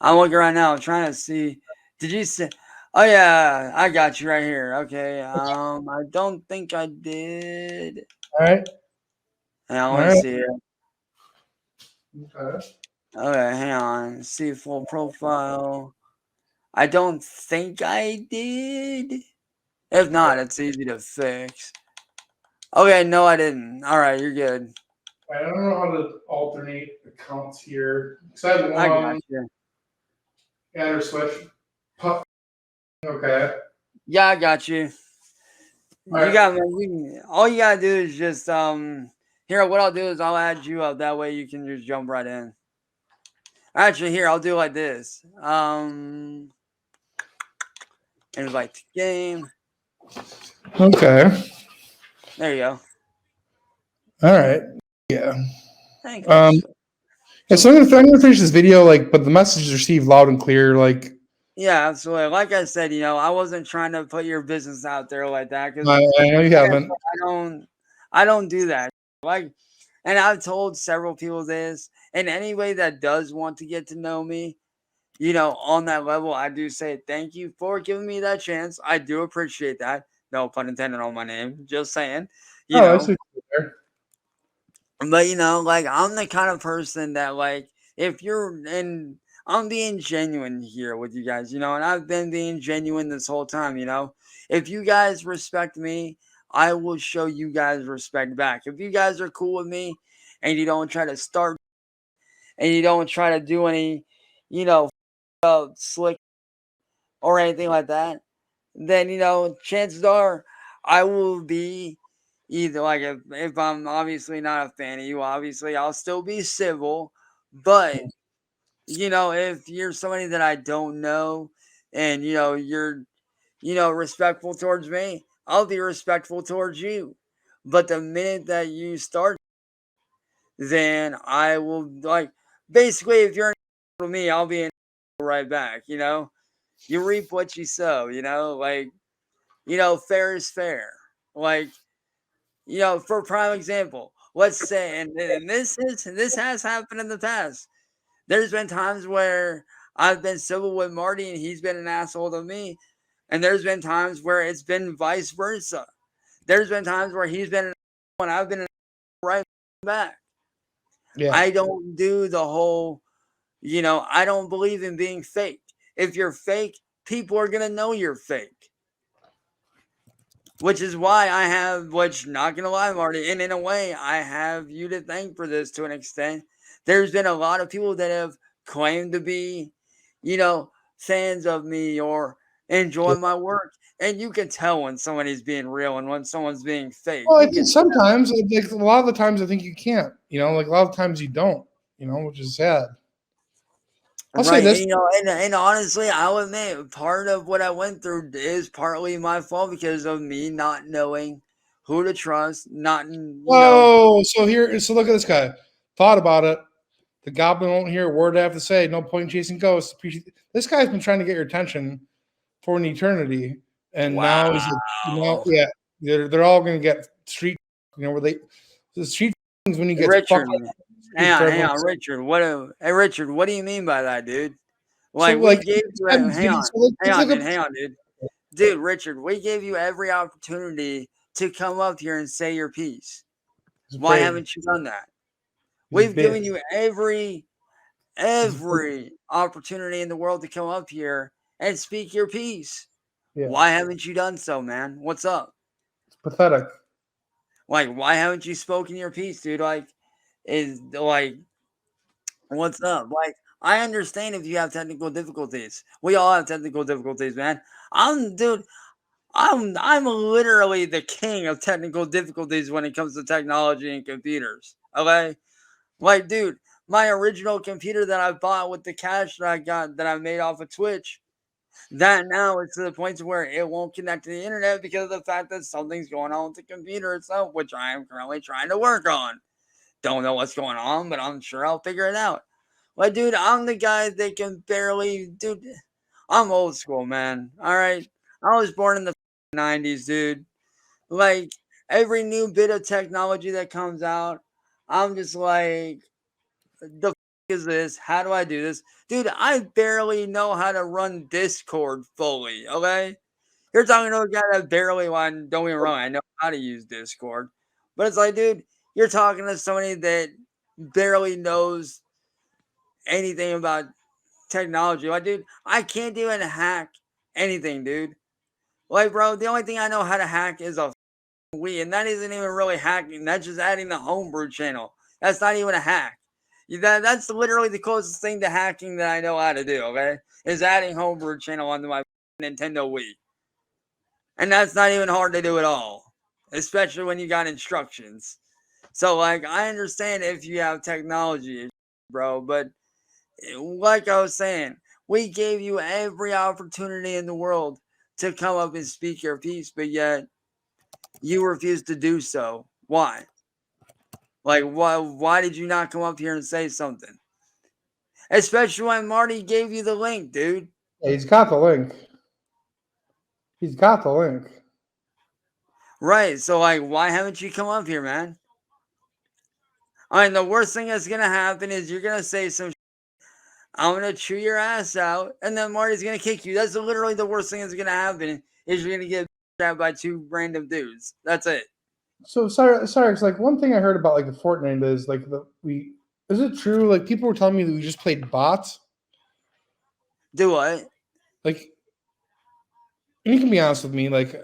I'm looking right now. I'm trying to see. Did you say? Oh yeah, I got you right here. Okay. I don't think I did. All right. Hang on, All let me right. see here. Okay. Okay, hang on. See full profile. I don't think I did. If not, it's easy to fix. Okay, no, I didn't. All right, you're good. I don't know how to alternate accounts here. Because I have I got one you. add or switch. Puff. Okay. Yeah, I got you. All You right. got me. All you gotta do is just here. What I'll do is I'll add you up. That way you can just jump right in. Actually, here I'll do like this. Invite to game. Okay. There you go. All right. Yeah. Thank Um. you. Yeah. So I'm gonna finish this video. Like, but the message is received loud and clear. Like, Yeah, absolutely. Like I said, I wasn't trying to put your business out there like that because I know you haven't. I don't do that. Like, and I've told several people this, and anybody that does want to get to know me, on that level, I do say thank you for giving me that chance. I do appreciate that. No pun intended on my name. Just saying, you Oh, I know. see. There. But like I'm the kind of person that like if you're and I'm being genuine here with you guys, and I've been being genuine this whole time, If you guys respect me, I will show you guys respect back. If you guys are cool with me and you don't try to start and you don't try to do any, slick or anything like that, then chances are I will be either like if I'm obviously not a fan of you, obviously I'll still be civil. But if you're somebody that I don't know and you're respectful towards me, I'll be respectful towards you. But the minute that you start, then I will like basically if you're with me, I'll be right back. You reap what you sow. Like fair is fair. Like, for prime example, let's say, and this has happened in the past. There's been times where I've been civil with Marty and he's been an asshole to me, and there's been times where it's been vice versa. There's been times where he's been an asshole and I've been an asshole right back. Yeah. I don't do the whole, I don't believe in being fake. If you're fake, people are gonna know you're fake. Which is why not gonna lie, Marty, and in a way, I have you to thank for this to an extent. There's been a lot of people that have claimed to be, fans of me or enjoy my work. And you can tell when somebody's being real and when someone's being fake. Well, I You think can sometimes, like a lot of the times, I think you can't. Like a lot of times you don't. Which is sad. I'll say Right, this. and honestly, I'll admit part of what I went through is partly my fault because of me not knowing who to trust, not Whoa! So look at this guy. Thought about it. The goblin won't hear a word I have to say. No point in chasing ghosts. This guy's been trying to get your attention for an eternity, and now he's Wow. yeah, they're all going to get street. Where the street things when you get Richard, fucked. hang on, Richard. Richard, what do you mean by that, dude? So Like we like, gave you, hang on, dude, Richard. We gave you every opportunity to come up here and say your piece. Why haven't you done that? We've given you every opportunity in the world to come up here and speak your piece. Yeah. Why haven't you done so, man? What's up? It's pathetic. Like, why haven't you spoken your piece, dude? Like, what's up? Like, I understand if you have technical difficulties. We all have technical difficulties, man. I'm literally the king of technical difficulties when it comes to technology and computers. Okay? Like, dude, my original computer that I bought with the cash that I made off of Twitch, That now it's to the point to where it won't connect to the internet because of the fact that something's going on with the computer itself, which I am currently trying to work on. Don't know what's going on, but I'm sure I'll figure it out. Like, dude, I'm the guy that can barely, dude. I'm old school, man. All right, I was born in the 90s, dude. Like, every new bit of technology that comes out, I'm just like, the is this? How do I do this? Dude, I barely know how to run Discord fully, okay? You're talking to a guy that barely don't get me wrong, I know how to use Discord. But it's like, dude, you're talking to somebody that barely knows anything about technology. Like, dude, I can't even hack anything, dude. Like, bro, the only thing I know how to hack is a Wii, and that isn't even really hacking. That's just adding the homebrew channel. That's not even a hack. That's literally the closest thing to hacking that I know how to do, okay? Is adding homebrew channel onto my Nintendo Wii. And that's not even hard to do at all, especially when you got instructions. So, like, I understand if you have technology, bro, but like I was saying, we gave you every opportunity in the world to come up and speak your piece, but yet you refused to do so. Why? Like, why did you not come up here and say something? Especially when Marty gave you the link, dude. Yeah, he's got the link. He's got the link. Right. So, like, why haven't you come up here, man? I mean, the worst thing that's gonna happen is you're gonna say some I'm gonna chew your ass out, and then Marty's gonna kick you. That's literally the worst thing that's gonna happen is you're gonna get stabbed by two random dudes. That's it. So Cyraxx, like one thing I heard about like the Fortnite is like is it true? Like people were telling me that we just played bots. Do what? Like, and you can be honest with me, like,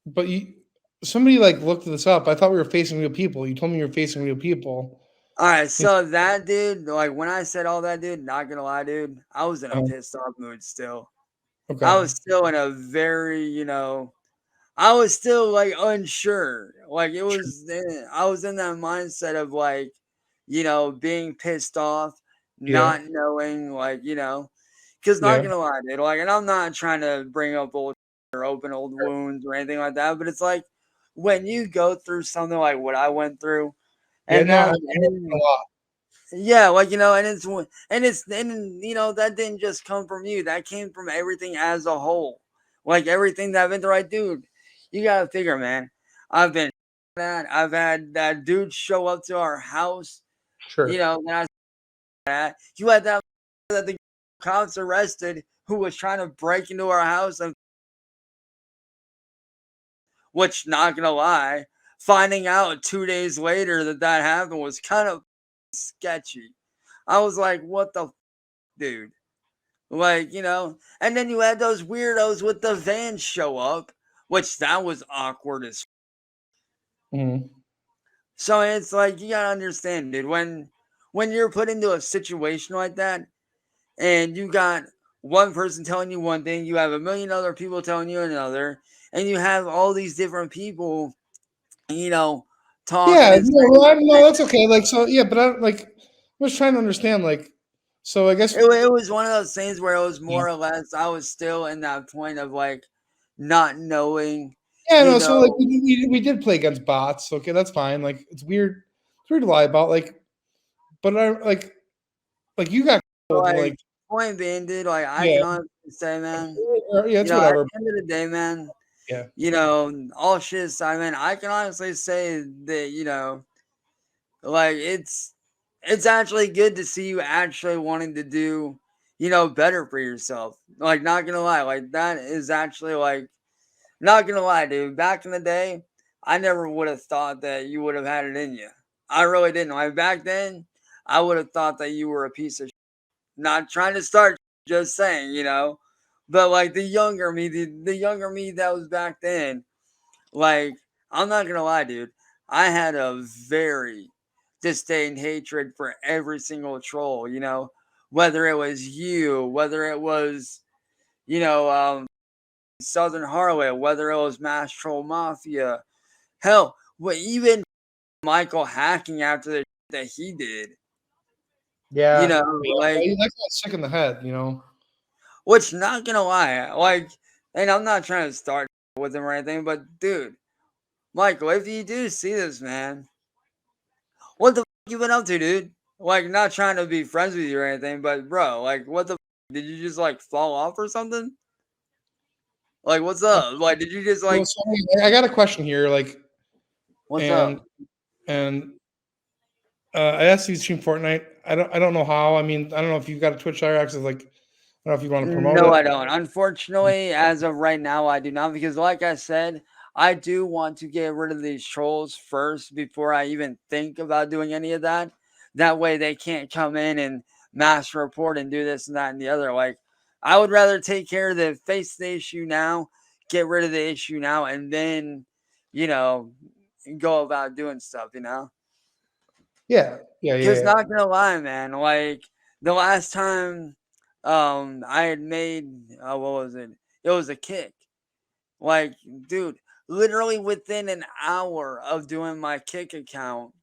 but somebody like looked this up. I thought we were facing real people. You told me you were facing real people. All right, so that dude, like when I said all that, dude, not gonna lie, dude, I was in a pissed off mood still. Okay. I was still in a very, I was still like unsure. Like it was, I was in that mindset of like, being pissed off, not knowing, like, because not gonna lie, dude, like, and I'm not trying to bring up old or open old wounds or anything like that, but it's like when you go through something like what I went through, and I that, a lot. yeah, like and that didn't just come from you. That came from everything as a whole. Like everything that I've been through, right, dude. You gotta figure, man. I've been that. I've had that dude show up to our house. Sure. You had that the cops arrested who was trying to break into our house, and which, not gonna lie, finding out 2 days later that happened was kind of sketchy. I was like, what the dude? Like, and then you had those weirdos with the van show up, which that was awkward as. So it's like, you gotta understand, dude, when you're put into a situation like that, and you got one person telling you one thing, you have a million other people telling you another, and you have all these different people, talking. Yeah, no, that's okay. Like, so yeah, but I was trying to understand, like, so I guess it was one of those things where it was more or less I was still in that point of like not knowing. Yeah, no. So like we did play against bots. Okay, that's fine. Like it's weird. It's weird to lie about. Like, but I like you got like point being, dude. Like I can honestly say, man. Yeah, it's whatever. At the end of the day, man. Yeah. All shit aside, man. I can honestly say that like it's actually good to see you actually wanting to do better for yourself. Like not gonna lie, like that is actually like. Not gonna lie, dude. Back in the day, I never would have thought that you would have had it in you. I really didn't. Like back then, I would have thought that you were a piece of shit. Not trying to start, just saying, But like the younger me, the younger me that was back then, like I'm not gonna lie, dude. I had a very disdain hatred for every single troll. Whether it was you, whether it was, Southern Harlot, whether it was Mass Troll Mafia, hell, even Michael hacking after the that he did. Yeah, like that got sick in the head. Which, not gonna lie, like, and I'm not trying to start with him or anything, but dude, Michael, if you do see this, man, what the you been up to, dude? Like, not trying to be friends with you or anything, but bro, like, what the did you just like fall off or something? Like, what's up? Like, did you just Well, like so I got a question here, like, what's and up? and I asked you to stream Fortnite. I don't know how. I mean, I don't know if you've got a Twitch Cyraxx. Like, I don't know if you want to promote No, it. I don't. Unfortunately, as of right now, I do not because, like I said, I do want to get rid of these trolls first before I even think about doing any of that. That way, they can't come in and mass report and do this and that and the other. Like, I would rather take care of face the issue now, get rid of the issue now, and then, you know, go about doing stuff. Yeah, yeah, Because yeah. not gonna lie, man, like the last time I had made what was it? It was a kick. Like, dude, literally within an hour of doing my kick account,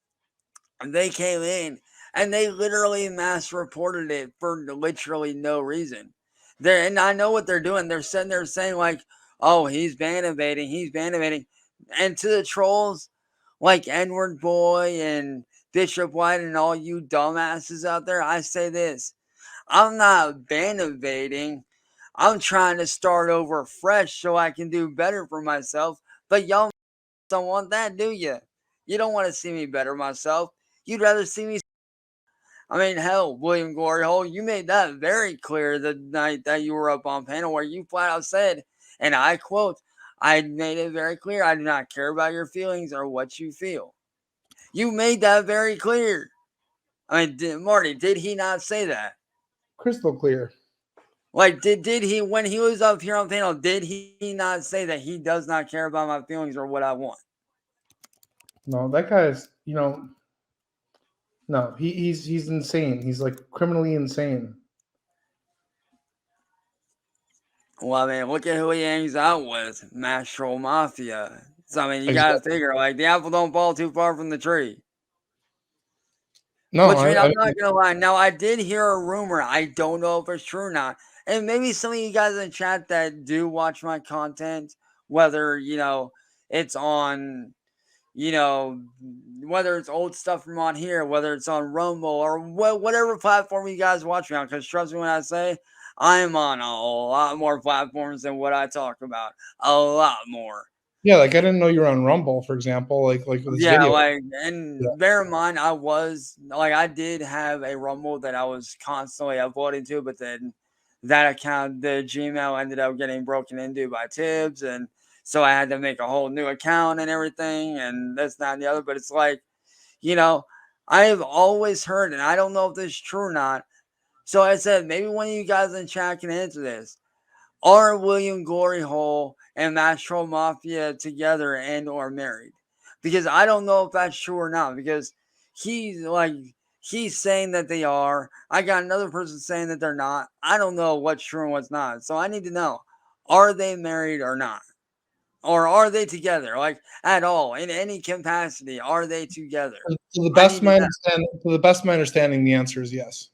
they came in and they literally mass reported it for literally no reason. And I know what they're doing. They're sitting there saying like, "Oh, he's ban evading, he's ban evading," and to the trolls like Edward Boy and Bishop White and all you dumbasses out there, I say this: I'm not ban evading. I'm trying to start over fresh so I can do better for myself. But y'all don't want that, do you? You don't want to see me better myself. You'd rather see me. I mean, hell, William Glory Hole, you made that very clear the night that you were up on panel where you flat out said, and I quote, I made it very clear I do not care about your feelings or what you feel. You made that very clear. I mean, Marty, did he not say that? Crystal clear. Like, did he, when he was up here on panel, did he not say that he does not care about my feelings or what I want? No, that guy's, no, he's insane. He's like criminally insane. Well, I mean, look at who he hangs out with, Mastro Mafia. So, I mean, you Exactly. gotta figure, like, the apple don't fall too far from the tree. No, Which, I mean, I'm I not gonna lie. Now, I did hear a rumor. I don't know if it's true or not. And maybe some of you guys in chat that do watch my content, whether, it's on, whether it's old stuff from on here, whether it's on Rumble or whatever platform you guys watch me on. Because trust me when I say I'm on a lot more platforms than what I talk about. A lot more. yeah, like I didn't know you were on Rumble, for example, like with this Yeah, video. like, and bear in mind, I did have a Rumble that I was constantly uploading to, but then that account, the Gmail ended up getting broken into by Tibbs, and so I had to make a whole new account and everything, and this, that, and the other. But it's like, I've always heard, and I don't know if this is true or not. So I said, maybe one of you guys in chat can answer this. Are William Glory Hole and Mastro Mafia together and or married? Because I don't know if that's true or not. Because he's saying that they are. I got another person saying that they're not. I don't know what's true and what's not. So I need to know: are they married or not? Or are they together? Like at all in any capacity? Are they together? To the best of my understanding, the answer is yes.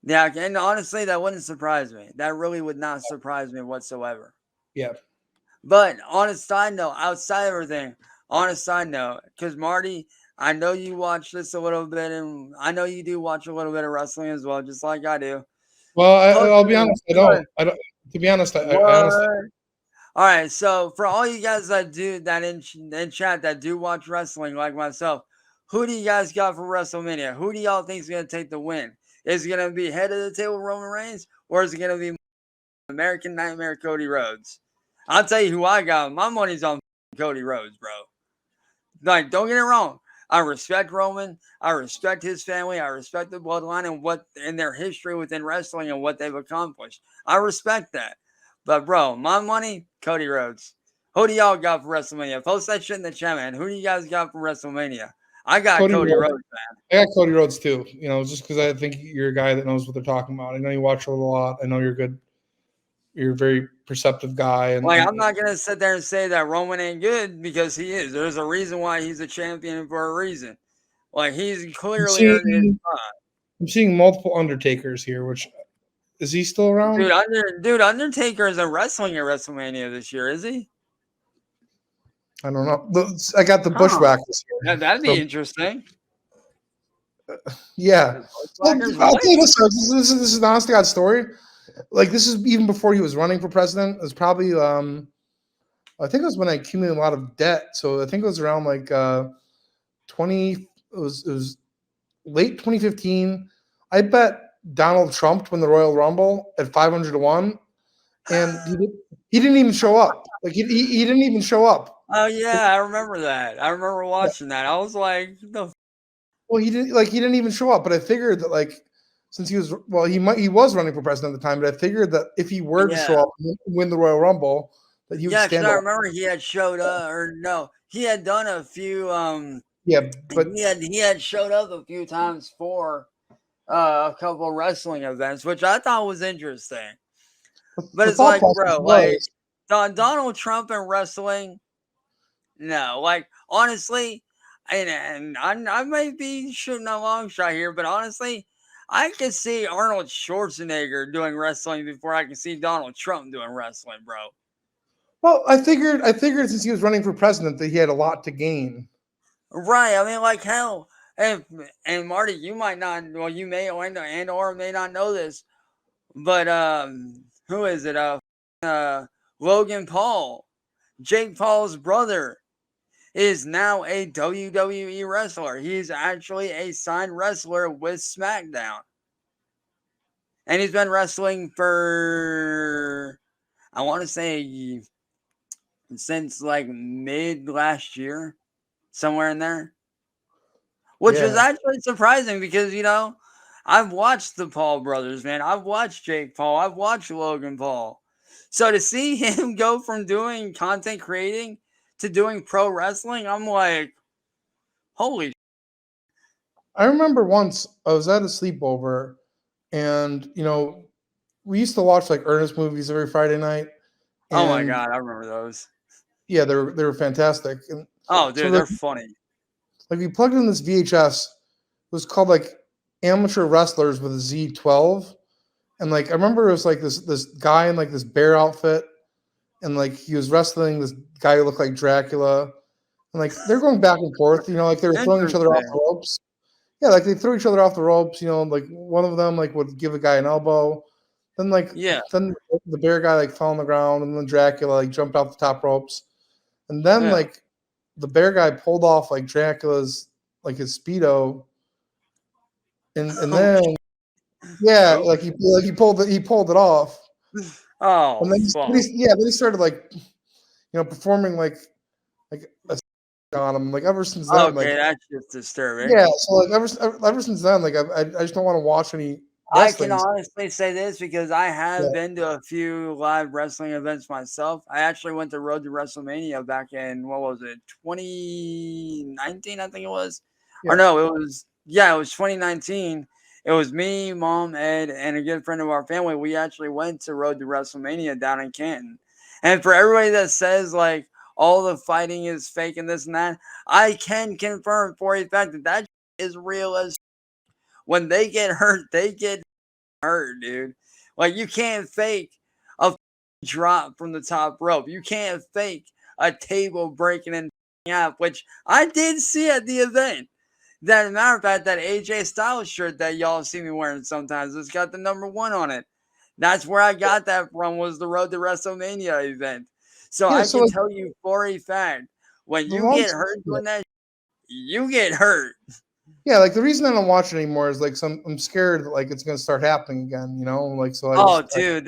Yeah, and honestly, that wouldn't surprise me. That really would not surprise me whatsoever. Yeah. But on a side note, outside of everything, on a side note, because Marty, I know you watch this a little bit, and I know you do watch a little bit of wrestling as well, just like I do. Well, I'll be honest. I don't. To be honest, I honestly. All right, so for all you guys that do that in chat that do watch wrestling like myself, who do you guys got for WrestleMania? Who do y'all think is going to take the win? Is it going to be head of the table Roman Reigns, or is it going to be American Nightmare Cody Rhodes? I'll tell you who I got. My money's on Cody Rhodes, bro. Like, don't get it wrong. I respect Roman. I respect his family. I respect the bloodline and what in their history within wrestling and what they've accomplished. I respect that. But bro, my money, Cody Rhodes. Who do y'all got for WrestleMania? Post that shit in the chat, man. Who do you guys got for WrestleMania? I got Cody Rhodes, man. I got Cody Rhodes too. Just because I think you're a guy that knows what they're talking about. I know you watch a lot. I know you're good. You're a very perceptive guy. And I'm not gonna sit there and say that Roman ain't good because he is. There's a reason why he's a champion for a reason. Like he's clearly earned his spot. I'm seeing multiple Undertakers here, which Is he still around? Dude, Undertaker isn't wrestling at WrestleMania this year, is he? I don't know. I got the Bushwhackers here. That'd be interesting. Yeah. Well, Bushwhackers, I'll what? tell you this is an honest to God story. Like, this is even before he was running for president. It was probably I think it was when I accumulated a lot of debt. So I think it was around like 20. It was late 2015. I bet Donald Trump to win the Royal Rumble at 500 to 1, and he didn't even show up. Like he didn't even show up. Oh yeah, I remember that. I remember watching that. I was like, the. Well, he didn't even show up. But I figured that, like, since he was running for president at the time, but I figured that if he were to show up and win the Royal Rumble, that he would stand up. I remember he had showed up, or no, he had done a few. But he had showed up a few times for a couple wrestling events, which I thought was interesting. But it's like, bro, like Donald Trump and wrestling. No, like, honestly, and I might be shooting a long shot here, but honestly, I can see Arnold Schwarzenegger doing wrestling before I can see Donald Trump doing wrestling, bro. Well, I figured since he was running for president that he had a lot to gain. Right. I mean, like, hell, and Marty, you might not, well, you may or may not know this, but who is it? Logan Paul, Jake Paul's brother, is now a WWE wrestler. He's actually a signed wrestler with SmackDown. And he's been wrestling for, I want to say, since like mid last year, somewhere in there. Which is actually surprising because, I've watched the Paul brothers, man. I've watched Jake Paul. I've watched Logan Paul. So to see him go from doing content creating to doing pro wrestling, I'm like, holy. I remember once I was at a sleepover, and we used to watch like Ernest movies every Friday night. Oh my God, I remember those. Yeah, they were fantastic. And oh, dude, they're funny. Like, we plugged in this VHS. It was called like Amateur Wrestlers with a Z12. And like I remember it was like this guy in like this bear outfit, and like he was wrestling this guy who looked like Dracula. And like they're going back and forth, like they were throwing each other off the ropes. Yeah, like they threw each other off the ropes, like one of them like would give a guy an elbow. Then then the bear guy like fell on the ground, and then Dracula like jumped off the top ropes. And then like the bear guy pulled off like Dracula's like his Speedo. And then like he pulled it off. Oh, and then he started like performing like a on him. Like ever since then, that's just disturbing. Yeah, so like ever since then, like I just don't want to watch any wrestling. I can honestly say this because I have been to a few live wrestling events myself. I actually went to Road to WrestleMania back in 2019, I think it was. Yeah. Or no, it was 2019. It was me, Mom, Ed, and a good friend of our family. We actually went to Road to WrestleMania down in Canton. And for everybody that says like all the fighting is fake and this and that, I can confirm for a fact that is real as. When they get hurt, dude. Like, you can't fake a drop from the top rope. You can't fake a table breaking in half, which I did see at the event. That matter of fact, that AJ Styles shirt that y'all see me wearing sometimes, it's got the number 1 on it. That's where I got that from, was the Road to WrestleMania event. So I can tell you for a fact, when you get hurt doing that, you get hurt. Yeah, like the reason I don't watch it anymore is like I'm scared that like it's gonna start happening again, like so. Dude,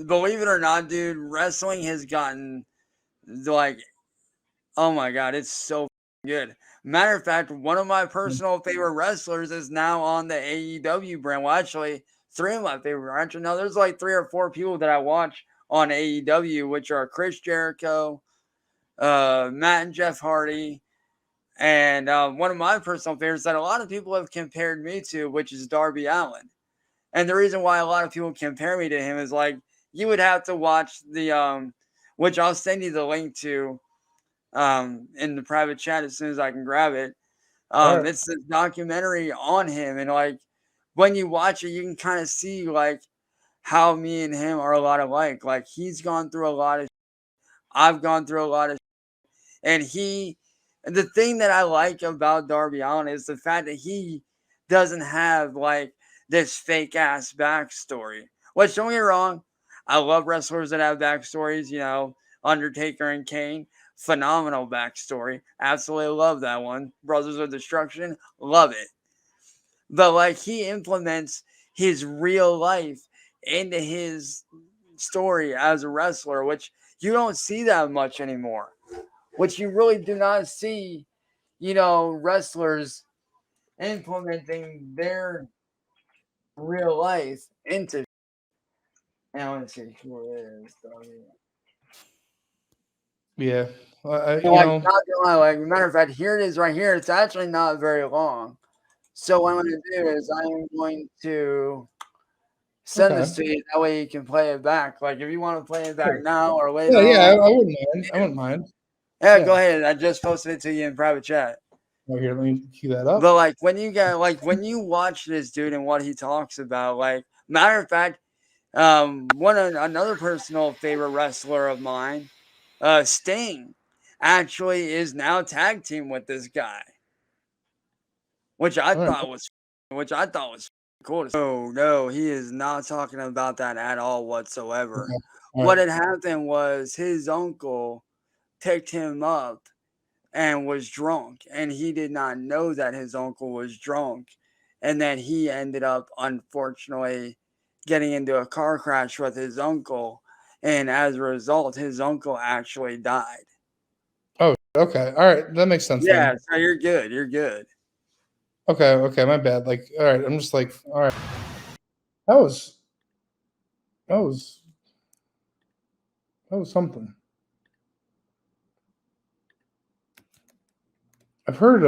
believe it or not, dude, wrestling has gotten like, oh my God, it's so good. Matter of fact, one of my personal favorite wrestlers is now on the AEW brand. Well, actually, 3 of my favorite. Actually, no, there's like 3 or 4 people that I watch on AEW, which are Chris Jericho, Matt and Jeff Hardy. And one of my personal favorites that a lot of people have compared me to, which is Darby Allin. And the reason why a lot of people compare me to him is like, you would have to watch the, which I'll send you the link to in the private chat as soon as I can grab it. It's this documentary on him. And like, when you watch it, you can kind of see like how me and him are a lot alike. Like, he's gone through a lot of, I've gone through a lot of, and the thing that I like about Darby Allin is the fact that he doesn't have like this fake ass backstory. Which, don't get me wrong, I love wrestlers that have backstories. Undertaker and Kane, phenomenal backstory. Absolutely love that one. Brothers of Destruction, love it. But like, he implements his real life into his story as a wrestler, which you don't see that much anymore. Which you really do not see, wrestlers implementing their real life into. And I want to see who it is. Yeah. Not gonna lie, like, matter of fact, here it is right here. It's actually not very long. So what I'm going to do is I'm going to send this to you. That way you can play it back. Like, if you want to play it back now or later Yeah, on. I wouldn't mind. I wouldn't mind. Yeah, go ahead. I just posted it to you in private chat. Oh, here, let me cue that up. But like, when you watch this dude and what he talks about, like, matter of fact, another personal favorite wrestler of mine, Sting, actually is now tag team with this guy, which I thought was cool. No, he is not talking about that at all whatsoever. What had happened was his uncle picked him up and was drunk, and he did not know that his uncle was drunk, and then he ended up, unfortunately, getting into a car crash with his uncle, and as a result, his uncle actually died. Oh, okay. All right. That makes sense. Yeah, then. so you're good. You're good. Okay, my bad. Like, all right, I'm just like, all right. That was something. I've heard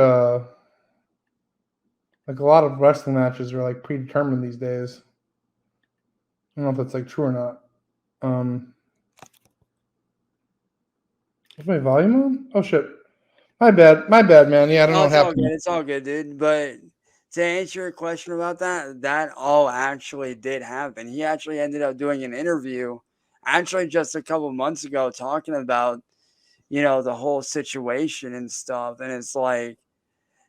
like a lot of wrestling matches are like predetermined these days. I don't know if that's like true or not. Is my volume on? Oh shit. My bad, man. Yeah, I don't know what happened. It's all good, dude. But to answer your question about that all actually did happen. He actually ended up doing an interview, actually just a couple months ago, talking about, the whole situation and stuff. And it's like,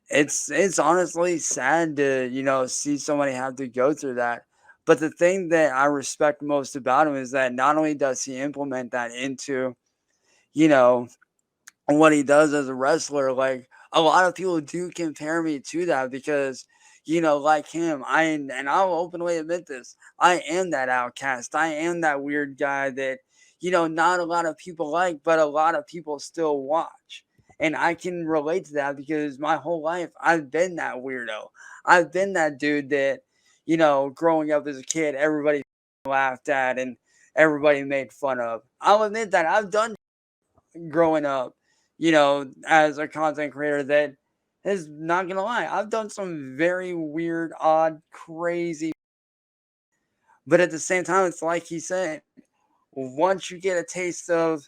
it's honestly sad to, see somebody have to go through that. But the thing that I respect most about him is that not only does he implement that into, what he does as a wrestler, like, a lot of people do compare me to that because, like him, and I'll openly admit this, I am that outcast. I am that weird guy that, not a lot of people like, but a lot of people still watch. And I can relate to that because my whole life I've been that weirdo. I've been that dude that, growing up as a kid, everybody laughed at and everybody made fun of. I'll admit that I've done growing up, as a content creator that is not gonna lie, I've done some very weird, odd, crazy. But at the same time, it's like he said, once you get a taste of,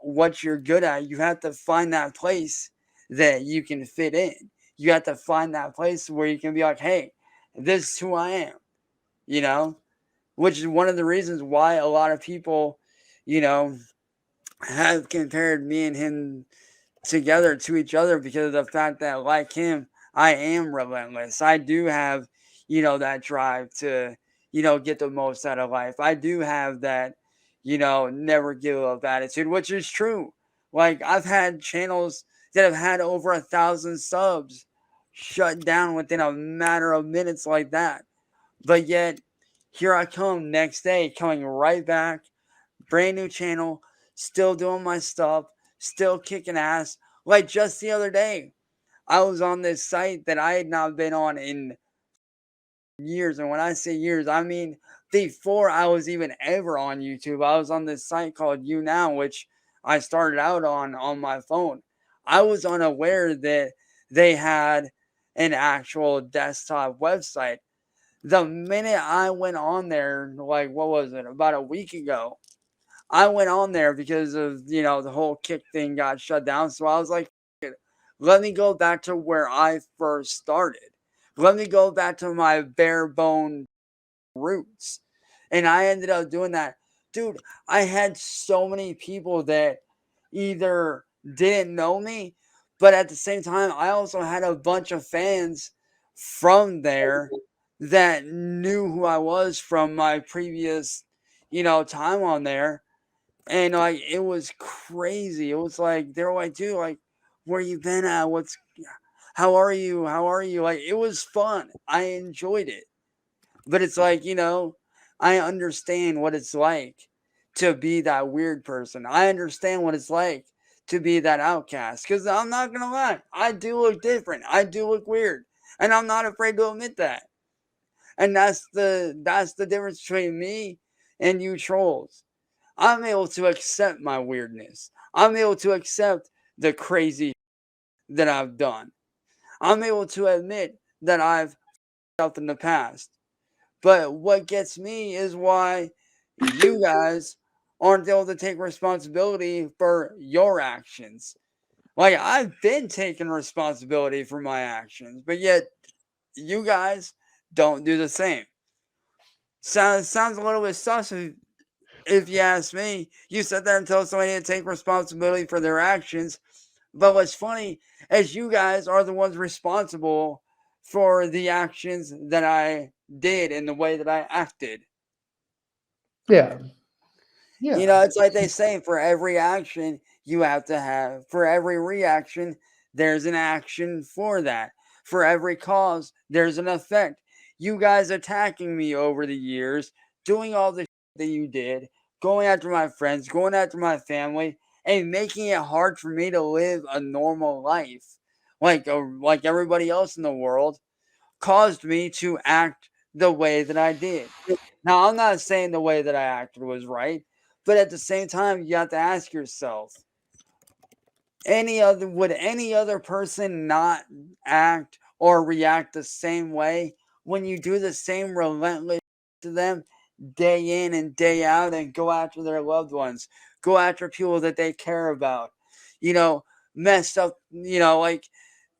what you're good at, you have to find that place that you can fit in. You have to find that place where you can be like, hey, this is who I am, which is one of the reasons why a lot of people, have compared me and him together to each other because of the fact that, like him, I am relentless. I do have, that drive to, get the most out of life. I do have that, never give up attitude, which is true. Like, I've had channels that have had over 1,000 subs shut down within a matter of minutes like that. But yet, here I come next day, coming right back, brand new channel, still doing my stuff, still kicking ass. Like, just the other day, I was on this site that I had not been on in years. And when I say years, I mean before I was even ever on YouTube. I was on this site called YouNow, which I started out on my phone. I was unaware that they had an actual desktop website. The minute I went on there, like, what was it, about a week ago, I went on there because of, the whole kick thing got shut down. So I was like, let me go back to where I first started. Let me go back to my bare bone roots. And I ended up doing that. Dude, I had so many people that either didn't know me, but at the same time, I also had a bunch of fans from there that knew who I was from my previous, time on there. And like it was crazy. It was like they were like, dude, like, where you been at? How are you? How are you? Like it was fun. I enjoyed it. But it's like, I understand what it's like to be that weird person. I understand what it's like to be that outcast. Because I'm not going to lie, I do look different. I do look weird. And I'm not afraid to admit that. And that's the difference between me and you trolls. I'm able to accept my weirdness. I'm able to accept the crazy that I've done. I'm able to admit that I've up in the past. But what gets me is why you guys aren't able to take responsibility for your actions. Like, I've been taking responsibility for my actions, but yet you guys don't do the same. Sounds a little bit sus if you ask me. You sit there and tell somebody to take responsibility for their actions. But what's funny is you guys are the ones responsible for the actions that I did and the way that I acted. Yeah. Yeah. It's like they say, for every action you have to have, for every reaction, there's an action for that. For every cause, there's an effect. You guys attacking me over the years, doing all the that you did, going after my friends, going after my family, and making it hard for me to live a normal life, like everybody else in the world, caused me to act the way that I did. Now, I'm not saying the way that I acted was right, but at the same time, you have to ask yourself, would any other person not act or react the same way when you do the same relentless to them day in and day out and go after their loved ones, go after people that they care about, you know, messed up, like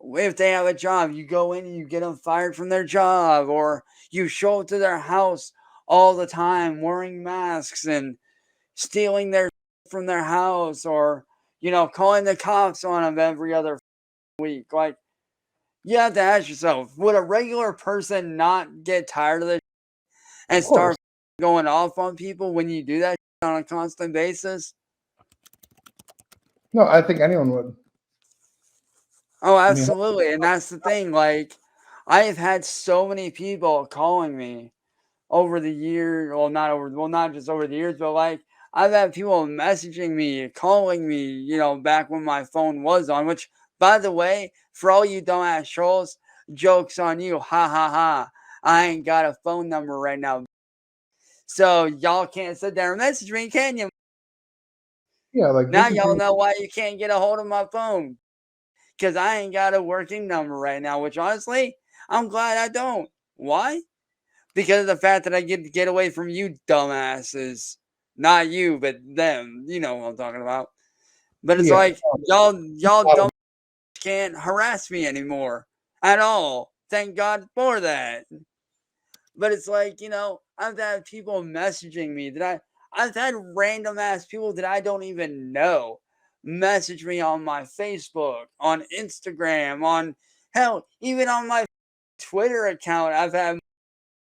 if they have a job, you go in and you get them fired from their job, or you show up to their house all the time wearing masks and stealing their from their house, or calling the cops on them every other week. Like, you have to ask yourself, would a regular person not get tired of this and Of course. start going off on people when you do that on a constant basis? No, I think anyone would. Oh, I mean, absolutely. And that's the thing. Like, I have had so many people calling me over the year, not just over the years, but like I've had people messaging me, calling me, back when my phone was on, which, by the way, for all you dumbass trolls, joke's on you. Ha ha ha. I ain't got a phone number right now. So y'all can't sit there and message me, can you? yeah, like Now this is y'all know why you can't get a hold of my phone. Because I ain't got a working number right now, which honestly, I'm glad I don't. Why? Because of the fact that I get to get away from you dumbasses. Not you, but them. You know what I'm talking about. But it's yeah. like y'all dumb can't harass me anymore at all. Thank God for that. But it's like, I've had people messaging me I've had random ass people that I don't even know message me on my Facebook, on Instagram, on hell, even on my Twitter account. I've had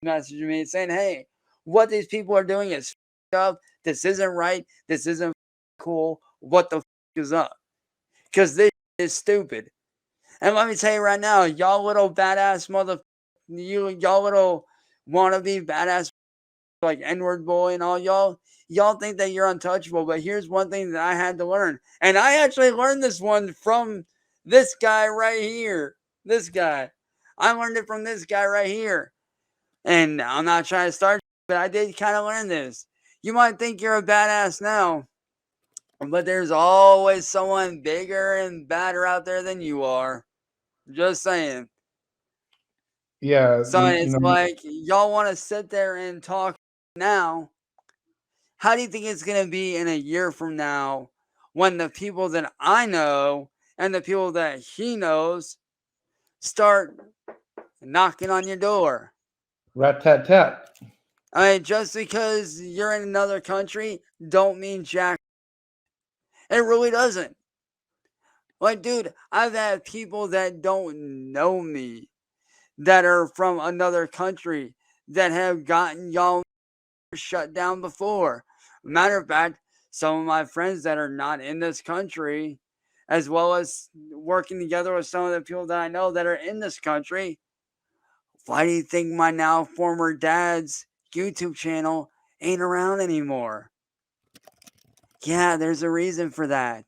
messaging me saying, "Hey, what these people are doing is up. This isn't right. This isn't cool. What the is up? Because this is stupid." And let me tell you right now, y'all little badass y'all little wannabe badass like N-word boy and all y'all think that you're untouchable. But here's one thing that I had to learn, and I actually learned this one from this guy right here. This guy, I learned it from this guy right here. And I'm not trying to start, but I did kind of learn this. You might think you're a badass now, but there's always someone bigger and badder out there than you are. Just saying. Yeah, So it's like, y'all want to sit there and talk now. How do you think it's going to be in a year from now when the people that I know and the people that he knows start knocking on your door? rat tat tat. I mean, just because you're in another country, don't mean jack. It really doesn't. Like, dude, I've had people that don't know me that are from another country that have gotten y'all shut down before. Matter of fact, some of my friends that are not in this country, as well as working together with some of the people that I know that are in this country, why do you think my now former dad's YouTube channel ain't around anymore? Yeah, there's a reason for that.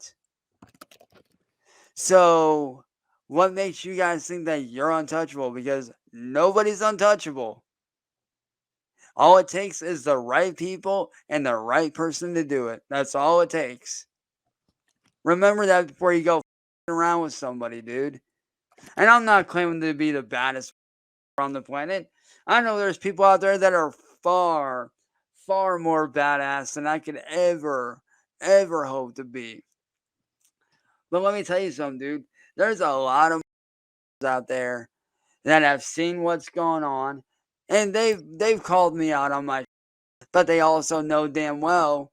So, what makes you guys think that you're untouchable? Because nobody's untouchable. All it takes is the right people and the right person to do it. That's all it takes. Remember that before you go around with somebody, dude. And I'm not claiming to be the baddest on the planet. I know there's people out there that are far, far more badass than I could ever hope to be. But let me tell you something, dude. There's a lot of out there that have seen what's going on, and they've called me out on my, but they also know damn well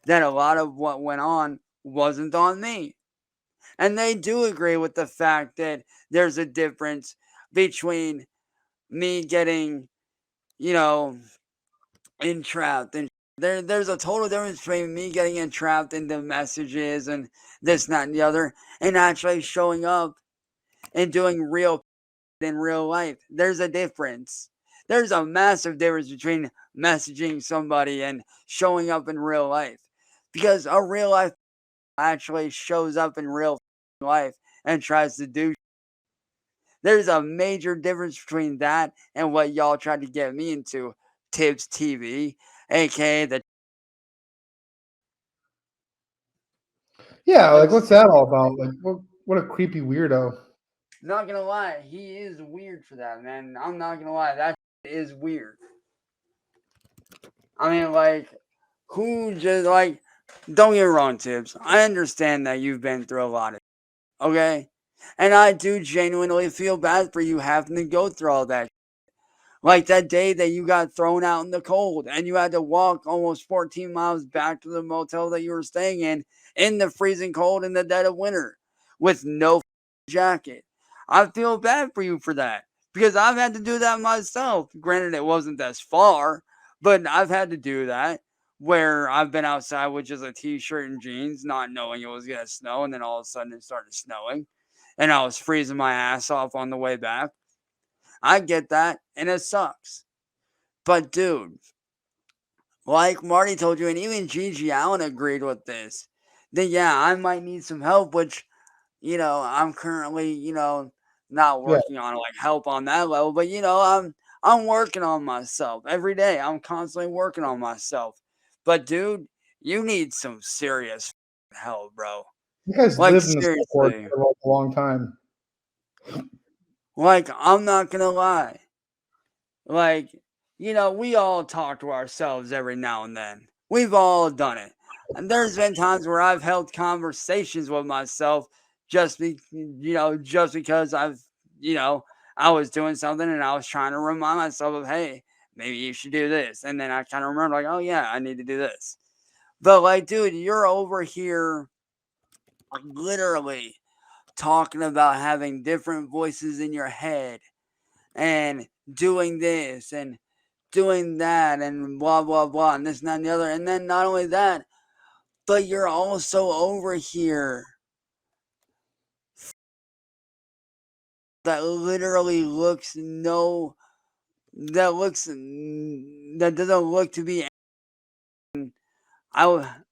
that a lot of what went on wasn't on me. And they do agree with the fact that there's a difference between me getting, you know, entrapped and there's a total difference between me getting entrapped into messages and this, that, and the other, and actually showing up and doing real in real life. There's a difference. There's a massive difference between messaging somebody and showing up in real life. Because a real life actually shows up in real life and tries to do. There's a major difference between that and what y'all tried to get me into. Tibbs TV, aka the. Yeah, like what's that all about? Like what a creepy weirdo. Not gonna lie, he is weird for that, man. I'm not gonna lie, that is weird. I mean, like, who just like? Don't get me wrong, Tibbs. I understand that you've been through a lot of, okay, and I do genuinely feel bad for you having to go through all that. Like that day that you got thrown out in the cold and you had to walk almost 14 miles back to the motel that you were staying in the freezing cold in the dead of winter with no jacket. I feel bad for you for that because I've had to do that myself. Granted, it wasn't as far, but I've had to do that where I've been outside with just a t-shirt and jeans, not knowing it was going to snow. And then all of a sudden it started snowing and I was freezing my ass off on the way back. I get that, and it sucks. But dude, like Marty told you, and even Gigi Allen agreed with this, that yeah, I might need some help, which, I'm currently, not Yeah. working on like help on that level, but I'm working on myself every day. I'm constantly working on myself. But dude, you need some serious help, bro. You guys Like lived in the support seriously. for like a long time. Like, I'm not gonna lie. Like, we all talk to ourselves every now and then. We've all done it. And there's been times where I've held conversations with myself just because I was doing something and I was trying to remind myself of, hey, maybe you should do this. And then I kind of remember, like, oh, yeah, I need to do this. But, like, dude, you're over here literally talking about having different voices in your head and doing this and doing that and blah blah blah and this and that and the other. And then not only that, but you're also over here that literally that doesn't look to be.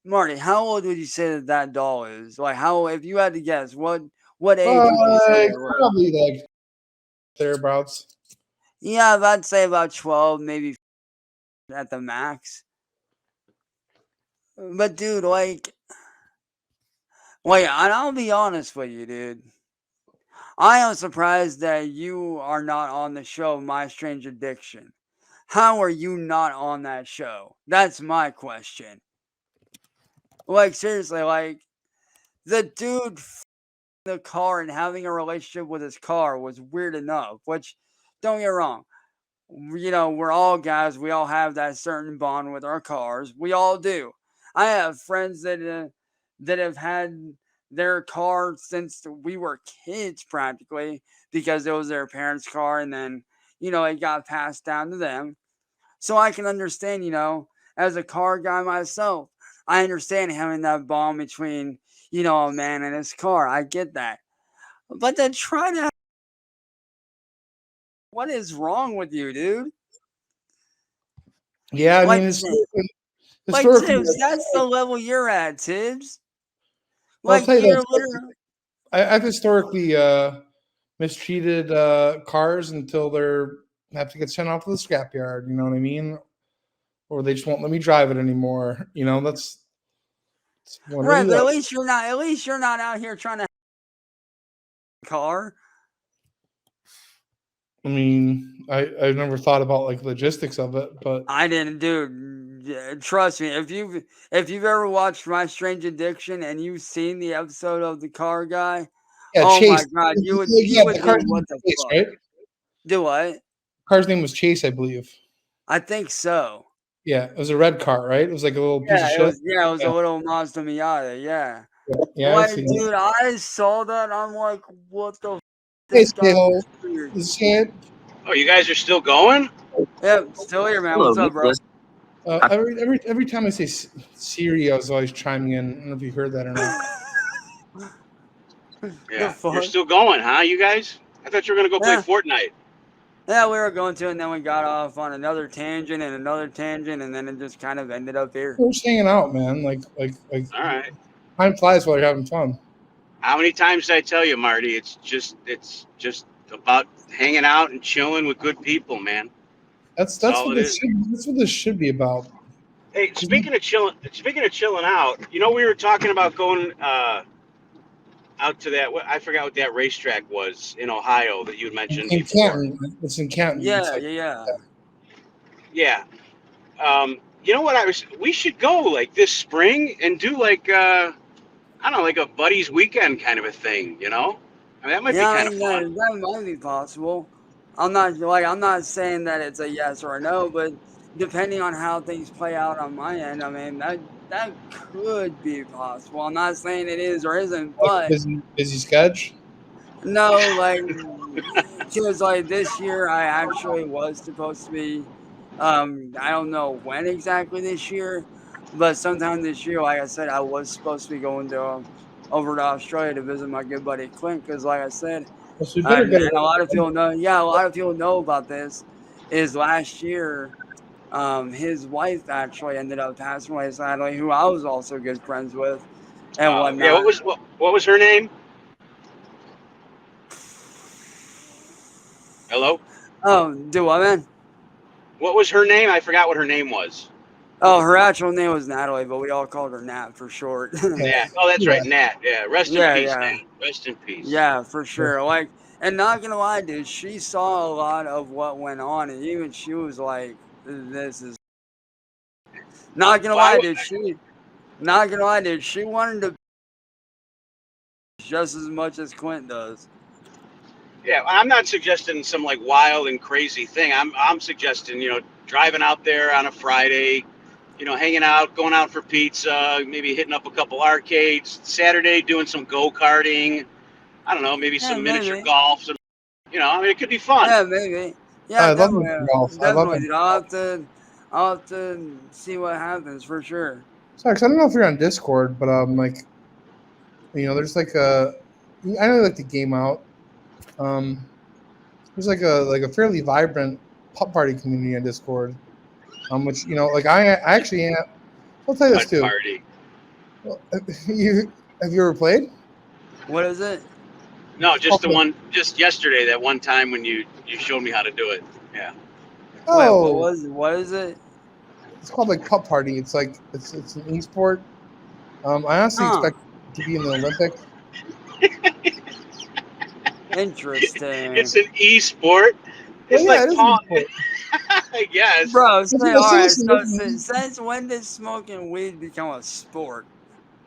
Marty, how old would you say that doll is? Like, how, if you had to guess, what age would you say they were? Probably like thereabouts. Yeah, I'd say about 12, maybe at the max. But dude, I'll be honest with you, dude. I am surprised that you are not on the show My Strange Addiction. How are you not on that show? That's my question. Like, seriously, like, the dude in the car and having a relationship with his car was weird enough, which, don't get me wrong, we're all guys. We all have that certain bond with our cars. We all do. I have friends that have had their car since we were kids practically because it was their parents' car, and then it got passed down to them. So I can understand, as a car guy myself, I understand having that bond between a man and his car. I get that, but then try to. What is wrong with you, dude? Yeah, I Like, mean, like historically, Tibbs, that's the level you're at, Tibbs. well, I'll Like tell you you're that literally. I've historically mistreated cars until they're have to get sent off to the scrapyard. You know what I mean? Or they just won't let me drive it anymore. That's one or Right, the but other. at least you're not out here trying to car. I mean, I've never thought about like logistics of it, but I didn't, dude. Trust me, if you've ever watched My Strange Addiction and you've seen the episode of the car guy, yeah, oh my Chase. god, you Yeah, would the be car's name what was the Chase, fuck? right? Do what? Car's name was Chase, I believe. I think so. Yeah, it was a red car, right? It was like a little piece Yeah, of it shit. was. Yeah, it was a little Mazda Miata. Yeah. Yeah, I've Like, seen it. dude, I saw that. I'm like, what the? Hey, This guy Stale, looks weird. you see it? Oh, you guys are still going? Yep, still here, man. Hello, What's up, bro? Nicholas. Every time I say Siri, I was always chiming in. I don't know if you heard that or not. Yeah, fuck? you're still going, huh? You guys? I thought you were gonna go play Yeah. Fortnite. Yeah, we were going to, and then we got off on another tangent and another tangent, and then it just kind of ended up here. We're just hanging out, man. Like All right. time flies while you're having fun. How many times did I tell you, Marty? It's just about hanging out and chilling with good people, man. That's all what it this is. that's what this should be about. Hey, speaking of chilling out, we were talking about going out to that. I forgot what that racetrack was in Ohio that you had mentioned In before. Canton, it's in Canton. Yeah, It's like, yeah. Yeah. You know what? We should go like this spring and do like I don't know, like a buddies weekend kind of a thing. I mean, that might be Yeah, kind of fun. that might be possible. I'm not saying that it's a yes or a no, but depending on how things play out on my end, I mean that could be possible. I'm not saying it is or isn't, but busy sketch. no, like because like this year I actually was supposed to be I don't know when exactly this year, but sometime this year, like I said, I was supposed to be going to over to Australia to visit my good buddy Clint, because like I said, So we better and get a lot of people know, a lot of people know about this, is last year his wife actually ended up passing away sadly, who I was also good friends with and whatnot. Yeah, what was her name? Hello? Oh, do what, man? What was her name? I forgot what her name was. Oh, her actual name was Natalie, but we all called her Nat for short. Nat. Oh, that's right, Nat. Yeah, rest in peace, Yeah. Nat. Rest in peace. Yeah, for sure. Like, and not gonna lie, dude, she saw a lot of what went on, and even she was like, "This is." Not gonna lie, dude. Not gonna lie, dude. She wanted to just as much as Clint does. Yeah, I'm not suggesting some like wild and crazy thing. I'm suggesting, driving out there on a Friday, hanging out, going out for pizza, maybe hitting up a couple arcades. Saturday doing some go-karting. I don't know, maybe some miniature golf. I mean, it could be fun. Yeah, maybe. Yeah, I love definitely. golf. I love Definitely, dude. I'll have to see what happens for sure. Sorry, 'cause I don't know if you're on Discord, but there's like I know like the game out. There's like a fairly vibrant putt party community on Discord. Which like I actually am. I'll tell you this too. Party. Well, have you ever played? What is it? No, just the one. Just yesterday, that one time when you showed me how to do it. Yeah. Oh, wait, what is it? It's called like putt party. It's like it's an esport. I honestly expect it to be in the Olympics. Interesting. It's an e-sport. It's like Paul. I guess. Bro, all right. So since when did smoking weed become a sport?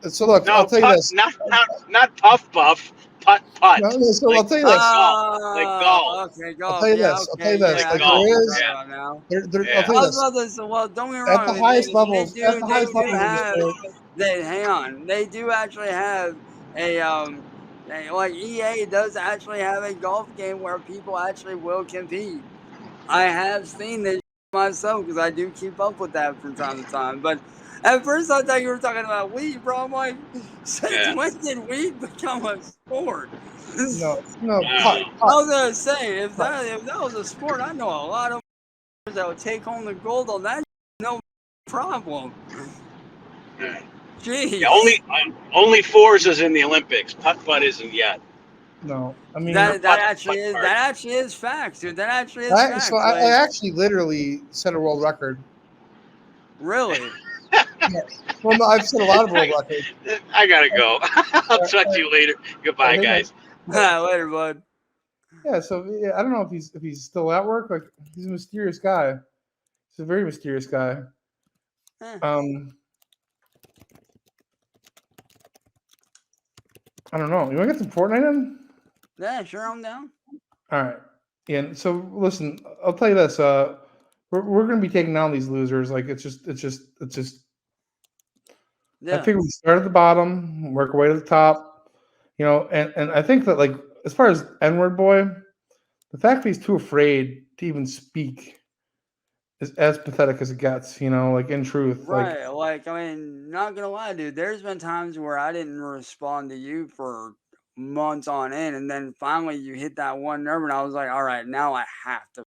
So look, No, I'll tell you putt, this. not puff puff, putt. No, so like, I'll tell you like this. golf, like golf. Okay, I'll golf. tell you Yeah, this. I'll tell okay, you this. yeah, I Like know what golf. you're there talking is, about now. I'll Yeah. tell I you was this. about to say, well, don't get me At wrong. the highest levels, They do of the have. sport, Hang on. They do actually have like EA does actually have a golf game where people actually will compete. I have seen this myself because I do keep up with that from time to time. But at first, I thought you were talking about weed, bro. I'm like, since Yeah. when did weed become a sport? no, I putt, don't know. I was gonna say if that was a sport, I know a lot of that would take home the gold on that. No problem. Yeah. Jeez. Yeah, only Forza's in the Olympics. Putt isn't yet. no. I mean, that putt actually is facts, dude. That actually is facts. so I actually literally set a world record. Really? Well, no, I've set a lot of world records. I gotta go. I'll talk to you later. Goodbye, guys. Later, bud. Yeah, so yeah, I don't know if he's still at work. Like he's a mysterious guy. He's a very mysterious guy. I don't know. You want to get some Fortnite in? Yeah, sure, I'm down. All right. And so listen, I'll tell you this. We're gonna be taking down these losers. Like it's just. Yeah. I figure we start at the bottom, work our way to the top. You know, and I think that like as far as N-word boy, the fact that he's too afraid to even speak is as pathetic as it gets, you know, like in truth. Right. Like, I mean, not gonna lie, dude, there's been times where I didn't respond to you for months on end, and then finally you hit that one nerve, and I was like, all right, now I have to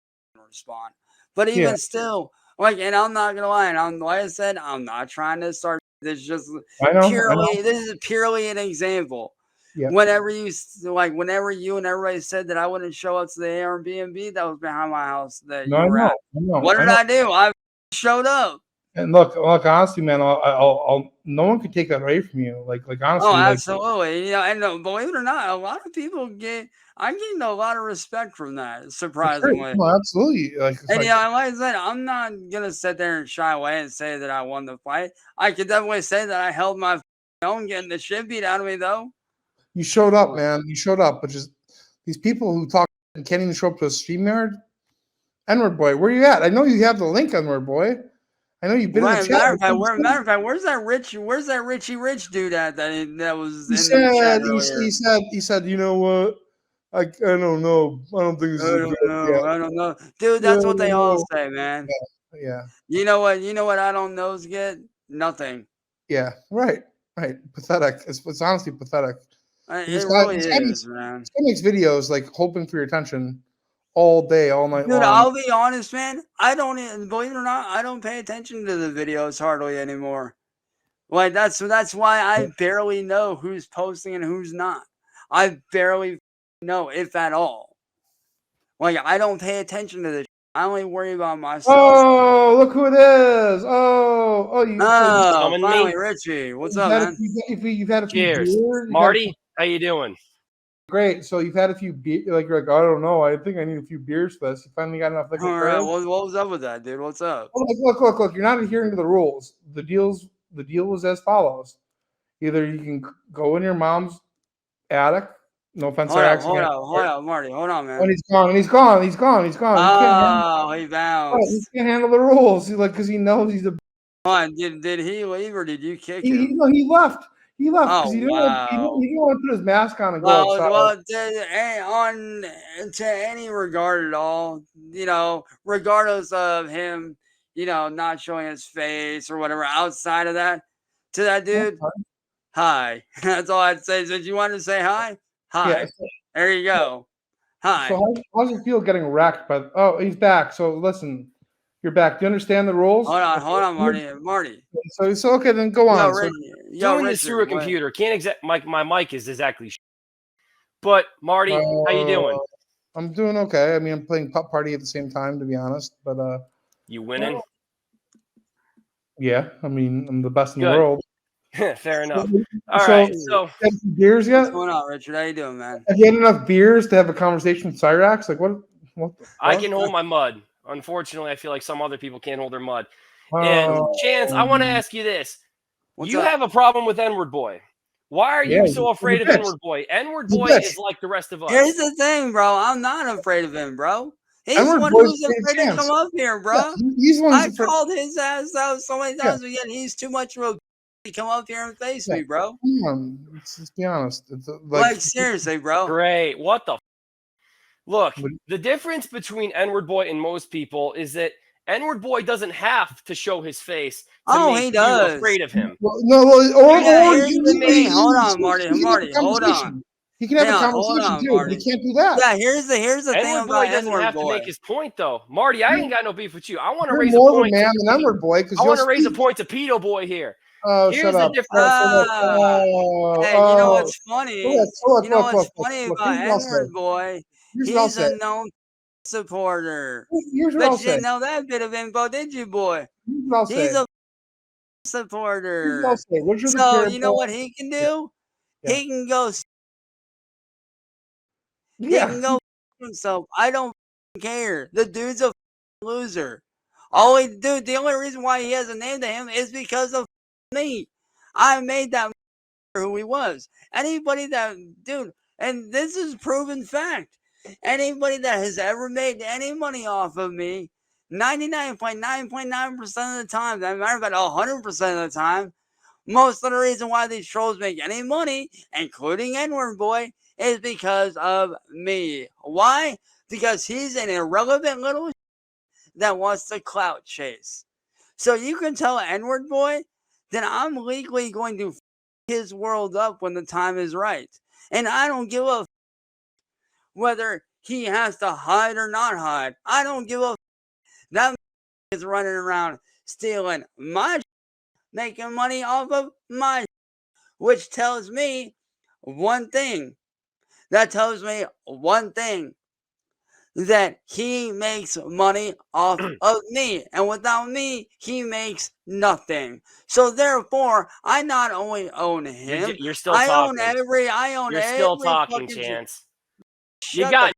respond. But even still, like, and I'm not gonna lie, and like I said, I'm not trying to start this just this is purely an example. Yeah. Whenever you and everybody said that I wouldn't show up to the Airbnb that was behind my house that you were at. What did I do? I showed up. And look, honestly, man, I'll no one could take that away from you. Like honestly. Oh, absolutely. You know, and believe it or not, a lot of people I gained a lot of respect from that, surprisingly. No, absolutely. Like I said, I'm not gonna sit there and shy away and say that I won the fight. I could definitely say that I held my own, getting the shit beat out of me, though. You showed up, man. You showed up, but just these people who talk and can't even show up to a StreamYard. N-word boy, where you at? I know you have the link, N-word boy. I know you've been in the chat. Matter of fact, where's that Richie Rich dude at that was in the chat earlier? He said, you know what? I don't know. I don't think this is a good idea. I don't know. Dude, that's what they all say, man. Yeah. You know what I don't know is get? Nothing. Yeah, right. Pathetic. It's honestly pathetic. It really is, man. This guy makes videos like hoping for your attention all day, all night long. Dude, I'll be honest, man. I don't, believe it or not, I don't pay attention to the videos hardly anymore. Like that's why I barely know who's posting and who's not. I barely know, if at all. Like I don't pay attention to this. I only worry about myself. Oh, look who it is! Finally, Richie. What's up, man? You've had a few Cheers, beers, Marty. How you doing? Great. So you've had a few beers. Like you're like, I don't know. I think I need a few beers for this. You finally got enough liquid. All right. What was up with that, dude? What's up? Look. You're not adhering to the rules. The deal was as follows. Either you can go in your mom's attic. No offense. Hold on, Marty. Hold on, man. And he's gone. Oh, he bounced. He can't handle the rules. Because he knows he's a. Did he leave or did you kick him? He left. He left because he didn't want to put his mask on and go outside. Well, to any regard at all, you know, regardless of him, you know, not showing his face or whatever, outside of that, to that dude, hi. That's all I'd say. So, you want to say hi? Hi. Yeah, there you go. Hi. So how's it feel getting wrecked? But he's back. So listen. You're back. Do you understand the rules? Hold on, Marty. So okay, then go on. Doing this through a computer. Can't my mic is exactly. But Marty, how you doing? I'm doing okay. I mean, I'm playing Putt Party at the same time, to be honest. But you winning? Yeah, I mean, I'm the best in the world. Fair enough. All right. So, have you beers yet? What's going on, Richard? How you doing, man? Have you had enough beers to have a conversation with Cyraxx? Like what the fuck? I can hold my mud. Unfortunately, I feel like some other people can't hold their mud. And Chance, I want to ask you this. You have a problem with N-word boy. Why are you so afraid of N-word boy? N-word boy is like the rest of us. Here's the thing, bro. I'm not afraid of him, bro. He's the one who's afraid to come up here, bro. He's one. I called his ass out so many times, but yet he's too much of a to come up here and face me, bro. Let's be honest. It's like seriously, bro. Great. What the? Look, the difference between N-word boy and most people is that N-word boy doesn't have to show his face to make you afraid of him. Hold on, Marty. Hold on. He can have a conversation too, but he can't do that. Yeah, here's the thing N-word about boy doesn't have to make his point though. Marty, I ain't got no beef with you. I want to raise more a point. Of a man than N-word boy, because I want to raise a point to pedo boy here. Oh, here's shut the up. difference. Hey, you know what's funny? You know what's funny about N-word boy? He's a known supporter. But you didn't know that bit of info, did you, boy? He's a supporter. So you know what he can do? Yeah. He can go. He can go himself. I don't care. The dude's a loser. The only reason why he has a name to him is because of me. I made that who he was. Anybody that, dude, and this is proven fact. Anybody that has ever made any money off of me, 99.9% of the time, as a matter of fact, 100% of the time, most of the reason why these trolls make any money, including N-word boy, is because of me. Why? Because he's an irrelevant little that wants to clout chase. So you can tell N-word boy that I'm legally going to his world up when the time is right. And I don't give a whether he has to hide or not hide. I don't give a that is running around stealing my making money off of my, which tells me one thing. That tells me one thing. That he makes money off of me, and without me, he makes nothing. So therefore, I not only own him, you're still talking. You're still talking, Chance. You got.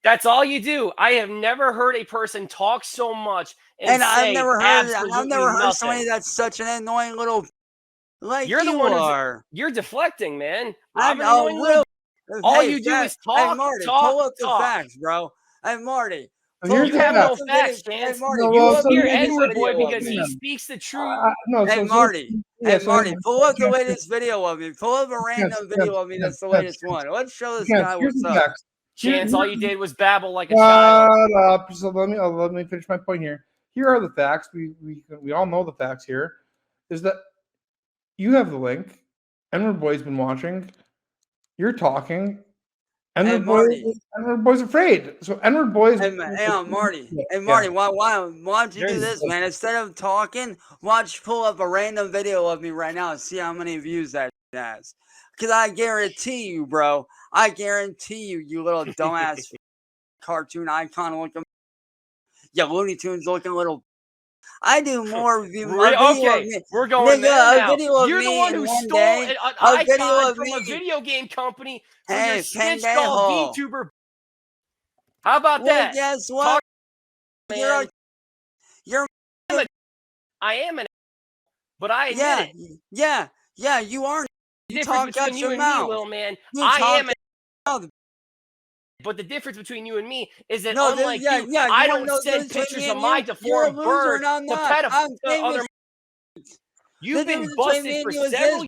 That's all you do. I have never heard a person talk so much and say I've never heard somebody that's such an annoying little. Like you're the one you're deflecting, man. I'm an annoying little. All you do is talk. Hey, Marty, pull up the facts, bro. Hey, Marty. You have no facts, Chance. You hear N-word boy because he speaks the truth. Hey, Marty. Pull up the latest video of me. Pull up a random video of me that's the latest one. Let's show this guy what's up. Chance, all you did was babble like a child. So let me finish my point here. Here are the facts. We all know the facts here. Is that you have the link. N-word boy's been watching. You're talking. N-word boy's afraid. So N-word boy's. Hey, Marty. Hey, Marty. Why don't you do this, man? Instead of talking, pull up a random video of me right now and see how many views that has. Because I guarantee you, bro. I guarantee you, you little dumbass cartoon icon looking, Looney Tunes looking little. I do more okay, we're going there now. You're the one who stole an icon from a video game company for your snitch doll VTuber. How about that? Guess what? I am an, but I admit it. Yeah, you are. You talk between you and me, little man. I am an. But the difference between you and me is that unlike you, I don't send pictures of my deformed bird to other. You've been busted for several years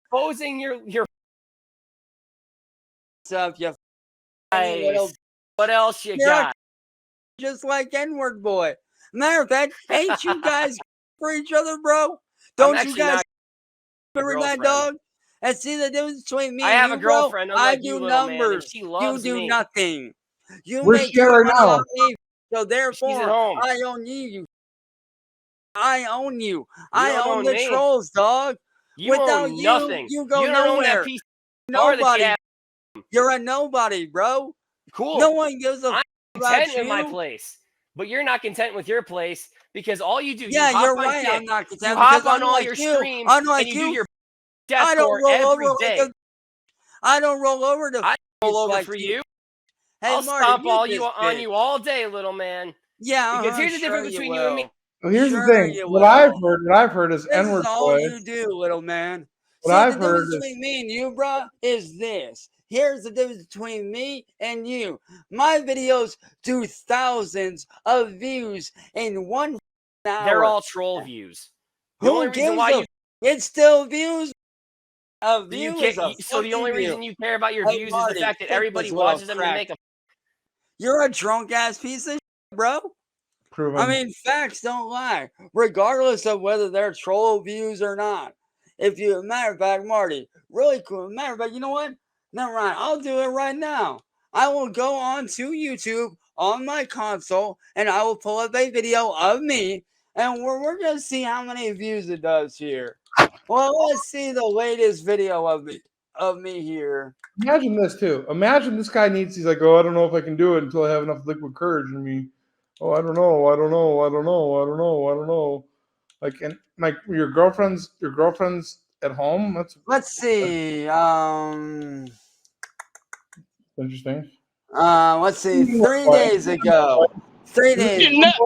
exposing your stuff. What else you got? Just like N-word boy. Matter of fact, ain't you guys for each other, bro? Don't you guys remember that, dog? And see the difference between me and you, I have a girlfriend. I do numbers. She loves you do me. Nothing. You Where's make she right now? Me, so therefore, she's at home. I own you. I own you. I own the trolls, dog. Without own nothing. You go you don't nowhere. Own that piece nobody. You're a nobody, bro. Cool. No one gives a I'm content with my place, but you're not content with your place because all you do. Yeah, you're right. I'm not content. You hop on all your streams and you do your deathcore every day. I don't roll over to. I roll over for you. Hey, I'll Marty, stomp on you all day, little man. Yeah, because here's the difference between you and me. Well, here's Sure the thing. you What will. I've heard is This N-word is all boy. you do, little man. What See, I've the heard difference is between me and you, bro, is this. Here's the difference between me and you. My videos do thousands of views in 1 hour. They're all troll views. The only reason why you it's still views. A view is a so the only reason you care about your views is the fact that everybody watches them to make a. You're a drunk ass piece of shit, bro. proven. I mean, facts don't lie, regardless of whether they're troll views or not. If you, matter of fact, Marty, really cool. Matter of fact, you know what? Never mind. I'll do it right now. I will go on to YouTube on my console and I will pull up a video of me, and we're gonna see how many views it does here. Well, let's see the latest video of me here. Imagine this too. Imagine this guy he's like, oh, I don't know if I can do it until I have enough liquid courage in me. Oh, I don't know. Like, and like your girlfriend's at home. Let's see. Interesting. Let's see. 3 days ago. 3 days. Enough.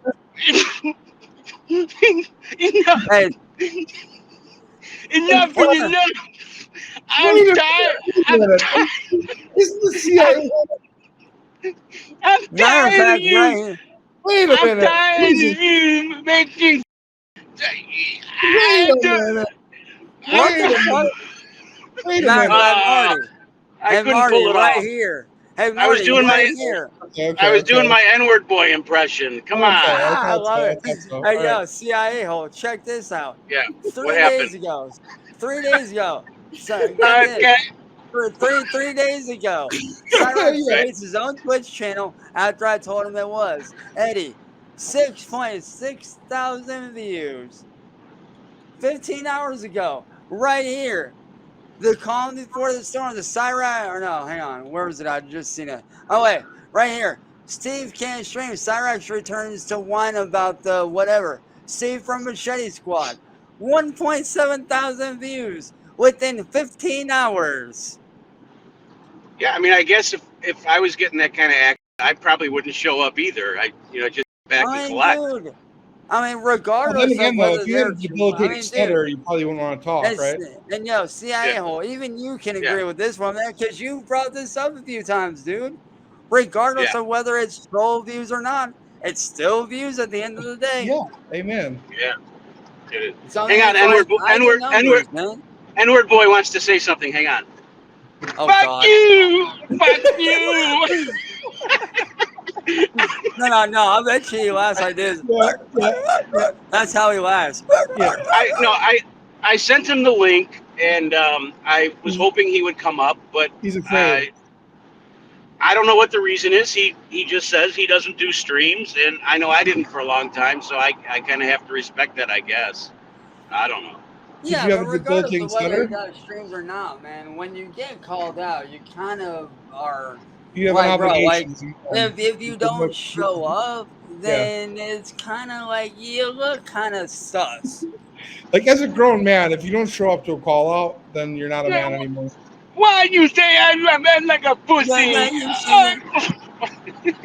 Hey. Enough is enough. I'm tired. I'm tired. Isn't the CIA? I'm tired of you. Wait a minute. I'm tired of you making. Wait a minute. Wait a minute. Marty. I couldn't pull it right off. Here. Hey, Marty, I was doing I was doing my N-word boy impression. Come on. I love it. So. Hey, Right. yo, CIA hole, check this out. Yeah. 3 what days happened? ago. 3 days ago. So, Okay. For 3 days ago, Cyraxx released his own Twitch channel after I told him it was. Eddie, 6.6 thousand views. 15 hours ago, right here. The calm before the storm, the Cyraxx, or no, hang on, where was it? I just seen it. Oh wait, right here. Steve can't stream. Cyraxx returns to whine about the whatever. Steve from Machete Squad. 1.7 thousand views within 15 hours. Yeah, I mean, I guess if I was getting that kind of action, I probably wouldn't show up either. Just back and collect. Dude. I mean, regardless again, of whether though, if you had a debilitating stutter, you probably wouldn't want to talk, right? And yo, CIA hole, even you can agree with this one, man, because you brought this up a few times, dude. Regardless of whether it's troll views or not, it's still views at the end of the day. Yeah, amen. Yeah. Hang on, N-word boy wants to say something. Hang on. Oh, Fuck God. you! Fuck you! No, I bet you he laughs like this. That's how he laughs. Yeah. I sent him the link, and I was hoping he would come up, but he's afraid. I don't know what the reason is. He just says he doesn't do streams, and I know I didn't for a long time, so I kind of have to respect that, I guess. I don't know. Yeah, but regardless of whether you got streams or not, man, when you get called out, you kind of are. You have like, an obligation. if you don't show up, then it's kind of like you look kind of sus. Like, as a grown man, if you don't show up to a call out, then you're not a man anymore. Why you say I'm like a pussy?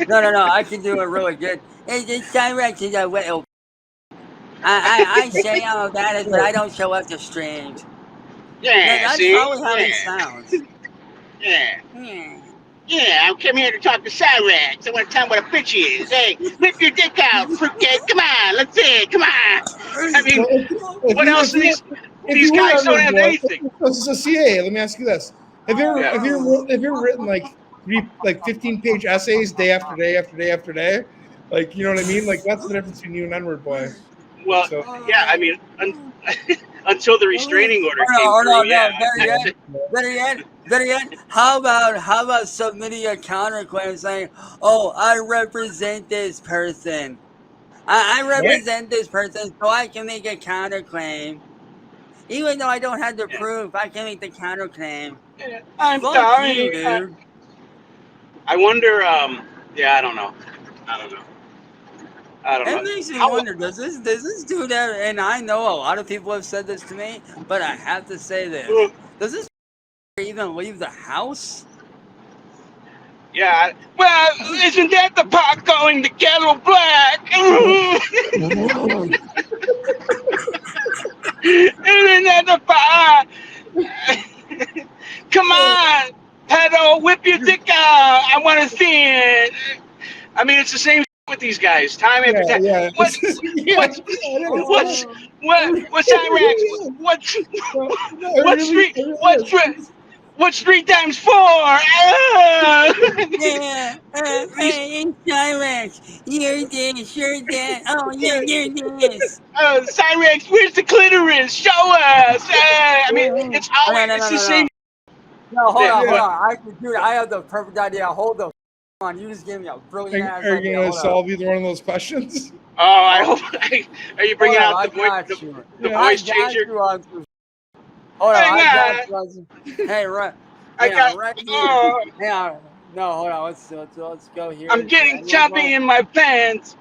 No, I can do it really good. It's Cyraxx is a little. I say I'm a badass, but I don't show up to streams. Yeah, that's probably how he sounds. Yeah, I came here to talk to Cyraxx. I want to tell him what a bitch is. Hey, lift your dick out, fruitcake. Come on, let's see it. Come on. I mean, what else? These guys don't have anything. So, CA, let me ask you this: Have you ever written like 15-page essays day after day after day after day? Like, you know what I mean? Like, that's the difference between you and N-word boy. Well, yeah, I mean, until the restraining order came through, Better yet, how about submitting a counterclaim saying, "Oh, I represent this person. I represent this person, so I can make a counterclaim, even though I don't have the proof. I can make the counterclaim." I'm Fuck sorry, you, dude. I wonder. Yeah, I don't know. It makes me wonder, does this dude ever, and I know a lot of people have said this to me, but I have to say this. Does this even leave the house? Yeah, well, isn't that the part going the ghetto black? Even at the fire. Come on, pedo, whip your dick out. I want to see it. I mean, it's the same with these guys, time after time. Yeah. What's Cyraxx? What's 3 times 4? Yeah. Hey, Cyraxx, you're this, you're that. Oh, yeah, you're this. Cyraxx, where's the clitoris? Show us. I mean, it's always the same. No, hold on. I have the perfect idea. Hold the on. You just gave me a brilliant ass Are you idea. going to solve either one of those questions? Oh, I hope. Are you bringing out the voice changer? Hold on. Hey, right. Hang on. No, hold on. Let's go here. I'm getting chubby in my pants.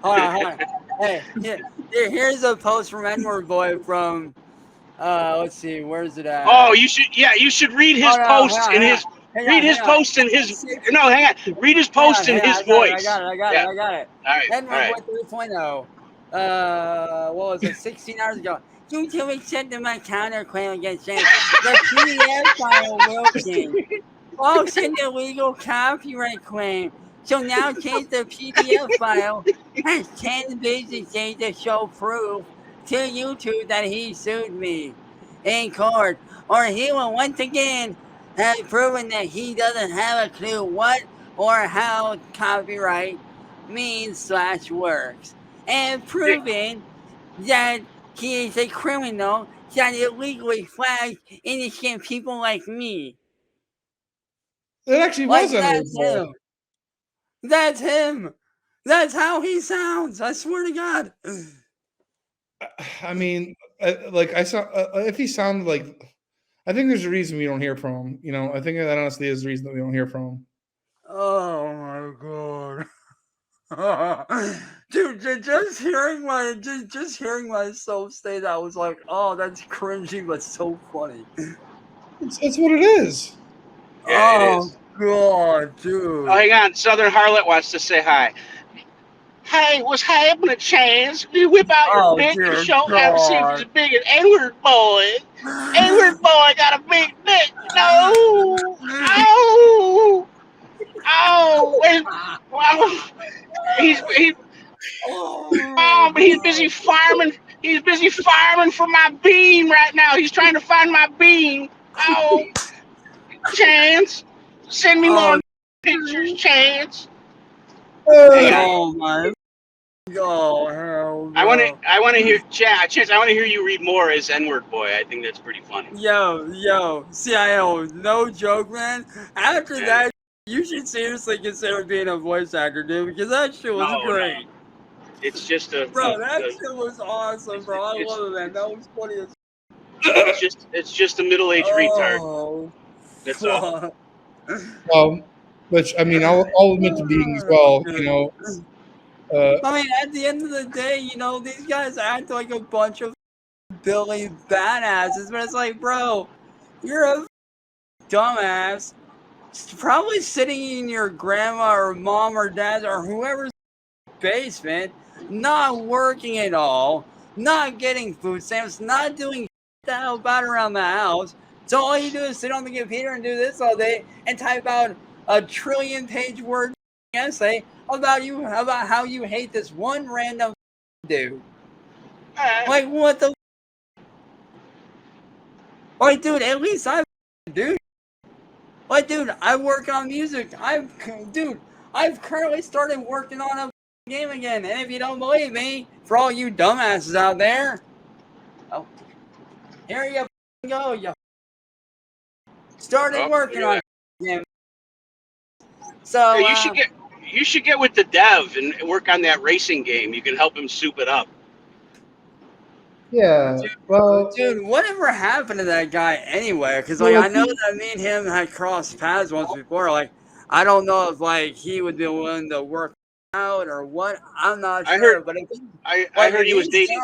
Hold on. Hey, here's a post from N-Word Boy from. Let's see. Where's it at? Oh, you should read his posts in his. Read his post in his. No, hang on. Read his post in his voice. I got it. All right. N-Word Boy 3.0. What was it? 16 hours ago. Due to accepting my counterclaim against James, the PDF file will change. False and illegal copyright claim. So now change the PDF file has 10 business days to show proof to YouTube that he sued me in court, or he will once again have proven that he doesn't have a clue what or how copyright means/works, and proven that he is a criminal that illegally flagged innocent people like me. It actually wasn't. That's him. That's how he sounds. I swear to God. I mean, if he sounded like, I think there's a reason we don't hear from him. You know, I think that honestly is the reason that we don't hear from him. Oh my God. Dude, just hearing myself say that was like, oh, that's cringy, but so funny. It's what it is. Yeah, it is. God, dude. Oh, hang on. Southern Harlot wants to say hi. Hey, what's happening, Chance? You whip out your dick and show how to see if it's a big N-Word Boy. N-Word Boy got a big dick. No. But he's busy farming. He's busy farming for my bean right now. He's trying to find my bean. Oh, Chance, send me more pictures, Chance. Oh my God! I want to hear Chance. I want to hear you read more as N-Word Boy. I think that's pretty funny. Yo, CIO, no joke, man. After that, you should seriously consider being a voice actor, dude, because that shit was great. No. It's just a bro. That shit was awesome, bro. I love it, man. That was funny as. It's just a middle-aged retard. That's all. Which I mean, I'll admit to being as well. You know. I mean, at the end of the day, you know, these guys act like a bunch of Billy badasses, but it's like, bro, you're a dumbass, probably sitting in your grandma or mom or dad or whoever's basement, not working at all, not getting food stamps, not doing the hell about around the house. So all you do is sit on the computer and do this all day and type out a 1 trillion-page word essay about how you hate this one random dude. Like, what the? Like, dude, at least dude. Like, dude, I work on music. I've currently started working on a game again. And if you don't believe me, for all you dumbasses out there, here you go. You started working on a game. So you should get with the dev and work on that racing game. You can help him soup it up. Yeah, dude, whatever happened to that guy anyway? Because I know that me and him had crossed paths once before. Like, I don't know if he would be willing to work out or what. I'm not sure. But I heard he was dating.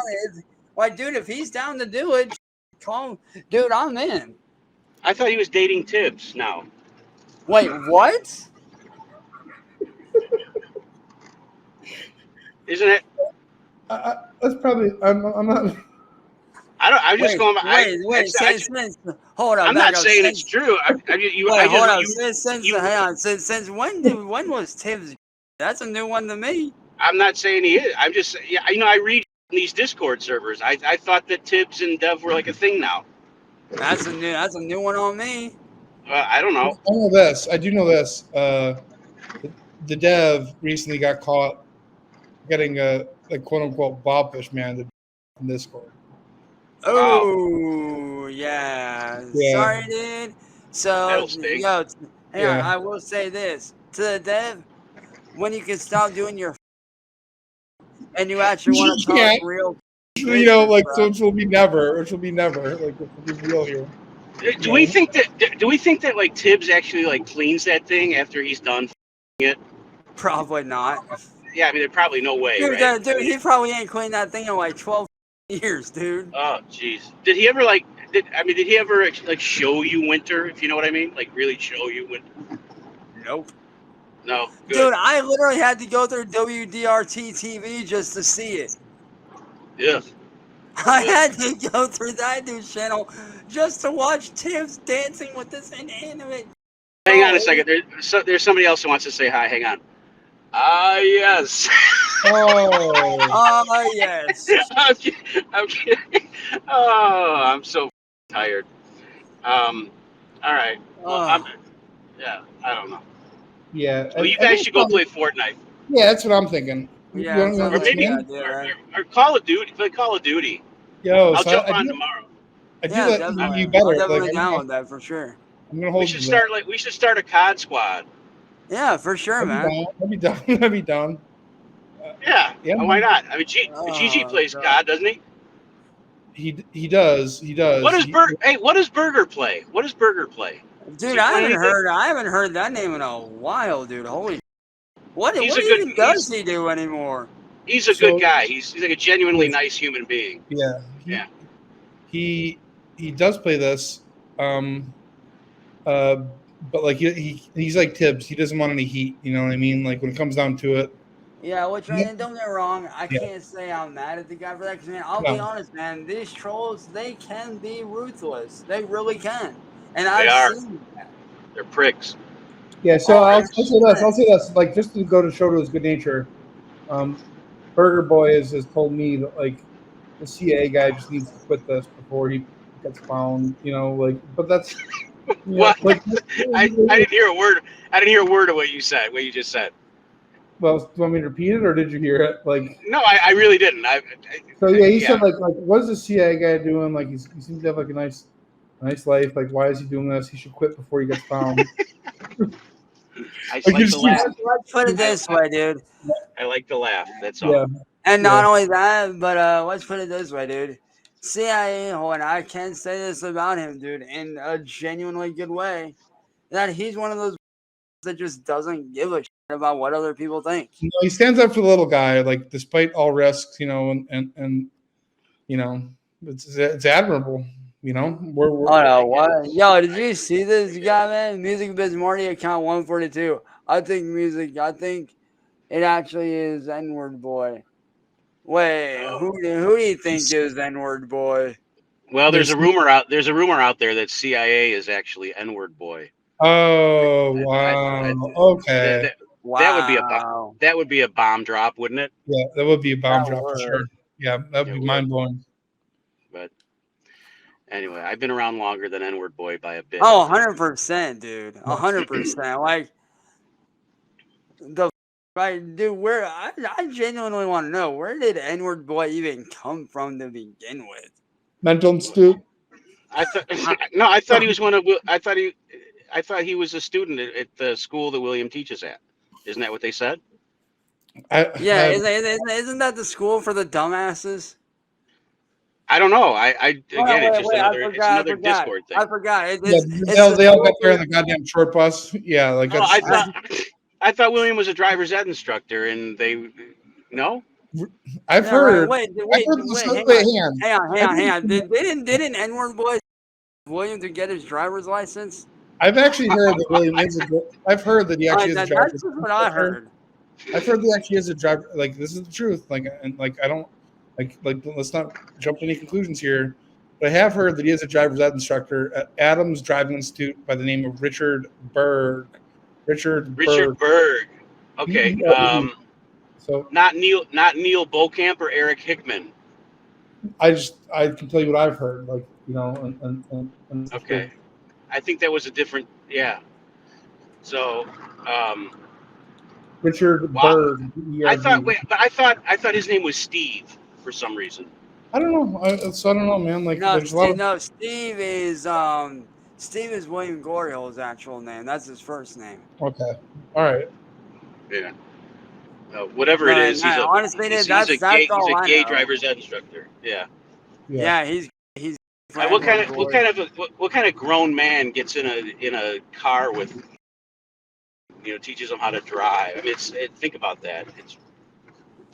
Dude, if he's down to do it, call him. Dude, I'm in. I thought he was dating Tibbs now. Wait, what? Isn't it? That's probably. I'm not. I'm just going. Wait. Hold on. I'm not saying it's true. Hold on. Since when was Tibbs? That's a new one to me. I'm not saying he is. I'm just, I read these Discord servers. I thought that Tibbs and Dev were like a thing now. That's a new one on me. I don't know. I know this. I do know this. The Dev recently got caught getting a quote unquote Bobfish man in Discord. Oh yeah. Sorry, dude. So I will say this to the Dev: when you can stop doing your and you actually want to talk real. So it will be never. It will be never. Like, it will be real here. Do we think that like Tibbs actually like cleans that thing after he's done it? Probably not. Yeah, I mean, there's probably no way, dude, right? Dude, he probably ain't cleaned that thing in like 12 years, dude. Oh, jeez. Did he ever did he ever like show you winter? If you know what I mean, like really show you winter? Nope. No. Good. Dude, I literally had to go through WDRT TV just to see it. Yeah. I had to go through that news channel just to watch Tibbs dancing with this inanimate. Hang on a second. There's somebody else who wants to say hi. Hang on. Yes. Oh, yes. I'm kidding. Oh, I'm so tired. All right. Well, I don't know. Yeah. Well, you guys should go play Fortnite. Yeah, that's what I'm thinking. Yeah, or maybe or Call of Duty. Play Call of Duty. Yo, I'll jump on tomorrow. I do that. You better. I'll definitely download that for sure. I'm gonna hold. We should start a COD squad. Yeah, for sure, man. I'll be down. I'll be down. Yeah. Why not? I mean, GG plays COD, doesn't he? He does. What does Burger play? What does Burger play? Dude, I haven't heard that name in a while, dude. Holy. What even does he do anymore? He's a good guy. He's like a genuinely nice human being. Yeah. Yeah. He does play this. But like he's like Tibbs. He doesn't want any heat. You know what I mean? Like when it comes down to it. Yeah, which man, don't get me wrong. I can't say I'm mad at the guy for that because man, I'll be honest, man. These trolls, they can be ruthless. They really can, and I've seen that. They're pricks. Yeah. So I'll say this. I'll say this. Like just to go to show to his good nature. Burger Boy has told me that like the CIA guy just needs to quit this before he gets found. You know, like, but that's. What? Like, I didn't hear a word. I didn't hear a word of what you said. What you just said. Well, do you want me to repeat it, or did you hear it? Like, no, I really didn't. He said like, what is the CIA guy doing? Like, he seems to have like a nice life. Like, why is he doing this? He should quit before he gets found. I just like to laugh. Let's put it this way, dude. I like to laugh. That's all. Yeah. And not only that, but let's put it this way, dude. CIA, and I can say this about him, dude, in a genuinely good way, that he's one of those that just doesn't give a shit about what other people think. You know, he stands up for the little guy, like despite all risks, you know, and you know, it's admirable. You know, what? Yo, did you see this guy, man? Music Biz Marty account 142. I think it actually is N-word boy. Wait, who do you think is N-word boy? Well, there's a rumor out there that CIA is actually N-word boy. Oh wow! Okay, that would be a bomb drop, wouldn't it? Yeah, that would be a bomb drop for sure. Yeah, that would be mind blowing. But anyway, I've been around longer than N-word boy by a bit. Oh, 100%, dude. 100%. Like dude, I genuinely want to know, where did N-word boy even come from to begin with? Mental institute. I thought he was one of. I thought he was a student at the school that William teaches at. Isn't that what they said? Isn't that the school for the dumbasses? I don't know. It's another Discord thing. I forgot. They all got there in the goddamn short bus. Yeah, like I thought William was a driver's ed instructor, and no. I've heard. Wait, hang on. Didn't N-word boy William to get his driver's license? I've actually heard that William is. I've heard that he actually is a driver's. That's just what I heard. I've heard that actually is a driver. Like, this is the truth. Like, and like, I don't like let's not jump to any conclusions here. But I have heard that he is a driver's ed instructor at Adams Driving Institute by the name of Richard Berg. Richard Berg. Okay. So not Neil Bokamp or Eric Hickman. I can tell you what I've heard. Like, you know, and okay. I think that was a different. Yeah. So. Richard Berg. I thought his name was Steve for some reason. I don't know. I don't know, man. Like, no, there's a lot of... no. Steve is William Glorio's actual name. That's his first name. Okay. All right. Yeah. Whatever it is, he's a gay driver's ed instructor. Yeah. Yeah, he's. What kind of grown man gets in a car with, you know, teaches them how to drive? I mean, think about that. It's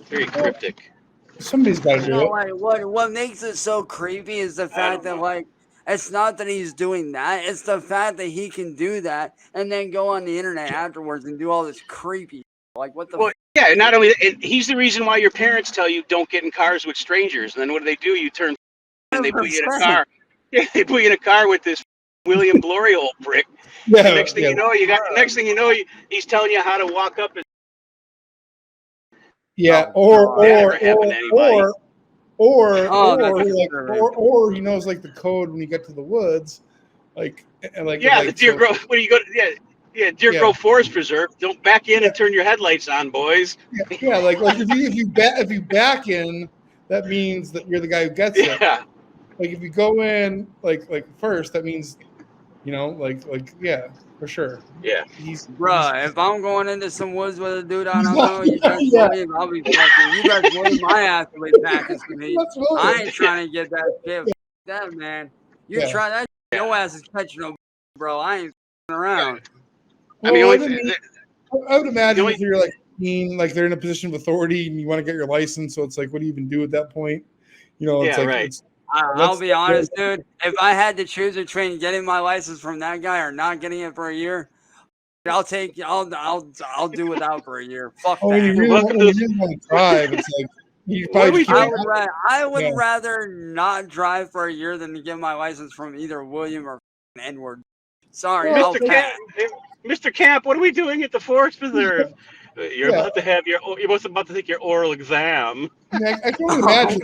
very cryptic. Somebody's got to do it. Like, what makes it so creepy is the fact that, like, it's not that he's doing that. It's the fact that he can do that and then go on the internet afterwards and do all this creepy. Like, what the? Well, yeah, not only he's the reason why your parents tell you don't get in cars with strangers. And then what do? You turn and they put you in a car. Yeah, they put you in a car with this William Glory old prick. Yeah. And next thing you know, he's telling you how to walk up and. Yeah, or he knows like the code when you get to the woods, like the Deer Grove. When you go to Deer Grove Forest Preserve, don't back in and turn your headlights on, boys. Yeah, like if you back in, that means that you're the guy who gets it. Yeah. Like if you go in like first, that means, you know, like yeah, for sure. Yeah. Bruh, if I'm going into some woods with a dude I don't know, you guys believe I'll be fucking. You guys believe my ass will be packing for me. I ain't trying to get that shit. That man, you try that. Your ass is catching no, bro. I ain't around. Well, I would imagine if you're like they're in a position of authority and you want to get your license, so it's like, what do you even do at that point? You know, it's right. I'll be honest, dude. If I had to choose between getting my license from that guy or not getting it for a year, I'll do without for a year. Fuck that. When you really want to drive, it's like you probably I would rather not drive for a year than to get my license from either William or Edward. Sorry, Mr. Camp, what are we doing at the Forest Preserve? You're about to take your oral exam. I can only imagine.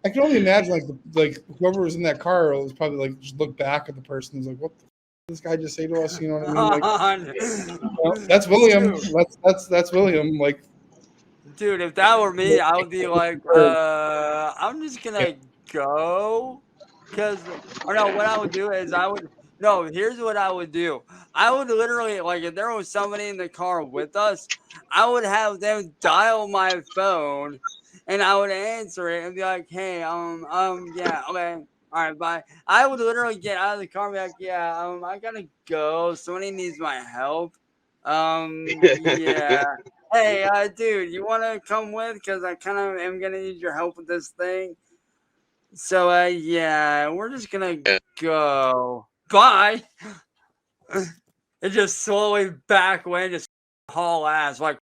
I can only imagine like whoever was in that car was probably like just look back at the person and was like, what the did this guy just say to us? You know what I mean? Like, that's William. That's William. Like, dude, if that were me, I would be like, I'm just gonna go, what I would do is here's what I would do. I would literally, like, if there was somebody in the car with us, I would have them dial my phone, and I would answer it and be like, hey, yeah, okay, all right, bye. I would literally get out of the car and be like, yeah, I gotta go. Somebody needs my help. Yeah. Hey, dude, you want to come with? Because I kind of am gonna need your help with this thing. So, yeah, we're just gonna go. Bye. And just slowly back away and just haul ass like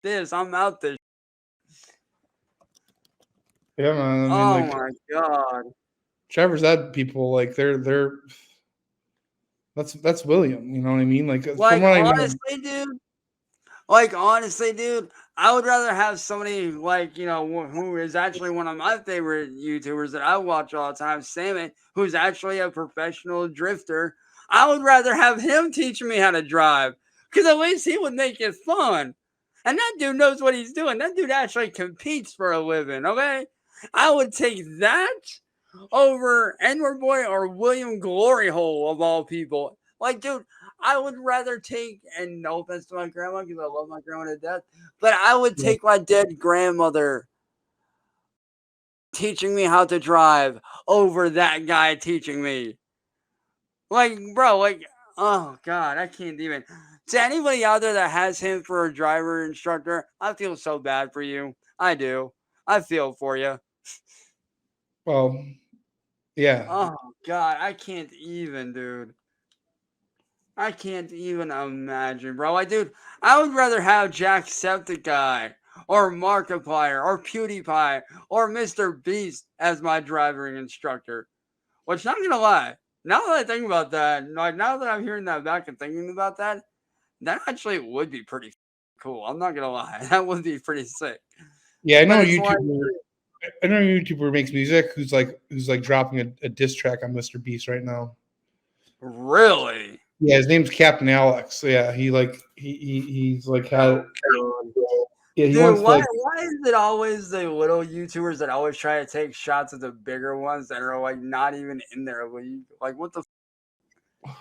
this. I'm out there. Yeah, man. I mean, my god. Trevor's had people like they're. That's William. You know what I mean? Like honestly, dude, I would rather have somebody like, you know, who is actually one of my favorite YouTubers that I watch all the time, Salmon, who's actually a professional drifter. I would rather have him teach me how to drive, because at least he would make it fun. And that dude knows what he's doing. That dude actually competes for a living, okay? I would take that over Edward Boy or William Glory Hole of all people. Like, dude, I would rather take, and no offense to my grandma, because I love my grandma to death, but I would take my dead grandmother teaching me how to drive over that guy teaching me. Like, bro, like, oh god, I can't even. To anybody out there that has him for a driver instructor, I feel so bad for you. I do. I feel for you. Well, yeah. Oh god, I can't even, dude. I can't even imagine, bro. Like, dude, I would rather have Jacksepticeye or Markiplier or PewDiePie or Mr. Beast as my driving instructor. Which, not gonna lie, now that I think about that, like now that I'm hearing that back and thinking about that, that actually would be pretty cool. I'm not gonna lie, that would be pretty sick. Yeah, I know a YouTuber. I know a YouTuber who makes music who's like dropping a diss track on Mr. Beast right now. Really? Yeah, his name's Captain Alex. So yeah, he's like had. Yeah, he dude, wants why is it always the little YouTubers that always try to take shots at the bigger ones that are like not even in their league? Like, what the?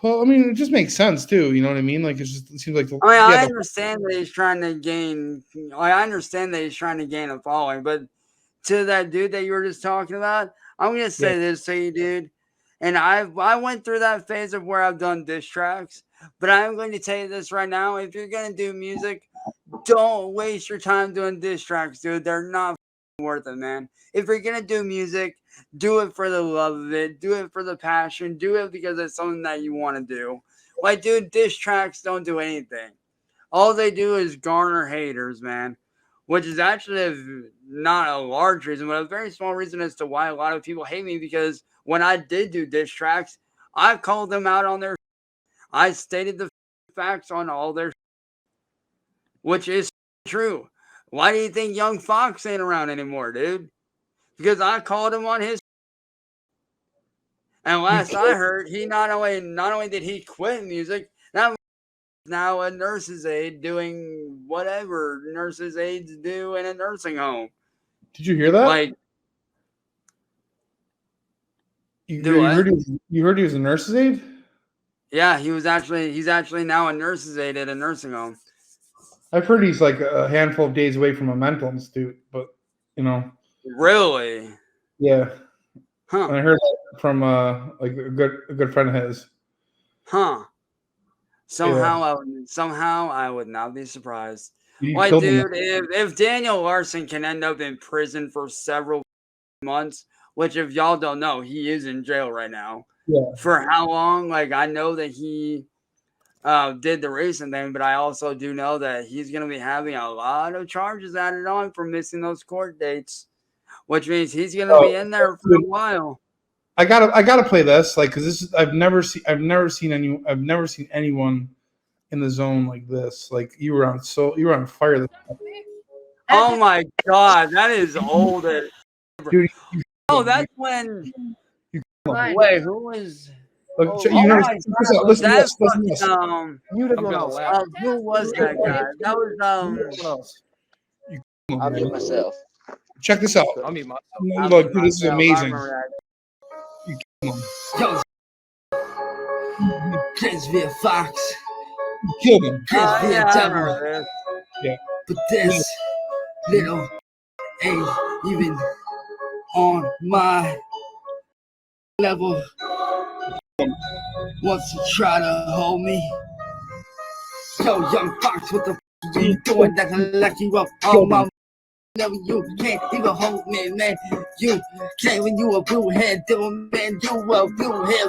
Well, I mean, it just makes sense too. You know what I mean? Like, it seems like. I understand that he's trying to gain. I understand that he's trying to gain a following, but to that dude that you were just talking about, I'm gonna say this to you, dude. And I went through that phase of where I've done diss tracks, but I'm going to tell you this right now: if you're gonna do music, don't waste your time doing diss tracks, dude. They're not worth it, man. If you're gonna do music, do it for the love of it. Do it for the passion. Do it because it's something that you want to do. Like, dude, diss tracks don't do anything. All they do is garner haters, man. Which is actually not a large reason, but a very small reason as to why a lot of people hate me. Because when I did do diss tracks, I called them out on their. I stated the facts on all their. Which is true. Why do you think Young Fox ain't around anymore, dude? Because I called him on his. And last I heard, he not only did he quit music, that now a nurse's aide doing whatever nurses' aides do in a nursing home. Did you hear that? Like, you heard he was a nurse's aide? Yeah, he's actually now a nurse's aide at a nursing home. I've heard he's like a handful of days away from a mental institute, but you know. Really? Yeah. Huh. And I heard that from like a good friend of his. Huh. Somehow I would not be surprised. Like, dude, if Daniel Larson can end up in prison for several months, which if y'all don't know, he is in jail right now. Yeah. For how long? Like, I know that he did the recent thing, but I also do know that he's going to be having a lot of charges added on for missing those court dates, which means he's going to be in there for a while. I gotta play this, like, because this is I've never seen anyone in the zone like this. Like, you were on fire. Oh my god, that is old. Dude, that's when. Wait, who was? Look, Who was that guy? That was I'll mute myself. Check this out. I'll mute myself. Look, dude, this is amazing. Yo, Prince via Fox. You killed him. Prince via Devil. Yeah. But this little ain't even on my level. Wants to try to hold me. Yo, Young Fox, what the f you doing that can lock you up on my level? You can't even hold me, man. You can't when you a blue head, man. You a blue head.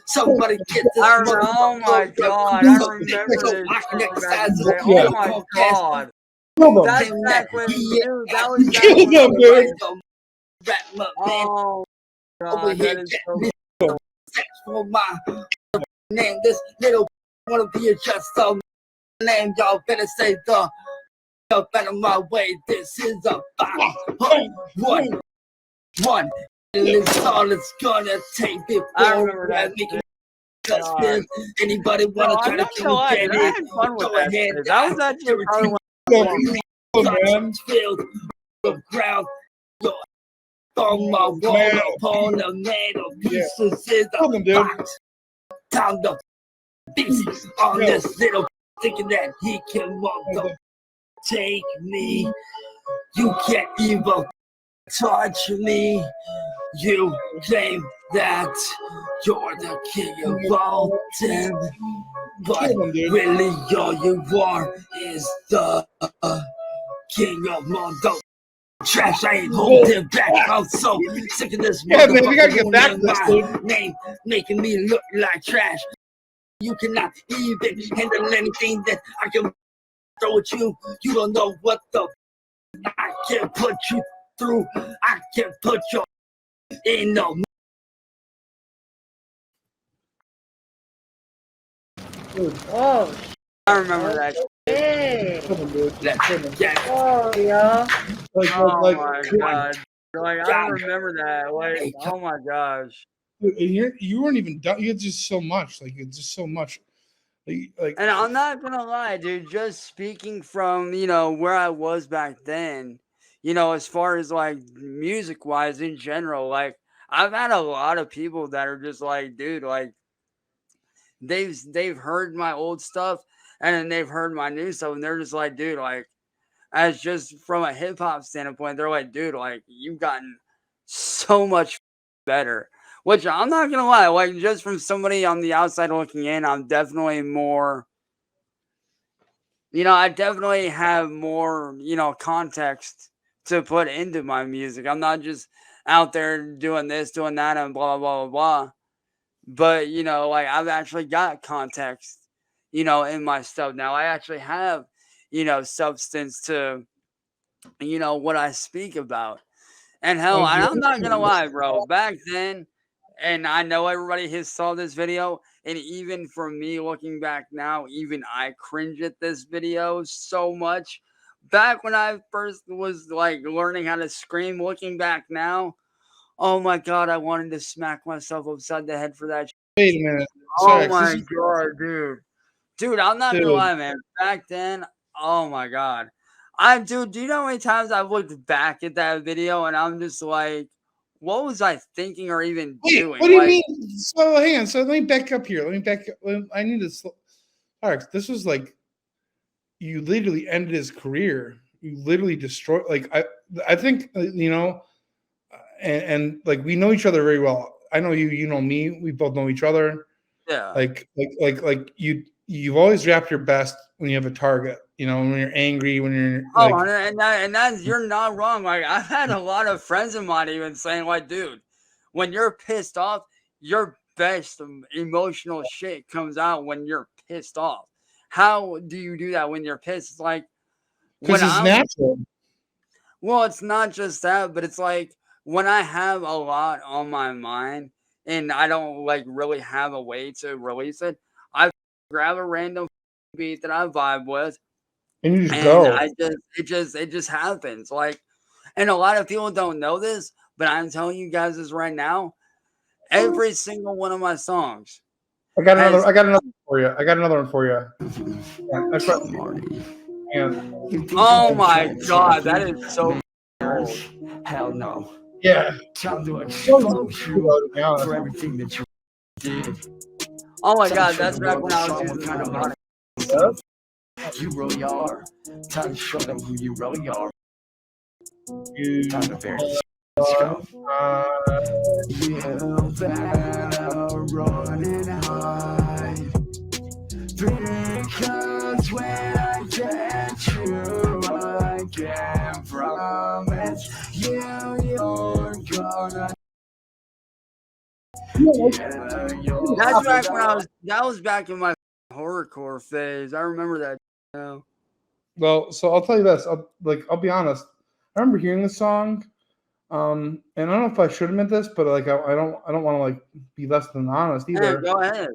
Somebody get this. Oh my god, I remember this. Oh my god. That's back when that was oh god, that is so for my name. This little wanna be just some name. Y'all better say the up out of my way. This is a fight. One. And it's all it's gonna take before I make it. Anybody wanna try to kill me? I had fun with that. That was actually probably one filled of ground. On my wall, upon the metal pieces is a box. Down the pieces on this little thinking that he can take me. You can't even touch me. You claim that you're the king of all them, but really all you are is the king of Mondo. Trash, I ain't holding back. I'm so sick of this. Yeah, man, we gotta get back to this, name making me look like trash. You cannot even handle anything that I can throw at you. You don't know what the I can put you through. I can put you in the. Oh, I remember that. Yeah. Oh yeah. Oh my god. Like I remember that. Like, oh my gosh. You weren't even done. You had just so much. Like it's just so much. Like And I'm not gonna lie, dude, just speaking from, where I was back then, as far as like music wise in general, like I've had a lot of people that are just like, dude, like they've heard my old stuff and then they've heard my new stuff and they're just like, dude, like as just from a hip hop standpoint, they're like, dude, like you've gotten so much better. Which I'm not gonna lie, like just from somebody on the outside looking in, I'm definitely more. I definitely have more, context to put into my music. I'm not just out there doing this, doing that, and blah, blah, blah, blah. But, like I've actually got context, in my stuff now. I actually have, substance to, what I speak about. And hell, I'm not gonna lie, bro. Back then, and I know everybody has saw this video, and even for me looking back now, even I cringe at this video so much. Back when I first was like learning how to scream, looking back now, oh my god, I wanted to smack myself upside the head for that. Wait a minute. Oh my god, dude. Dude, I'm not gonna lie, man. Back then, oh my god. Do you know how many times I've looked back at that video and I'm just like, what was I thinking or even doing? What do you mean? So hang on. So let me back up here. I need to Cyraxx, this was like you literally ended his career. You literally destroyed I think and like we know each other very well. I know you, you know me, we both know each other. Yeah. Like you've always rapped your best when you have a target, when you're angry, when you're and that's you're not wrong. Like I've had a lot of friends of mine even saying, like, dude, when you're pissed off, your best emotional shit comes out when you're pissed off. How do you do that when you're pissed? It's like because it's natural. Well, it's not just that, but it's like when I have a lot on my mind and I don't like really have a way to release it, I grab a random beat that I vibe with, and you just go. It just happens. Like, and a lot of people don't know this, but I'm telling you guys this right now. Every single one of my songs. I got another one for you. Oh my god, that is so cool. Hell no. Yeah. Time to expose you for everything that you did. Oh my god, that's back when I was using kind of money. You really are. Time to show them who you really are. Time to bear. Let's go. You better run and hide. Because when I get you, I can promise you you're gonna. That's back when that was back in my horrorcore phase. I remember that now. Well, so I'll tell you this. I'll be honest. I remember hearing this song, and I don't know if I should admit this, but like I don't want to like be less than honest either. Go ahead.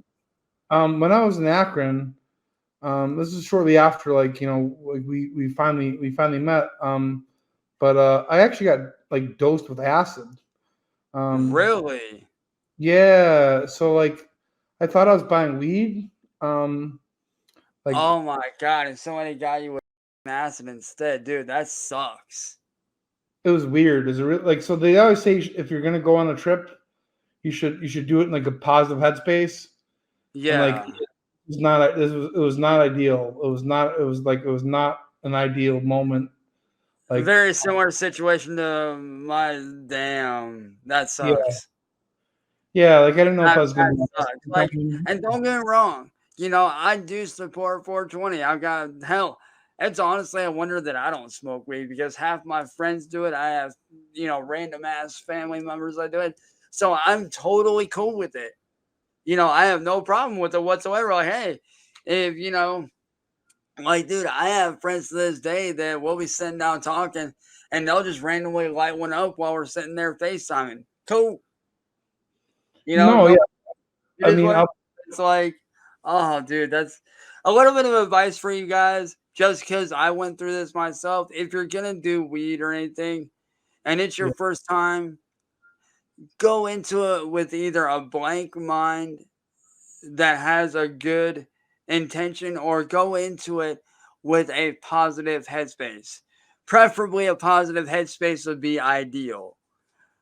When I was in Akron, this is shortly after like we finally met. But I actually got like dosed with acid. Really? Yeah. So like, I thought I was buying weed. Like, oh my god! And somebody got you with acid instead, dude. That sucks. It was weird. Is it like so? They always say if you're gonna go on a trip, you should do it in like a positive headspace. Yeah. And, like it was not ideal. It was not an ideal moment. Like very similar situation to my damn. That sucks. Yeah, like I didn't know if I was gonna like, and don't get me wrong, I do support 420. I've got hell. It's honestly a wonder that I don't smoke weed because half my friends do it. I have, random ass family members that do it. So I'm totally cool with it. you know, I have no problem with it whatsoever. Like, hey, if, you know, like, dude, I have friends to this day that we'll be sitting down talking and they'll just randomly light one up while we're sitting there FaceTiming. Cool. You know, No, no, yeah. I mean, it's like, oh, dude, that's a little bit of advice for you guys, just because I went through this myself. If you're going to do weed or anything and it's your first time, go into it with either a blank mind that has a good intention, or go into it with a positive headspace. Preferably a positive headspace would be ideal.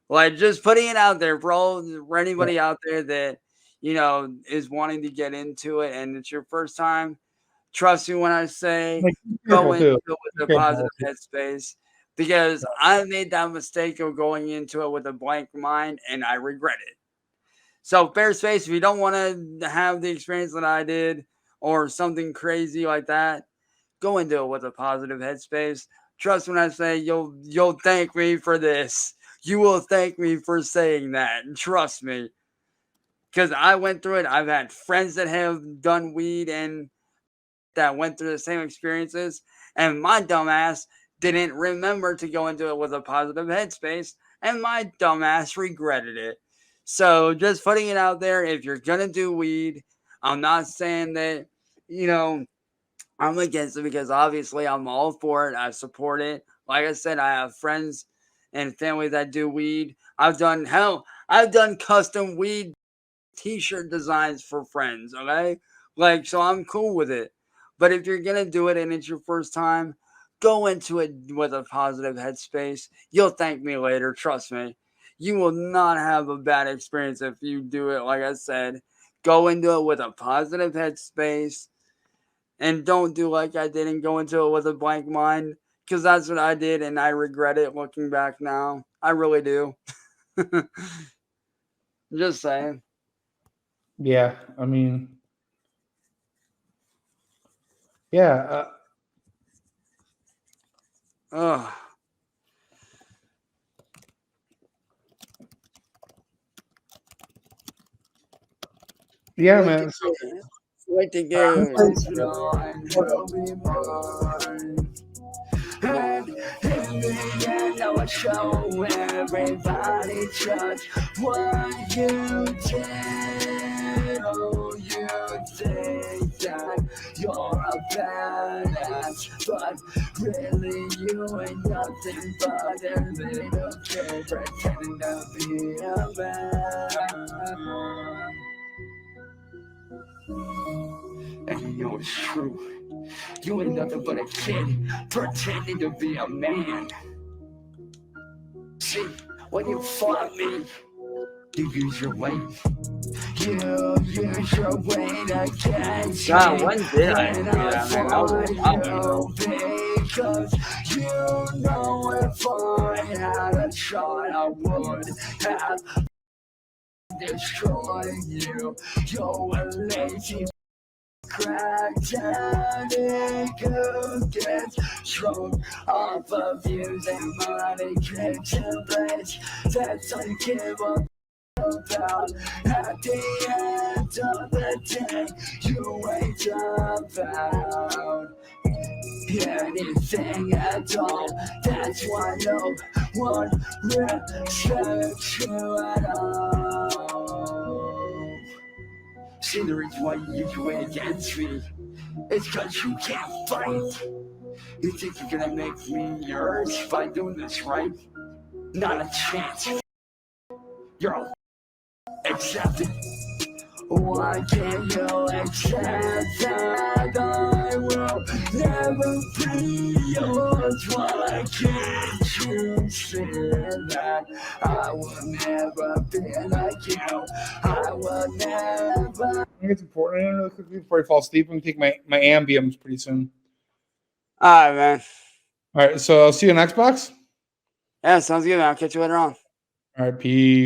Like, just putting it out there, bro, for anybody out there that, you know, is wanting to get into it and it's your first time, trust me when I say go into it with a positive headspace, because I made that mistake of going into it with a blank mind and I regret it. So, fair space, if you don't want to have the experience that I did or something crazy like that, go into it with a positive headspace. Trust when I say you'll thank me for this. You will thank me for saying that. And trust me. Because I went through it. I've had friends that have done weed and that went through the same experiences. And my dumbass didn't remember to go into it with a positive headspace. And my dumbass regretted it. So just putting it out there, if you're going to do weed, I'm not saying that, you know, I'm against it, because obviously I'm all for it. I support it. Like I said, I have friends and family that do weed. I've done custom weed t-shirt designs for friends, okay? Like, so I'm cool with it. But if you're going to do it and it's your first time, go into it with a positive headspace. You'll thank me later, trust me. You will not have a bad experience if you do it. Like I said, go into it with a positive headspace. And don't do like I did and go into it with a blank mind, because that's what I did and I regret it looking back now. I really do. Just saying. Yeah, I mean, yeah. Ugh. Yeah, man. What to go? And in the end, I will show everybody just what you did. Oh, you think that you're a badass, but really you ain't nothing but a little kid pretending to be a man. And you know it's true. You ain't nothing but a kid pretending to be a man. See, when you fought me, you use your weight. You use your weight against God, me. when did I do that, man? That was Because you know if I had a shot, I would have destroyed you. You're a lazy cracked addict who gets drunk off of using money, kicks and blades. That's all you give up about. At the end of the day, you ain't about anything at all. That's why no one respects you at all. See, the reason why you use your way against me is because you can't fight. You think you're gonna make me yours by doing this right? Not a chance. You're all accepted. Why can't you accept that I will never be yours? Why can't you see that I will never be like you? I will never. I think it's important. I know quickly before I fall asleep, I'm gonna take my MBMs pretty soon. All right, man. All right, so I'll see you on Xbox. Yeah, sounds good, man. I'll catch you later on. All right, peace.